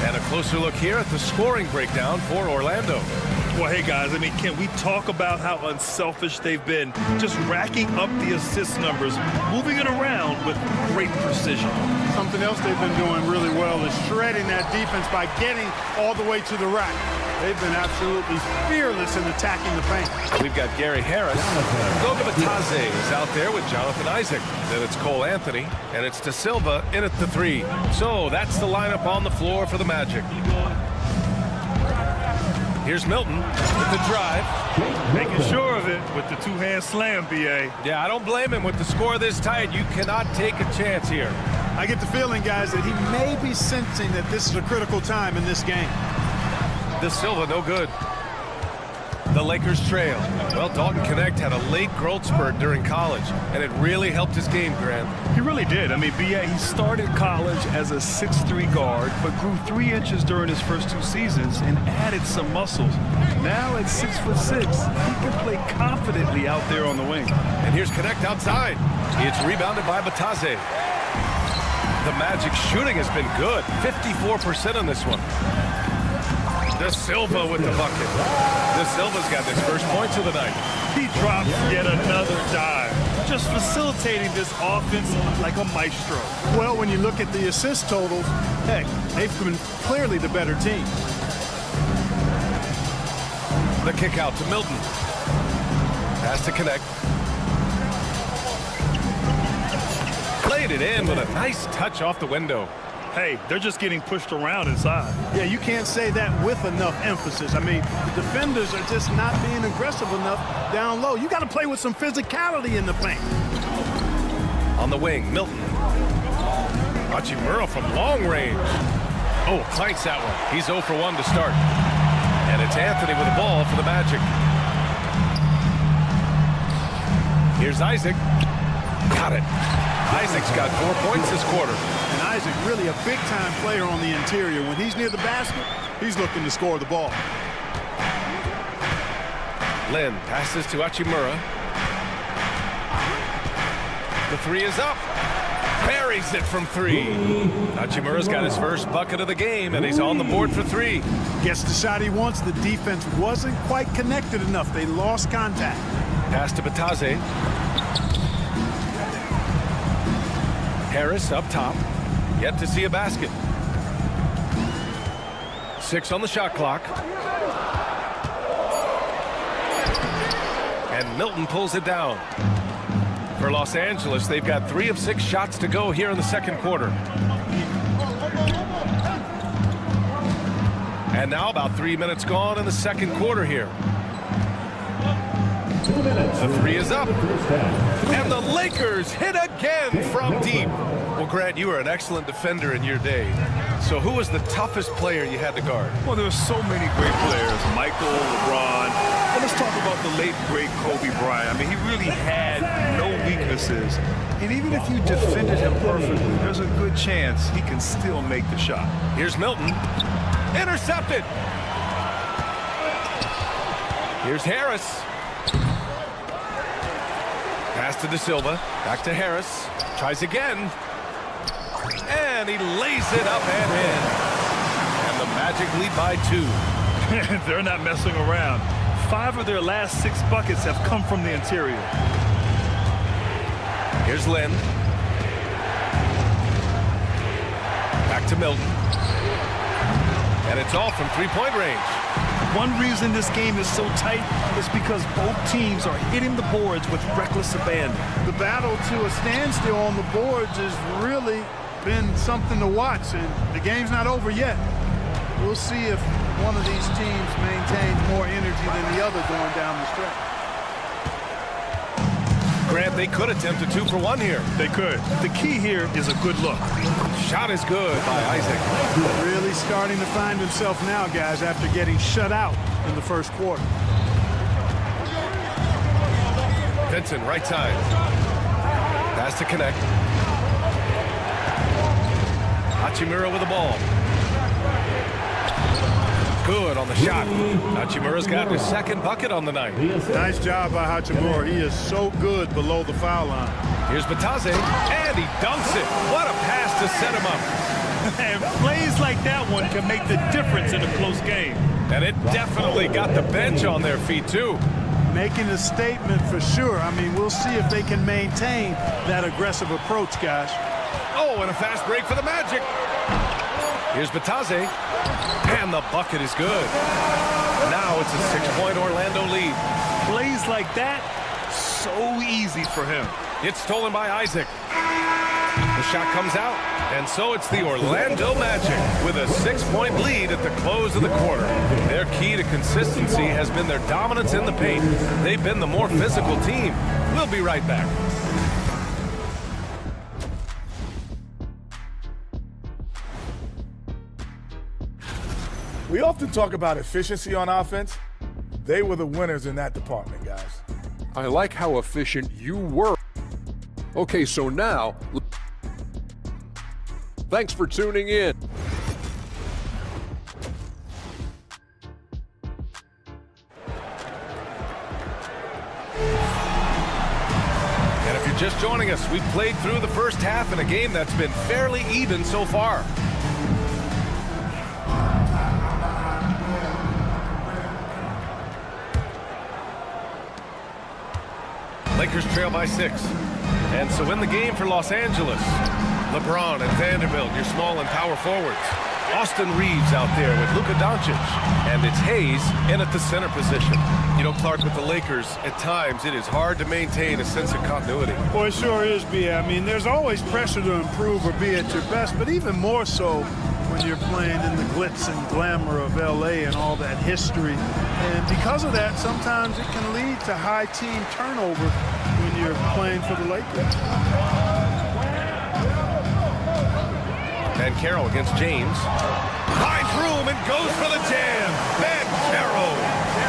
And a closer look here at the scoring breakdown for Orlando. Well, hey, guys, I mean, can we talk about how unselfish they've been? Just racking up the assist numbers, moving it around with great precision. Something else they've been doing really well is shredding that defense by getting all the way to the rack. They've been absolutely fearless in attacking the paint. We've got Gary Harris. Luka is out there with Jonathan Isaac. Then it's Cole Anthony, and it's De Silva in at the 3. So that's the lineup on the floor for the Magic. Here's Milton with the drive. Making sure of it with the two-hand slam, B.A. Yeah, I don't blame him. With the score this tight, you cannot take a chance here. I get the feeling, guys, that he may be sensing that this is a critical time in this game. De Silva, no good. The Lakers trail. Well, Dalton Connect had a late growth spurt during college, and it really helped his game, Grant. He really did. I mean, B.A., he started college as a 6'3" guard, but grew 3 inches during his first 2 seasons and added some muscles. Now at 6'6", he can play confidently out there on the wing. And here's Connect outside. It's rebounded by Batase. The Magic shooting has been good. 54% on this one. De Silva with the bucket. De Silva's got his first points of the night. He drops yet another dive. Just facilitating this offense like a maestro. Well, when you look at the assist totals, heck, they've been clearly the better team. The kick out to Milton. Pass to Connect. Played it in with a nice touch off the window. Hey, they're just getting pushed around inside. Yeah, you can't say that with enough emphasis. I mean, the defenders are just not being aggressive enough down low. You got to play with some physicality in the paint. On the wing, Milton. Hachimura from long range. Oh, clanks that one. He's 0 for 1 to start. And it's Anthony with the ball for the Magic. Here's Isaac. Got it. Isaac's got 4 points this quarter. And Isaac really a big-time player on the interior. When he's near the basket, he's looking to score the ball. Lynn passes to Hachimura. The 3 is up. Buries it from 3. Hachimura's got his first bucket of the game, and he's on the board for 3. Gets the shot he wants. The defense wasn't quite connected enough. They lost contact. Pass to Batase. Harris up top. Yet to see a basket. 6 on the shot clock. And Milton pulls it down. For Los Angeles, they've got 3 of 6 shots to go here in the second quarter. And now about 3 minutes gone in the second quarter here. The 3 is up. And the Lakers hit again from deep. Well, Grant, you were an excellent defender in your day. So who was the toughest player you had to guard? Well, there were so many great players. Michael, LeBron. Well, let's talk about the late, great Kobe Bryant. I mean, he really had no weaknesses. And even if you defended him perfectly, there's a good chance he can still make the shot. Here's Milton. Intercepted. Here's Harris. Pass to De Silva. Back to Harris. Tries again. And he lays it up and in. And the Magic lead by 2. They're not messing around. 5 of their last 6 buckets have come from the interior. Here's Lynn. Back to Milton. And it's all from three-point range. One reason this game is so tight is because both teams are hitting the boards with reckless abandon. The battle to a standstill on the boards has really been something to watch, and the game's not over yet. We'll see if one of these teams maintains more energy than the other going down the stretch. Grant, they could attempt a 2 for 1 here. They could. The key here is a good look. Shot is good by Isaac. Really starting to find himself now, guys, after getting shut out in the first quarter. Vincent, right side. Pass to connect. Hachimura with the ball. Good on the shot. Hachimura's got his second bucket on the night. Nice job by Hachimura. He is so good below the foul line. Here's Bataze, and he dunks it. What a pass to set him up. And plays like that one can make the difference in a close game. And it definitely got the bench on their feet, too. Making a statement for sure. I mean, we'll see if they can maintain that aggressive approach, guys. Oh, and a fast break for the Magic. Here's Bataze, and the bucket is good. Now it's a 6-point Orlando lead. Plays like that, so easy for him. It's stolen by Isaac. The shot comes out, and so it's the Orlando Magic with a 6-point lead at the close of the quarter. Their key to consistency has been their dominance in the paint. They've been the more physical team. We'll be right back. We often talk about efficiency on offense. They were the winners in that department, guys. I like how efficient you were. Okay, so now, thanks for tuning in. And if you're just joining us, we've played through the first half in a game that's been fairly even so far. Lakers trail by 6. And so in the game for Los Angeles, LeBron and Vanderbilt, your small and power forwards. Austin Reeves out there with Luka Doncic. And it's Hayes in at the center position. You know, Clark, with the Lakers, at times it is hard to maintain a sense of continuity. Boy, it sure is, B.A. I mean, there's always pressure to improve or be at your best, but even more so when you're playing in the glitz and glamour of L.A. and all that history. And because of that, sometimes it can lead to high team turnover when you're playing for the Lakers. Banchero against James. Finds room and goes for the jam. Banchero.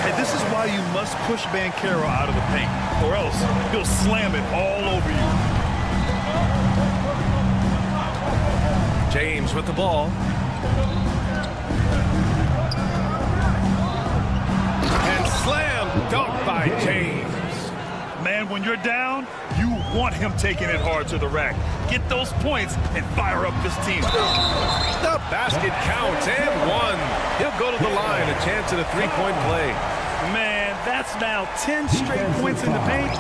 Hey, this is why you must push Banchero out of the paint, or else he'll slam it all over you. James with the ball. And slam dunk by James. Man, when you're down, you want him taking it hard to the rack. Get those points and fire up this team. The basket counts and one. He'll go to the line, a chance at a three-point play. Man, that's now 10 straight points in the paint.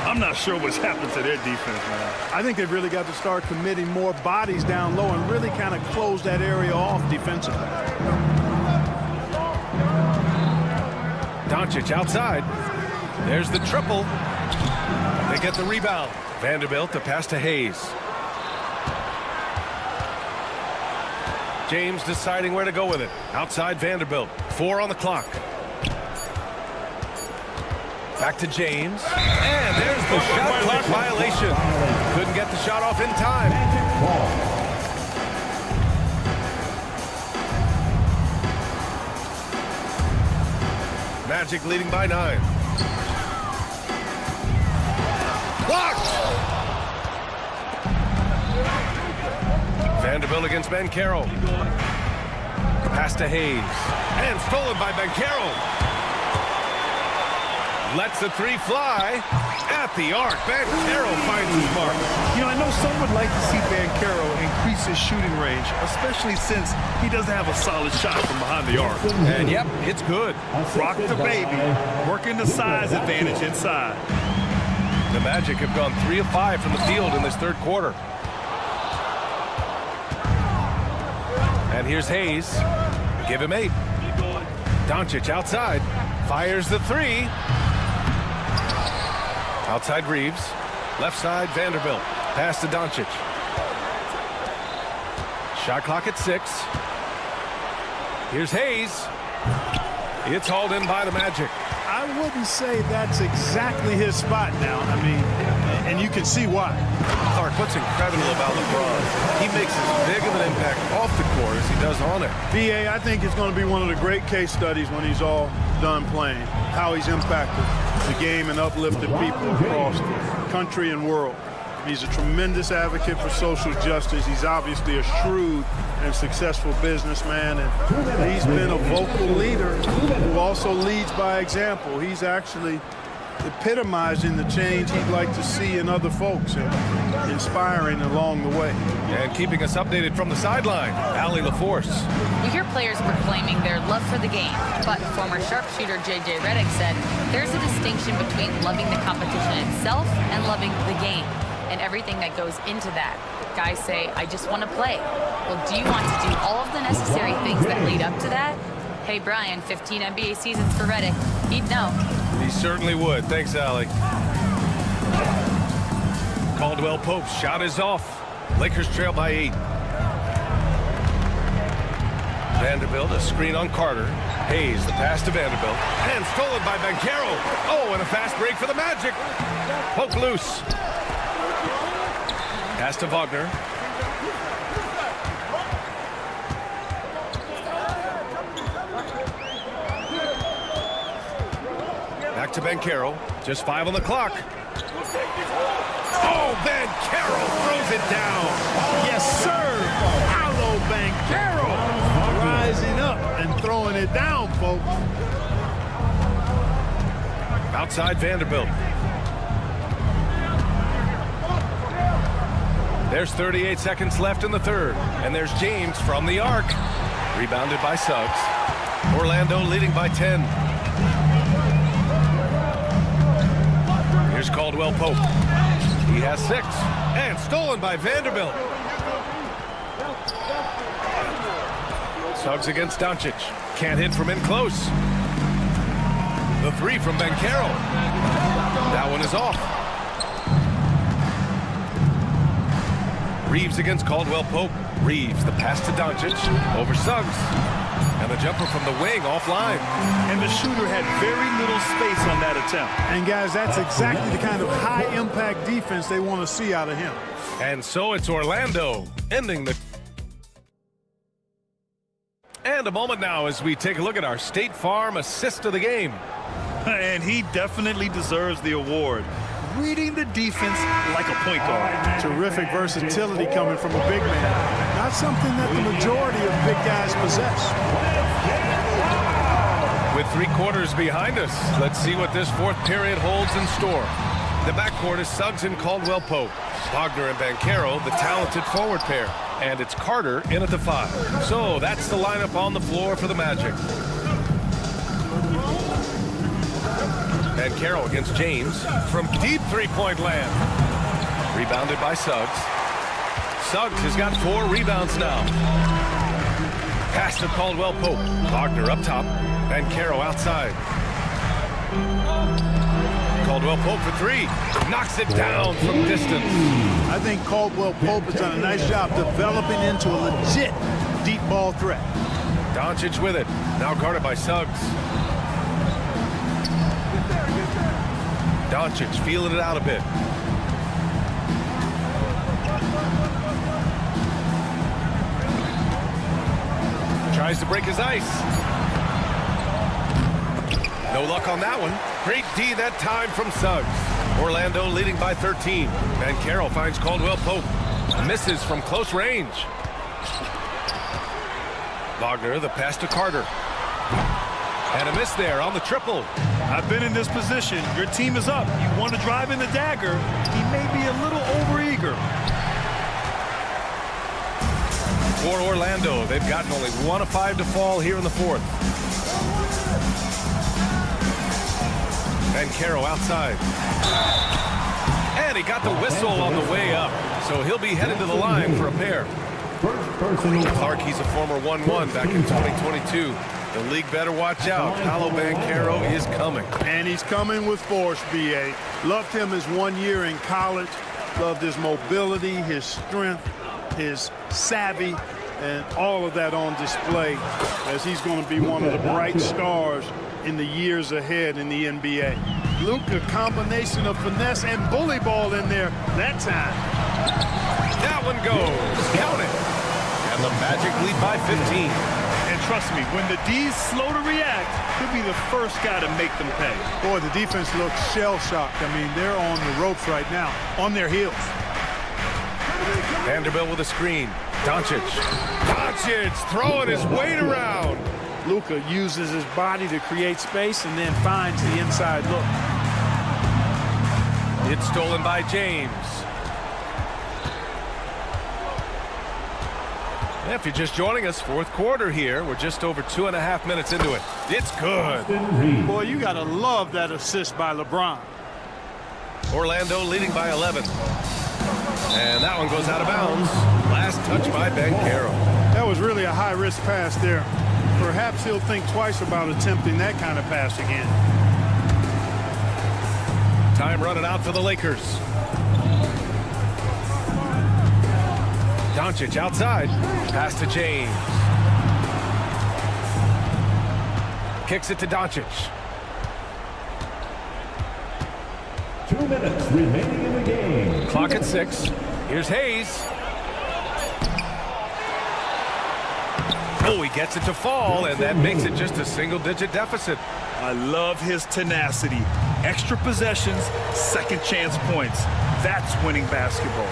I'm not sure what's happened to their defense, man. I think they've really got to start committing more bodies down low and really kind of close that area off defensively. Doncic outside. There's the triple. They get the rebound. Vanderbilt to pass to Hayes. James deciding where to go with it. Outside Vanderbilt. 4 on the clock. Back to James. And there's the shot clock violation. Couldn't get the shot off in time. Magic leading by 9. Blocked! Vanderbilt against Banchero. Pass to Hayes. And stolen by Banchero. Lets the three fly at the arc. Banchero finds his mark. You know, I know some would like to see Banchero increase his shooting range, especially since he doesn't have a solid shot from behind the arc. And yep, it's good. Rock the baby, working the size advantage inside. The Magic have gone 3 of 5 from the field in this third quarter. And here's Hayes. Give him 8. Doncic outside. Fires the 3. Outside Reeves. Left side Vanderbilt. Pass to Doncic. Shot clock at 6. Here's Hayes. It's hauled in by the Magic. I wouldn't say that's exactly his spot now. I mean, and you can see why. Clark, what's incredible about LeBron, he makes as big of an impact off the court as he does on it. BA, I think it's going to be one of the great case studies when he's all done playing, how he's impacted the game and uplifted people across the country and world. He's a tremendous advocate for social justice. He's obviously a shrewd and successful businessman, and he's been a vocal leader who also leads by example. He's actually epitomizing the change he'd like to see in other folks and inspiring along the way. And keeping us updated from the sideline, Allie LaForce. We hear players proclaiming their love for the game, but former sharpshooter J.J. Redick said there's a distinction between loving the competition itself and loving the game and everything that goes into that. Guys say, I just want to play. Well, do you want to do all of the necessary things that lead up to that? Hey, Brian, 15 NBA seasons for Redick. He'd know. He certainly would. Thanks, Allie. Caldwell Pope's shot is off. Lakers trail by 8. Vanderbilt, a screen on Carter. Hayes, the pass to Vanderbilt. And stolen by Banchero. Oh, and a fast break for the Magic. Poke loose. Pass to Wagner. Back to Banchero. Just 5 on the clock. Oh, Banchero throws it down. Yes, sir. Hello, Banchero. Rising up and throwing it down, folks. Outside Vanderbilt. There's 38 seconds left in the third. And there's James from the arc. Rebounded by Suggs. Orlando leading by 10. Here's Caldwell Pope. He has 6. And stolen by Vanderbilt. Suggs against Doncic. Can't hit from in close. The 3 from Banchero. That one is off. Reeves against Caldwell Pope. Reeves, the pass to Doncic. Over Suggs. And the jumper from the wing offline. And the shooter had very little space on that attempt. And guys, that's exactly the kind of high-impact defense they want to see out of him. And so it's Orlando ending the... And a moment now as we take a look at our State Farm assist of the game. And he definitely deserves the award. Reading the defense like a point guard. Terrific versatility coming from a big man. Not something that the majority of big guys possess. With 3 quarters behind us, let's see what this fourth period holds in store. The backcourt is Suggs and Caldwell Pope. Wagner and Banchero, the talented forward pair. And it's Carter in at the 5. So that's the lineup on the floor for the Magic. Banchero against James from deep three-point land. Rebounded by Suggs. Suggs has got 4 rebounds now. Pass to Caldwell Pope. Wagner up top. Banchero outside. Caldwell Pope for 3. Knocks it down from distance. I think Caldwell Pope has done a nice job developing into a legit deep ball threat. Doncic with it. Now guarded by Suggs. Doncic feeling it out a bit. Tries to break his ice. No luck on that one. Great D that time from Suggs. Orlando leading by 13. Banchero finds Caldwell Pope. Misses from close range. Wagner, the pass to Carter. And a miss there on the triple. I've been in this position. Your team is up. You want to drive in the dagger. He may be a little overeager. For Orlando, they've gotten only 1 of 5 to fall here in the fourth. Banchero outside. And he got the whistle on the way up. So he'll be headed to the line for a pair. Clark, he's a former 1-1 back in 2022. The league better watch out. Paolo Banchero is coming. And he's coming with force, B.A. Loved him his 1 year in college. Loved his mobility, his strength, his savvy, and all of that on display as he's going to be one of the bright stars in the years ahead in the NBA. Luka, combination of finesse and bully ball in there that time. That one goes. Count it. And the Magic lead by 15. And trust me, when the D's slow to react, he'll be the first guy to make them pay. Boy, the defense looks shell-shocked. I mean, they're on the ropes right now, on their heels. Vanderbilt with a screen. Doncic throwing his weight around. Luka uses his body to create space and then finds the inside look. It's stolen by James. If you're just joining us, fourth quarter here. We're just over 2.5 minutes into it. It's good. Boy, you got to love that assist by LeBron. Orlando leading by 11. And that one goes out of bounds. Last touch by Banchero. That was really a high-risk pass there. Perhaps he'll think twice about attempting that kind of pass again. Time running out for the Lakers. Doncic outside. Pass to James. Kicks it to Doncic. 2 minutes remaining in the game. Clock at 6. Here's Hayes. Oh, he gets it to fall, and that makes it just a single-digit deficit. I love his tenacity. Extra possessions, second chance points. That's winning basketball.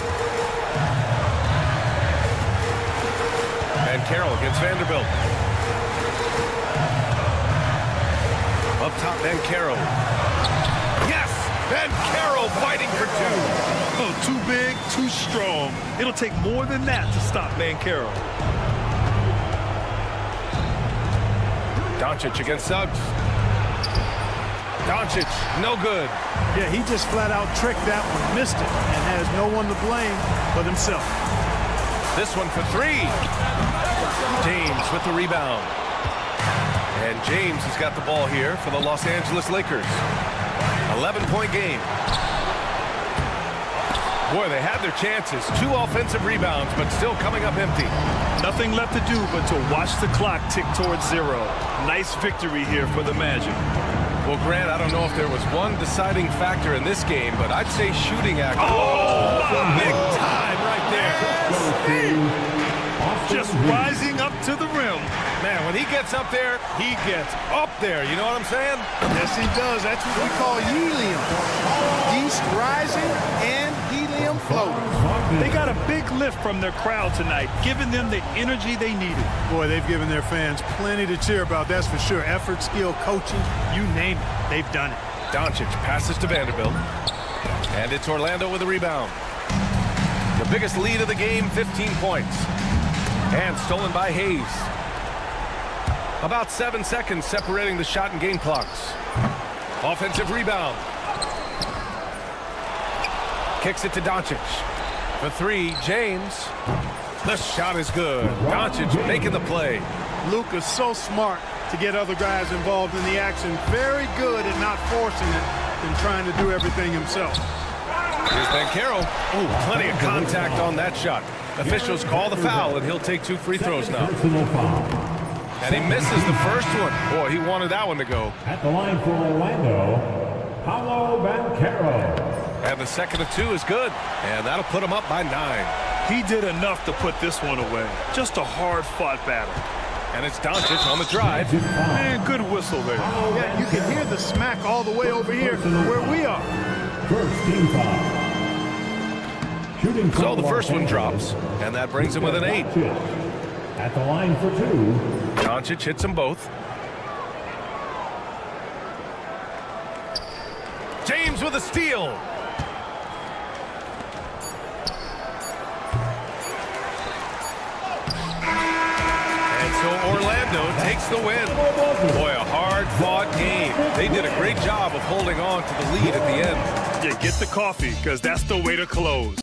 And Carroll against Vanderbilt. Up top, Banchero. Yes! Banchero fighting for 2. Oh, too big, too strong. It'll take more than that to stop Banchero. Doncic against Suggs. Doncic, no good. Yeah, he just flat out tricked that one, missed it, and has no one to blame but himself. This one for 3. James with the rebound. And James has got the ball here for the Los Angeles Lakers. 11-point game. Boy, they had their chances. 2 offensive rebounds, but still coming up empty. Nothing left to do but to watch the clock tick towards 0. Nice victory here for the Magic. Well, Grant, I don't know if there was one deciding factor in this game, but I'd say shooting act. Oh, big time right there. Just rising up to the rim. Man, when he gets up there, he gets up there. You know what I'm saying? Yes, he does. That's what we call helium. Yeast rising and helium floating. They got a big lift from their crowd tonight, giving them the energy they needed. Boy, they've given their fans plenty to cheer about, that's for sure. Effort, skill, coaching, you name it. They've done it. Doncic passes to Vanderbilt. And it's Orlando with a rebound. The biggest lead of the game, 15 points. And stolen by Hayes. About 7 seconds separating the shot and game clocks. Offensive rebound. Kicks it to Doncic. For 3, James. The shot is good. Doncic making the play. Luka's so smart to get other guys involved in the action. Very good at not forcing it and trying to do everything himself. Here's Banchero. Oh, plenty of contact on that shot. Officials call the foul, and he'll take 2 free throws now. And he misses the first one. Boy, he wanted that one to go. At the line for Orlando, Paolo Banchero. And the second of 2 is good. And that'll put him up by 9. He did enough to put this one away. Just a hard-fought battle. And it's Doncic on the drive. Man, good whistle there. Yeah, you can hear the smack all the way over here where we are. First team foul. So the first one drops, and that brings him with an 8. At the line for 2. Doncic hits them both. James with a steal. And so Orlando takes the win. Boy, a hard-fought game. They did a great job of holding on to the lead at the end. Yeah, get the coffee, because that's the way to close.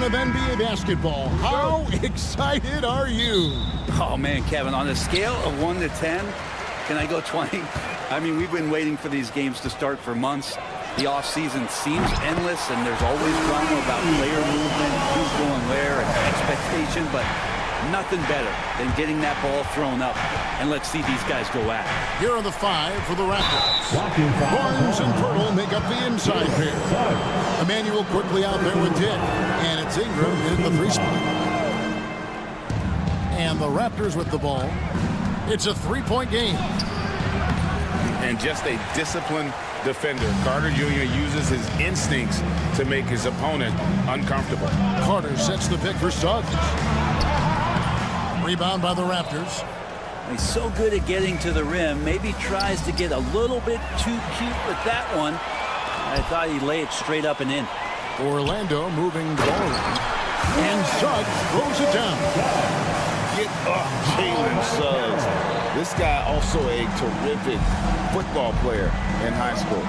of NBA basketball. How excited are you? Oh, man, Kevin, on a scale of 1 to 10, can I go 20? I mean, we've been waiting for these games to start for months. The offseason seems endless, and there's always drama about player movement, who's going where, and expectation, but nothing better than getting that ball thrown up. And let's see these guys go at it. Here are the 5 for the Raptors. Barnes and Pirtle make up the inside pair. Emmanuel quickly out there with Dick, and it's Ingram in the 3 spot. And the Raptors with the ball. It's a 3-point game. And just a disciplined defender. Carter Jr. uses his instincts to make his opponent uncomfortable. Carter sets the pick for Suggs. Rebound by the Raptors. He's so good at getting to the rim. Maybe tries to get a little bit too cute with that one. I thought he'd lay it straight up and in. Orlando moving the ball around. And Suggs throws it down. Get up, Jalen Suggs. This guy also a terrific football player in high school.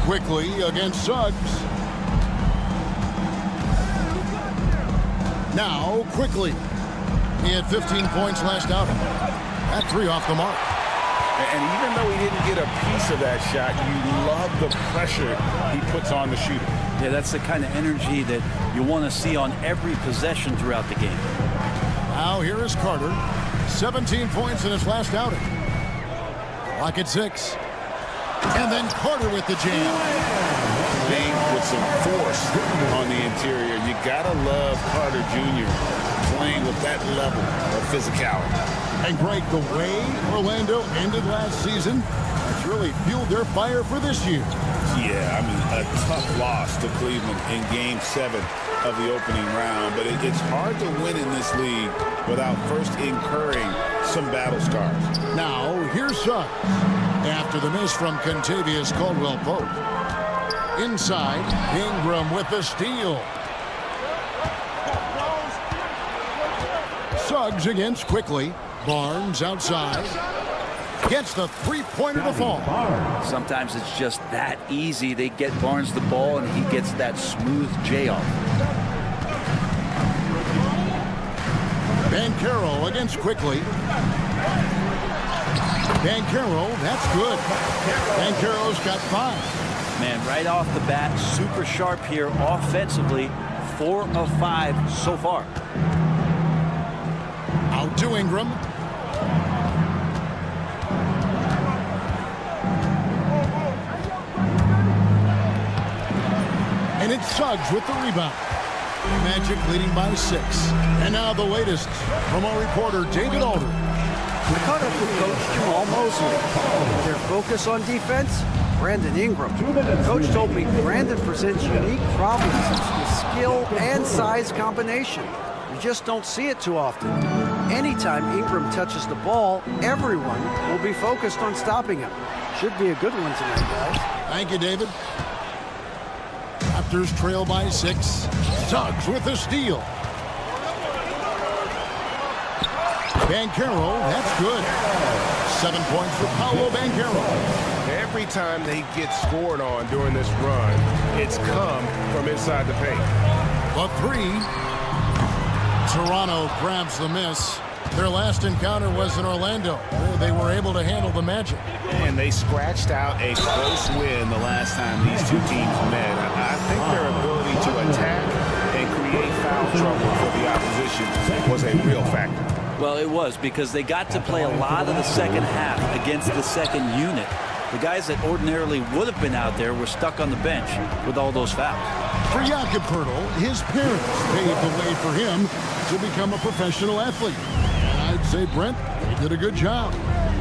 Quickly against Suggs. Now, quickly. He had 15 points last outing. That 3 off the mark. And even though he didn't get a piece of that shot, you love the pressure he puts on the shooter. Yeah, that's the kind of energy that you want to see on every possession throughout the game. Now, here is Carter. 17 points in his last outing. Clock at 6. And then Carter with the jam. Playing with some force on the interior. You gotta love Carter Jr. playing with that level of physicality. And Greg, the way Orlando ended last season has really fueled their fire for this year. Yeah, I mean, a tough loss to Cleveland in Game 7 of the opening round. But it's hard to win in this league without first incurring some battle scars. Now, here's Suggs. After the miss from Kentavious Caldwell-Pope. Inside, Ingram with the steal. Suggs against quickly. Barnes outside. Gets the 3-pointer to fall. Sometimes it's just that easy. They get Barnes the ball, and he gets that smooth J off. Banchero against quickly. Banchero, that's good. Banchero's got 5. Man, right off the bat, super sharp here offensively. 4 of 5 so far. Out to Ingram. And it's Suggs with the rebound. Magic leading by 6. And now the latest from our reporter, David Alder. We caught up with Coach Jamal Mosley. Their focus on defense, Brandon Ingram. Coach told me Brandon presents unique problems. It's the skill and size combination. You just don't see it too often. Anytime Ingram touches the ball, everyone will be focused on stopping him. Should be a good one tonight, guys. Thank you, David. Raptors trail by 6. Suggs with the steal. Banchero, that's good. 7 points for Paolo Banchero. Every time they get scored on during this run, it's come from inside the paint. The 3. Toronto grabs the miss. Their last encounter was in Orlando, where they were able to handle the Magic. And they scratched out a close win the last time these two teams met. I think their ability to attack and create foul trouble for the opposition was a real factor. Well, it was, because they got to play a lot of the second half against the second unit. The guys that ordinarily would have been out there were stuck on the bench with all those fouls. For Jakob Poeltl, his parents paved the way for him to become a professional athlete. And I'd say, Brent, they did a good job.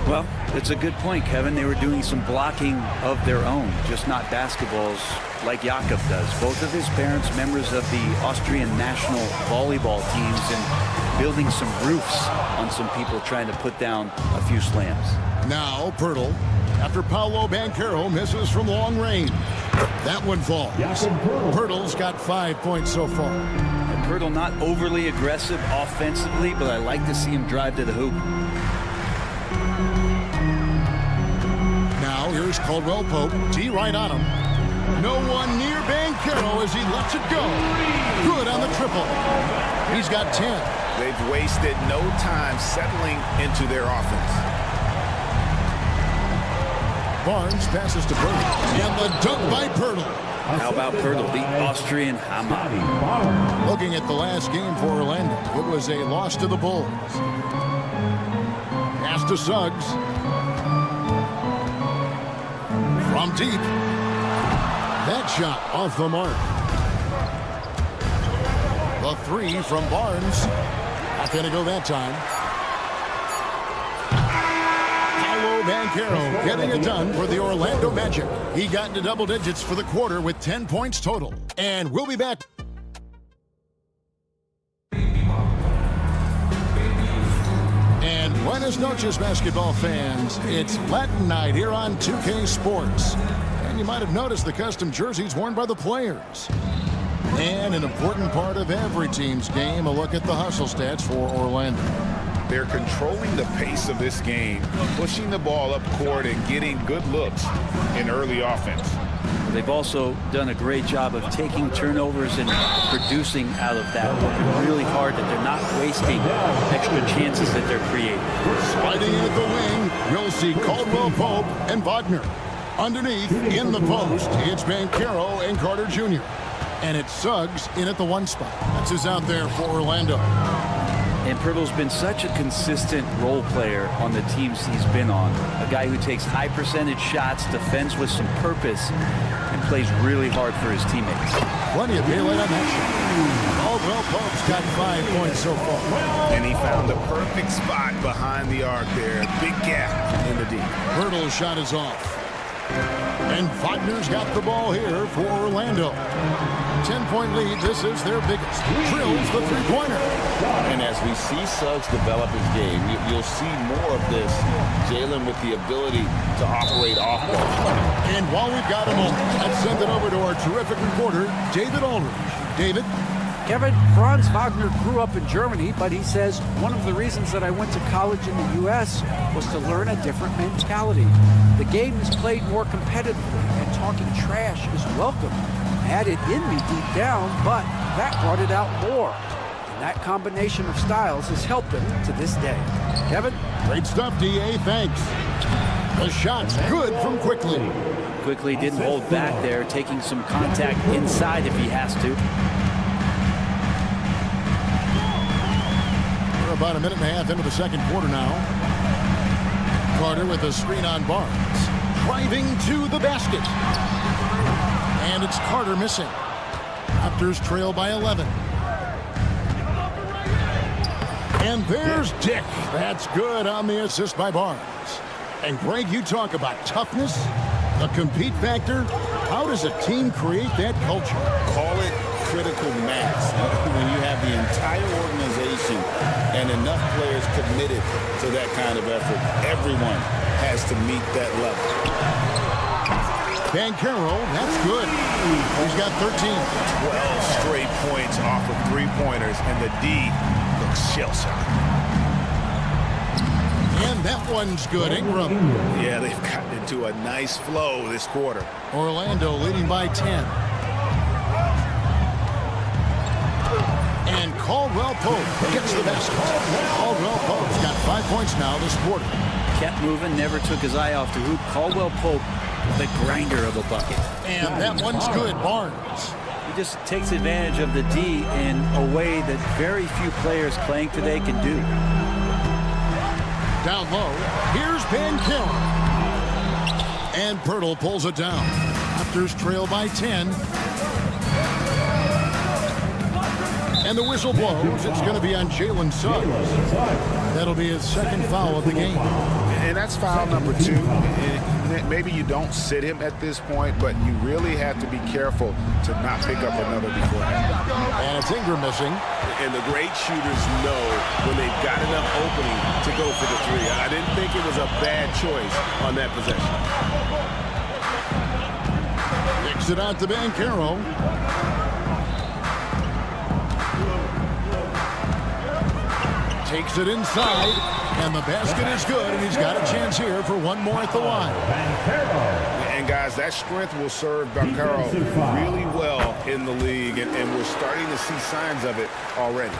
Well, it's a good point, Kevin. They were doing some blocking of their own, just not basketballs like Jakob does. Both of his parents, members of the Austrian national volleyball teams, and building some roofs on some people trying to put down a few slams. Now, Poeltl, after Paolo Banchero misses from long range. That one falls. Poeltl's got 5 points so far. And Poeltl not overly aggressive offensively, but I like to see him drive to the hoop. Now, here's Caldwell-Pope. D right on him. No one near Banchero as he lets it go. Good on the triple. He's got 10. They've wasted no time settling into their offense. Barnes passes to Pirtle. And the dunk by Pirtle. How about Pirtle, the Austrian Hammer? Looking at the last game for Orlando, it was a loss to the Bulls. Pass to Suggs. From deep. That shot off the mark. The three from Barnes. Not going to go that time. Banchero getting it done for the Orlando Magic. He got into double digits for the quarter with 10 points total. And we'll be back. And buenas noches, basketball fans. It's Latin night here on 2K Sports. And you might have noticed the custom jerseys worn by the players. And an important part of every team's game, a look at the hustle stats for Orlando. They're controlling the pace of this game, pushing the ball up court and getting good looks in early offense. They've also done a great job of taking turnovers and producing out of that, working really hard that they're not wasting extra chances that they're creating. Sliding in at the wing, we'll see Caldwell Pope and Wagner. Underneath, in the post, it's Banchero and Carter Jr. And it's Suggs in at the 1 spot. That's who's out there for Orlando. And Pirtle's been such a consistent role player on the teams he's been on. A guy who takes high percentage shots, defends with some purpose, and plays really hard for his teammates. Plenty of daylight on that shot. Caldwell Pope's got 5 points so far. And he found the perfect spot behind the arc there. Big gap in the D. Pirtle's shot is off. And Wagner's got the ball here for Orlando. 10-point lead. This is their biggest. Drills the three-pointer. And as we see Suggs develop his game, you'll see more of this. Jalen with the ability to operate off ball. And while we've got a moment, let's send it over to our terrific reporter, David Aldridge. David? Kevin, Franz Wagner grew up in Germany, but he says one of the reasons that I went to college in the U.S. was to learn a different mentality. The game is played more competitively, and talking trash is welcome. I had it in me deep down, but that brought it out more. And that combination of styles has helped him to this day. Kevin? Great stuff, D.A. Thanks. The shot's good from Quickly. Quickly didn't hold back there, taking some contact inside if he has to. We're about a minute and a half into the second quarter now. Carter with a screen on Barnes. Driving to the basket. And it's Carter missing. Raptors trail by 11. And there's Dick. That's good on the assist by Barnes. And Greg, you talk about toughness, the compete factor. How does a team create that culture? Call it critical mass. When you have the entire organization and enough players committed to that kind of effort, everyone has to meet that level. Banchero, that's good. He's got 13. 12 straight points off of three-pointers, and the D looks shell-shocked. And that one's good. Ingram. Yeah, they've gotten into a nice flow this quarter. Orlando leading by 10. And Caldwell Pope gets the basket. Caldwell Pope's got 5 points now this quarter. Kept moving, never took his eye off the hoop. Caldwell Pope, the grinder of a bucket. And that one's good. Barnes. He just takes advantage of the D in a way that very few players playing today can do. Down low, here's Banchero. And Pirtle pulls it down. Raptors trail by 10. And the whistle blows. It's going to be on Jalen Suggs. That'll be his second foul of the game. And that's foul number 2. Maybe you don't sit him at this point, but you really have to be careful to not pick up another beforehand. And it's Ingram missing. And the great shooters know when they've got enough opening to go for the 3. I didn't think it was a bad choice on that possession. Kicks it out to Banchero. Takes it inside, and the basket is good, and he's got a chance here for one more at the line. And guys, guys, that strength will serve Bancaro really well in the league, and we're starting to see signs of it already.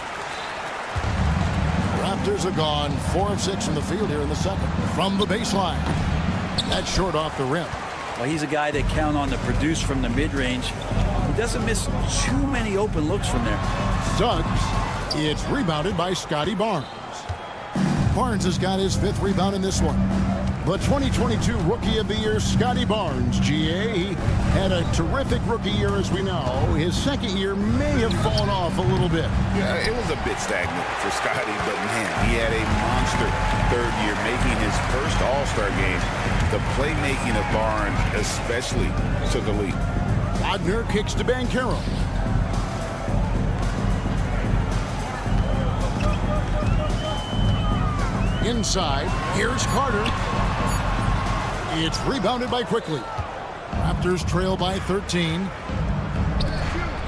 Raptors are gone 4 of 6 from the field here in the second. From the baseline. That's short off the rim. Well, he's a guy they count on to produce from the mid-range. He doesn't miss too many open looks from there. Suggs. It's rebounded by Scotty Barnes. Barnes has got his 5th rebound in this one. The 2022 Rookie of the Year, Scotty Barnes, GA. He had a terrific rookie year, as we know. His second year may have fallen off a little bit. Yeah, it was a bit stagnant for Scotty, but man, he had a monster third year, making his first All-Star game. The playmaking of Barnes especially took a leap. Wagner kicks to Bancaro. Inside, here's Carter. It's rebounded by Quickly. Raptors trail by 13.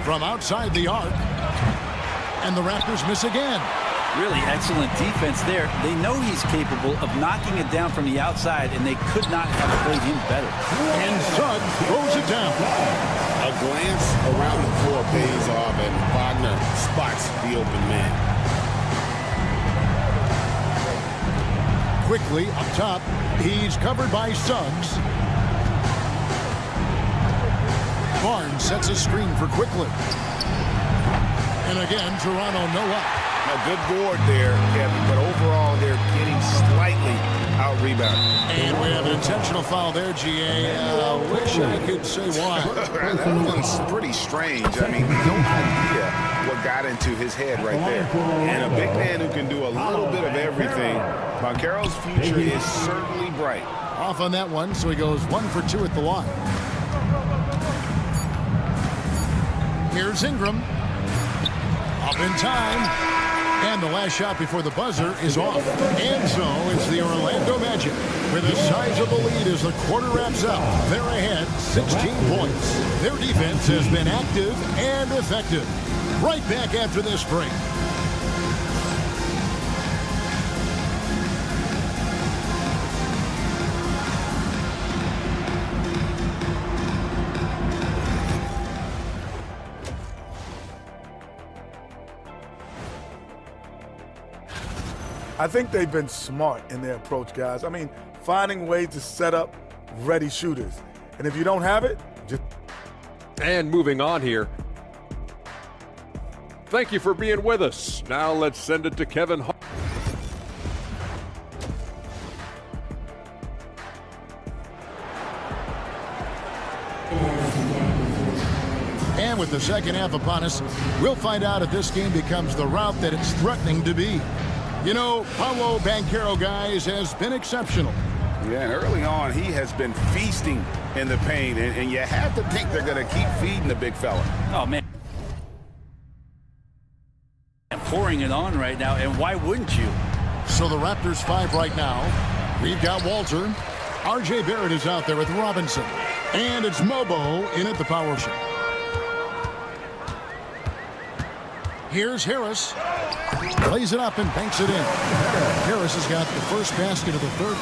From outside the arc. And the Raptors miss again. Really excellent defense there. They know he's capable of knocking it down from the outside, and they could not have played him better. And Suggs throws it down. A glance around the floor pays off, and Wagner spots the open man. Quickly up top. He's covered by Suggs. Barnes sets a screen for Quickly. And again, Toronto no up. A good board there, Kevin, but overall they're getting slightly out-rebounded. And we have an intentional foul there, GA. Wish I could say why. That one's pretty strange. I mean, no idea what got into his head right there. And a big man who can do a little bit of everything. Bancaro's future is certainly bright. Off on that one, so he goes 1 for 2 at the line. Here's Ingram. Up in time. And the last shot before the buzzer is off. And so it's the Orlando Magic with a sizable lead as the quarter wraps up. They're ahead 16 points. Their defense has been active and effective. Right back after this break. I think they've been smart in their approach, guys. I mean, finding ways to set up ready shooters. And if you don't have it, just... And moving on here. Thank you for being with us. Now let's send it to Kevin Hart. And with the second half upon us, we'll find out if this game becomes the route that it's threatening to be. You know, Paolo Banchero, guys, has been exceptional. Yeah, and early on, he has been feasting in the paint, and you have to think they're going to keep feeding the big fella. Oh, man. And pouring it on right now, and why wouldn't you? So the Raptors 5 right now. We've got Walter. R.J. Barrett is out there with Robinson. And it's Mobo in at the power shot. Here's Harris. Plays it up and banks it in. Harris has got the first basket of the third.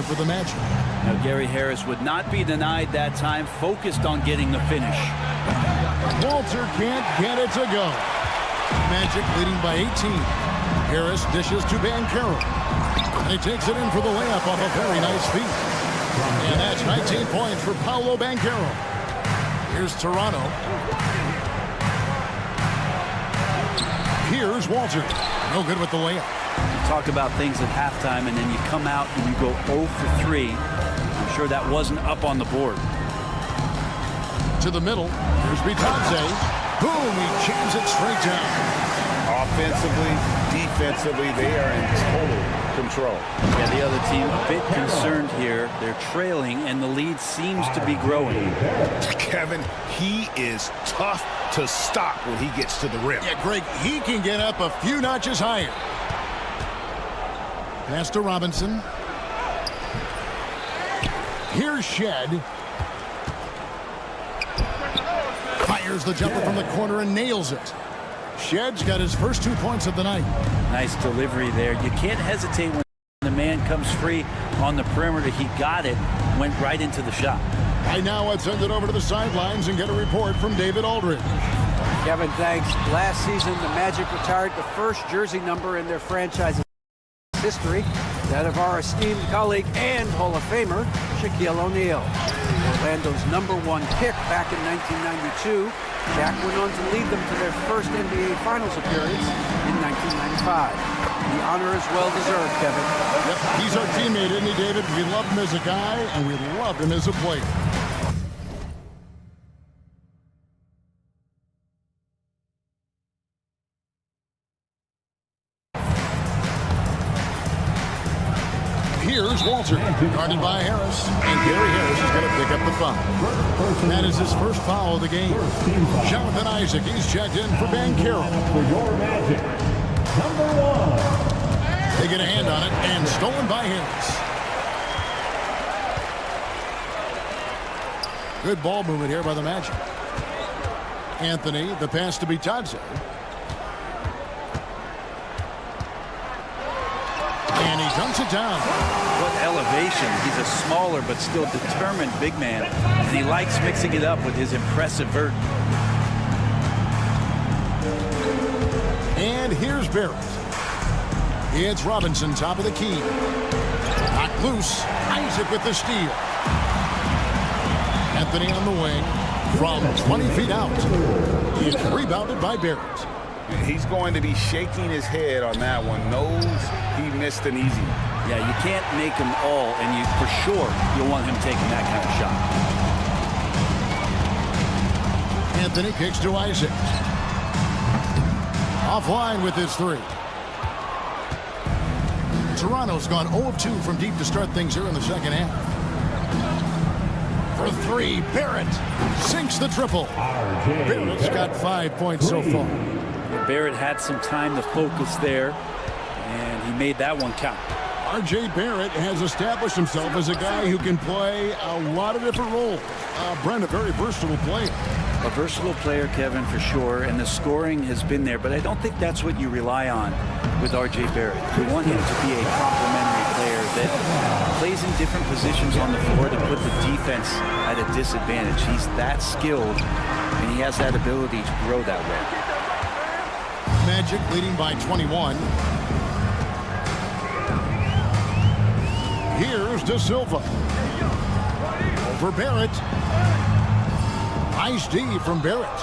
for the Magic. Now, Gary Harris would not be denied that time, focused on getting the finish. Walter can't get it to go. Magic leading by 18. Harris dishes to Banchero. And he takes it in for the layup off a very nice feed. And that's 19 points for Paolo Banchero. Here's Toronto. Here's Walter. No good with the layup. You talk about things at halftime, and then you come out and you go 0 for 3. I'm sure that wasn't up on the board. To the middle. Here's Bitadze. Boom, he jams it straight down. Offensively, defensively, they are in total control. Yeah, the other team a bit concerned here. They're trailing, and the lead seems to be growing. Kevin, he is tough to stop when he gets to the rim. Yeah, Greg, he can get up a few notches higher. Pass to Robinson. Here's Shed. Fires the jumper from the corner and nails it. Shed's got his first 2 points of the night. Nice delivery there. You can't hesitate when the man comes free on the perimeter. He got it, went right into the shot. Right now, let's send it over to the sidelines and get a report from David Aldridge. Kevin, thanks. Last season, the Magic retired the first jersey number in their franchise's history, that of our esteemed colleague and Hall of Famer, Shaquille O'Neal. Orlando's #1 pick back in 1992, Shaq went on to lead them to their first NBA Finals appearance in 1995. The honor is well-deserved, Kevin. Yep, he's our teammate, isn't he, David? We loved him as a guy, and we loved him as a player. Here's Walter, guarded by Harris, and Gary Harris is going to pick up the foul. That is his first foul of the game. Jonathan Isaac, he's checked in for Banchero. For your Magic, #1. They get a hand on it, and stolen by Harris. Good ball movement here by the Magic. Anthony, the pass to Bitadze. And he dunks it down. What elevation. He's a smaller but still determined big man. And he likes mixing it up with his impressive vert. And here's Barrett. It's Robinson, top of the key. Knocked loose. Isaac with the steal. Anthony on the wing from 20 feet out. It's rebounded by Barrett. He's going to be shaking his head on that one. Knows he missed an easy one. Yeah, you can't make them all, and you for sure you'll want him taking that kind of shot. Anthony kicks to Isaac. Offline with his three. Toronto's gone 0 of 2 from deep to start things here in the second half. For three, Barrett sinks the triple. Barrett's got 5 points so far. Barrett had some time to focus there, and he made that one count. R.J. Barrett has established himself as a guy who can play a lot of different roles. Brent, a very versatile player. A versatile player, Kevin, for sure, and the scoring has been there, but I don't think that's what you rely on with R.J. Barrett. You want him to be a complementary player that plays in different positions on the floor to put the defense at a disadvantage. He's that skilled, and he has that ability to grow that way. Magic leading by 21. Here's De Silva. Over Barrett. Nice D from Barrett.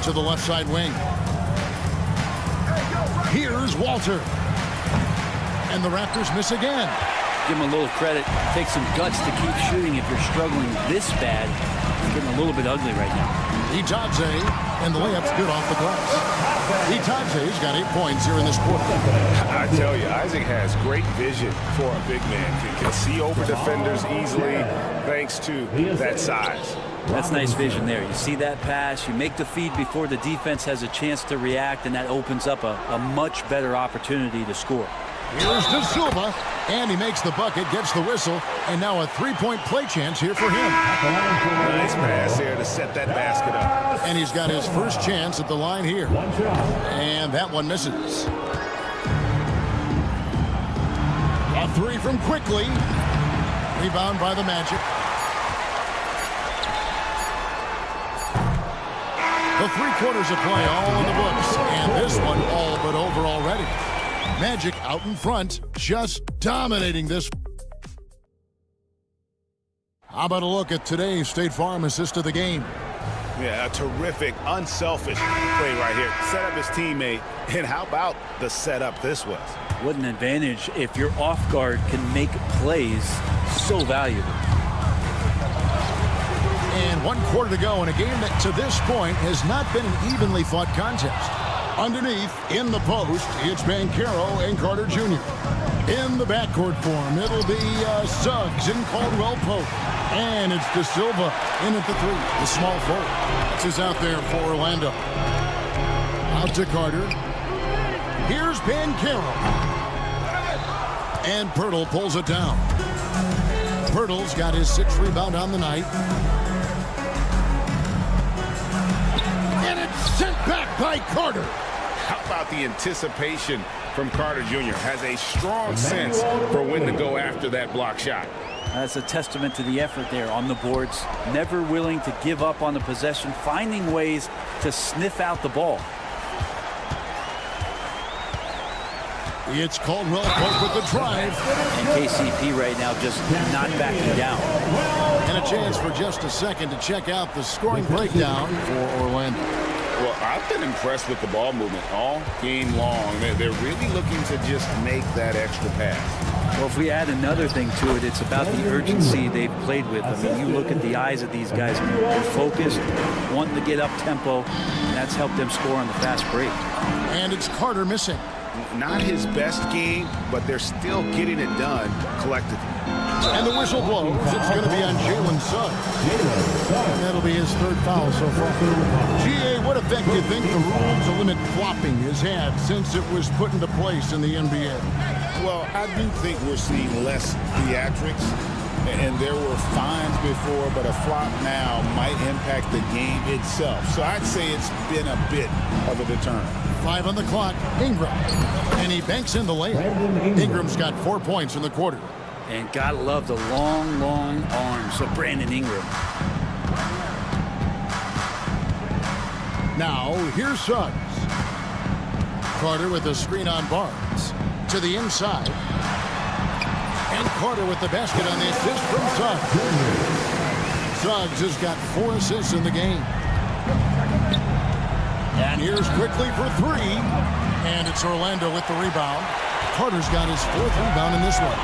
To the left side wing. Here's Walter. And the Raptors miss again. Give him a little credit. Take some guts to keep shooting if you're struggling this bad. It's getting a little bit ugly right now. Bitadze, and the layup's good off the glass. Bitadze's got 8 points here in this quarter. I tell you, Isaac has great vision for a big man. Can see over defenders easily thanks to that size. That's nice vision there. You see that pass, you make the feed before the defense has a chance to react, and that opens up a much better opportunity to score. Here's De Silva, and he makes the bucket, gets the whistle, and now a three-point play chance here for him. Nice pass there to set that basket up. And he's got his first chance at the line here. And that one misses. Three from quickly. Rebound by the Magic. The 3 quarters of play all in the books, and this one all but over already. Magic out in front, just dominating this. How about a look at today's State Farm assist of the game? Yeah, a terrific, unselfish play right here. Set up his teammate, and how about the setup this was? What an advantage if your off guard can make plays so valuable. And 1 quarter to go in a game that to this point has not been an evenly fought contest. Underneath, in the post, it's Banchero and Carter Jr. In the backcourt form, it'll be Suggs and Caldwell Pope. And it's De Silva in at the 3. The small forward. This is out there for Orlando. Out to Carter. Here's Banchero. And Pirtle pulls it down. Pirtle's got his 6th rebound on the night. And it's sent back by Carter. How about the anticipation from Carter Jr.? Has a strong sense for when to go after that block shot. That's a testament to the effort there on the boards. Never willing to give up on the possession, finding ways to sniff out the ball. It's Caldwell Pope with the drive. And KCP right now just not backing down. And a chance for just a second to check out the scoring breakdown for Orlando. Well, I've been impressed with the ball movement all game long. They're really looking to just make that extra pass. Well, if we add another thing to it, it's about the urgency they've played with. I mean, you look at the eyes of these guys. They're focused, wanting to get up tempo, and that's helped them score on the fast break. And it's Carter missing. Not his best game, but they're still getting it done collectively. And the whistle blows. It's going to be on Jalen Suggs. And that'll be his 3rd foul so far. GA, what effect do you think the rule to limit flopping has had since it was put into place in the NBA? Well, I do think we're seeing less theatrics. And there were fines before, but a flop now might impact the game itself. So I'd say it's been a bit of a deterrent. 5 on the clock. Ingram. And he banks in the layup. Ingram's got 4 points in the quarter. And gotta love the long, long arms of Brandon Ingram. Now, here's Suggs. Carter with a screen on Barnes. To the inside. And Carter with the basket on the assist from Suggs. Suggs has got 4 assists in the game. And here's quickly for 3. And it's Orlando with the rebound. Carter's got his 4th rebound in this one.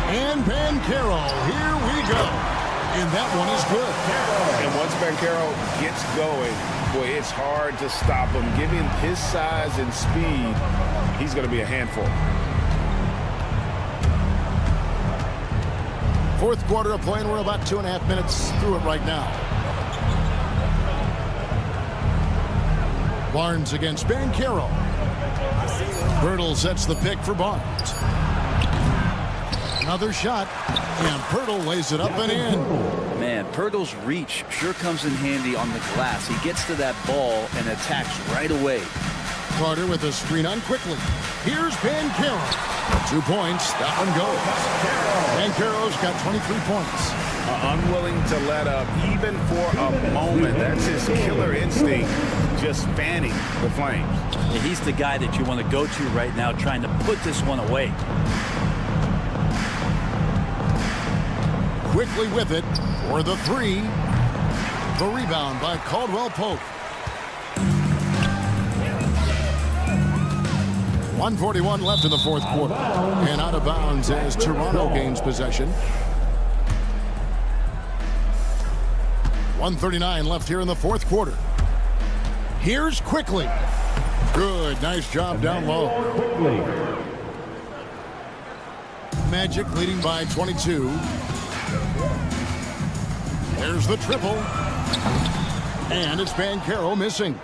And Banchero, here we go. And that one is good. And once Banchero gets going, boy, it's hard to stop him. Given his size and speed, he's going to be a handful. 4th quarter of play, and we're about 2.5 minutes through it right now. Barnes against Banchero. Pirtle sets the pick for Barnes. Another shot, and Pirtle lays it up and in. Man, Pirtle's reach sure comes in handy on the glass. He gets to that ball and attacks right away. Carter with a screen on quickly. Here's Banchero. 2 points. That one goes. Banchero's got 23 points. Unwilling to let up even for a moment. That's his killer instinct, just fanning the flames. Yeah, he's the guy that you want to go to right now, trying to put this one away. Quickly with it for the 3. The rebound by Caldwell Pope. 1:41 left in the 4th quarter. And out of bounds as Toronto gains possession. 1:39 left here in the 4th quarter. Here's quickly. Good, nice job down low. Magic leading by 22. There's the triple. And it's Banchero missing.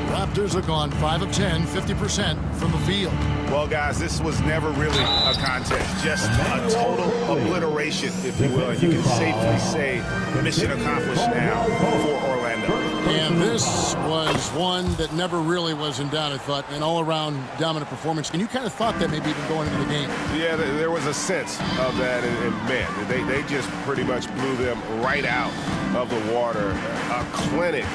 Raptors have gone 5 of 10, 50% from the field. Well, guys, this was never really a contest. Just a total obliteration, if you will. You can safely say mission accomplished now for Orlando. And this was one that never really was in doubt, I thought. An all-around dominant performance. And you kind of thought that maybe even going into the game. Yeah, there was a sense of that. And man, they just pretty much blew them right out of the water. A clinic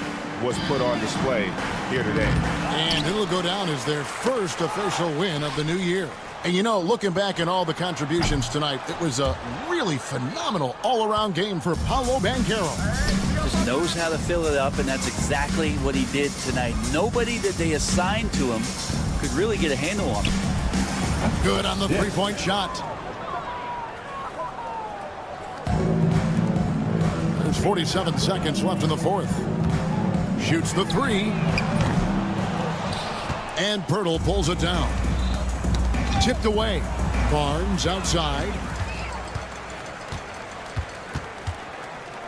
was put on display here today. And it'll go down as their first official win of the new year. And you know, looking back at all the contributions tonight, it was a really phenomenal all-around game for Paolo Banchero. Just knows how to fill it up, and that's exactly what he did tonight. Nobody that they assigned to him could really get a handle on him. Good on the three-point shot. There's 47 seconds left in the fourth. Shoots the three. And Pirtle pulls it down. Tipped away. Barnes outside.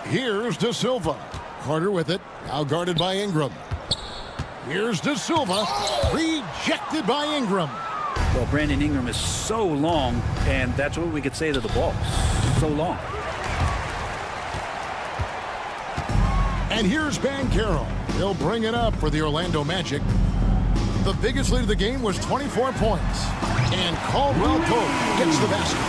Here's De Silva. Carter with it. Now guarded by Ingram. Here's De Silva. Rejected by Ingram. Well, Brandon Ingram is so long, and that's what we could say to the ball. So long. And here's Banchero. He'll bring it up for the Orlando Magic. The biggest lead of the game was 24 points. And Caldwell Pope gets the basket.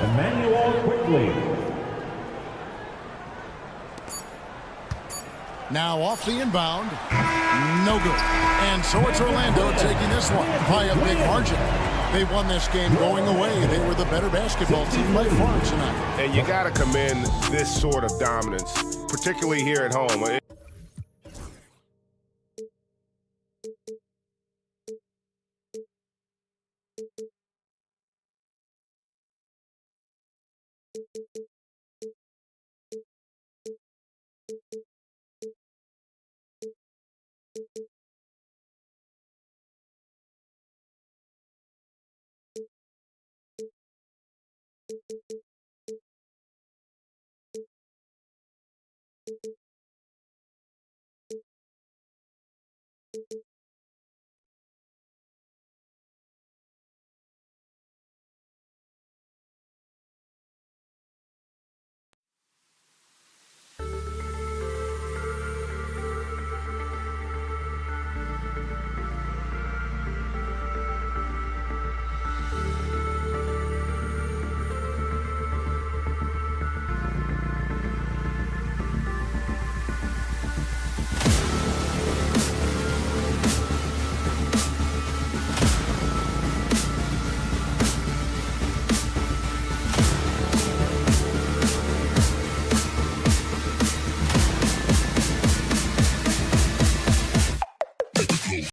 Emmanuel quickly. Now off the inbound. No good. And so it's Orlando taking this one by a big margin. They won this game going away. They were the better basketball team by far tonight. And you got to commend this sort of dominance, particularly here at home.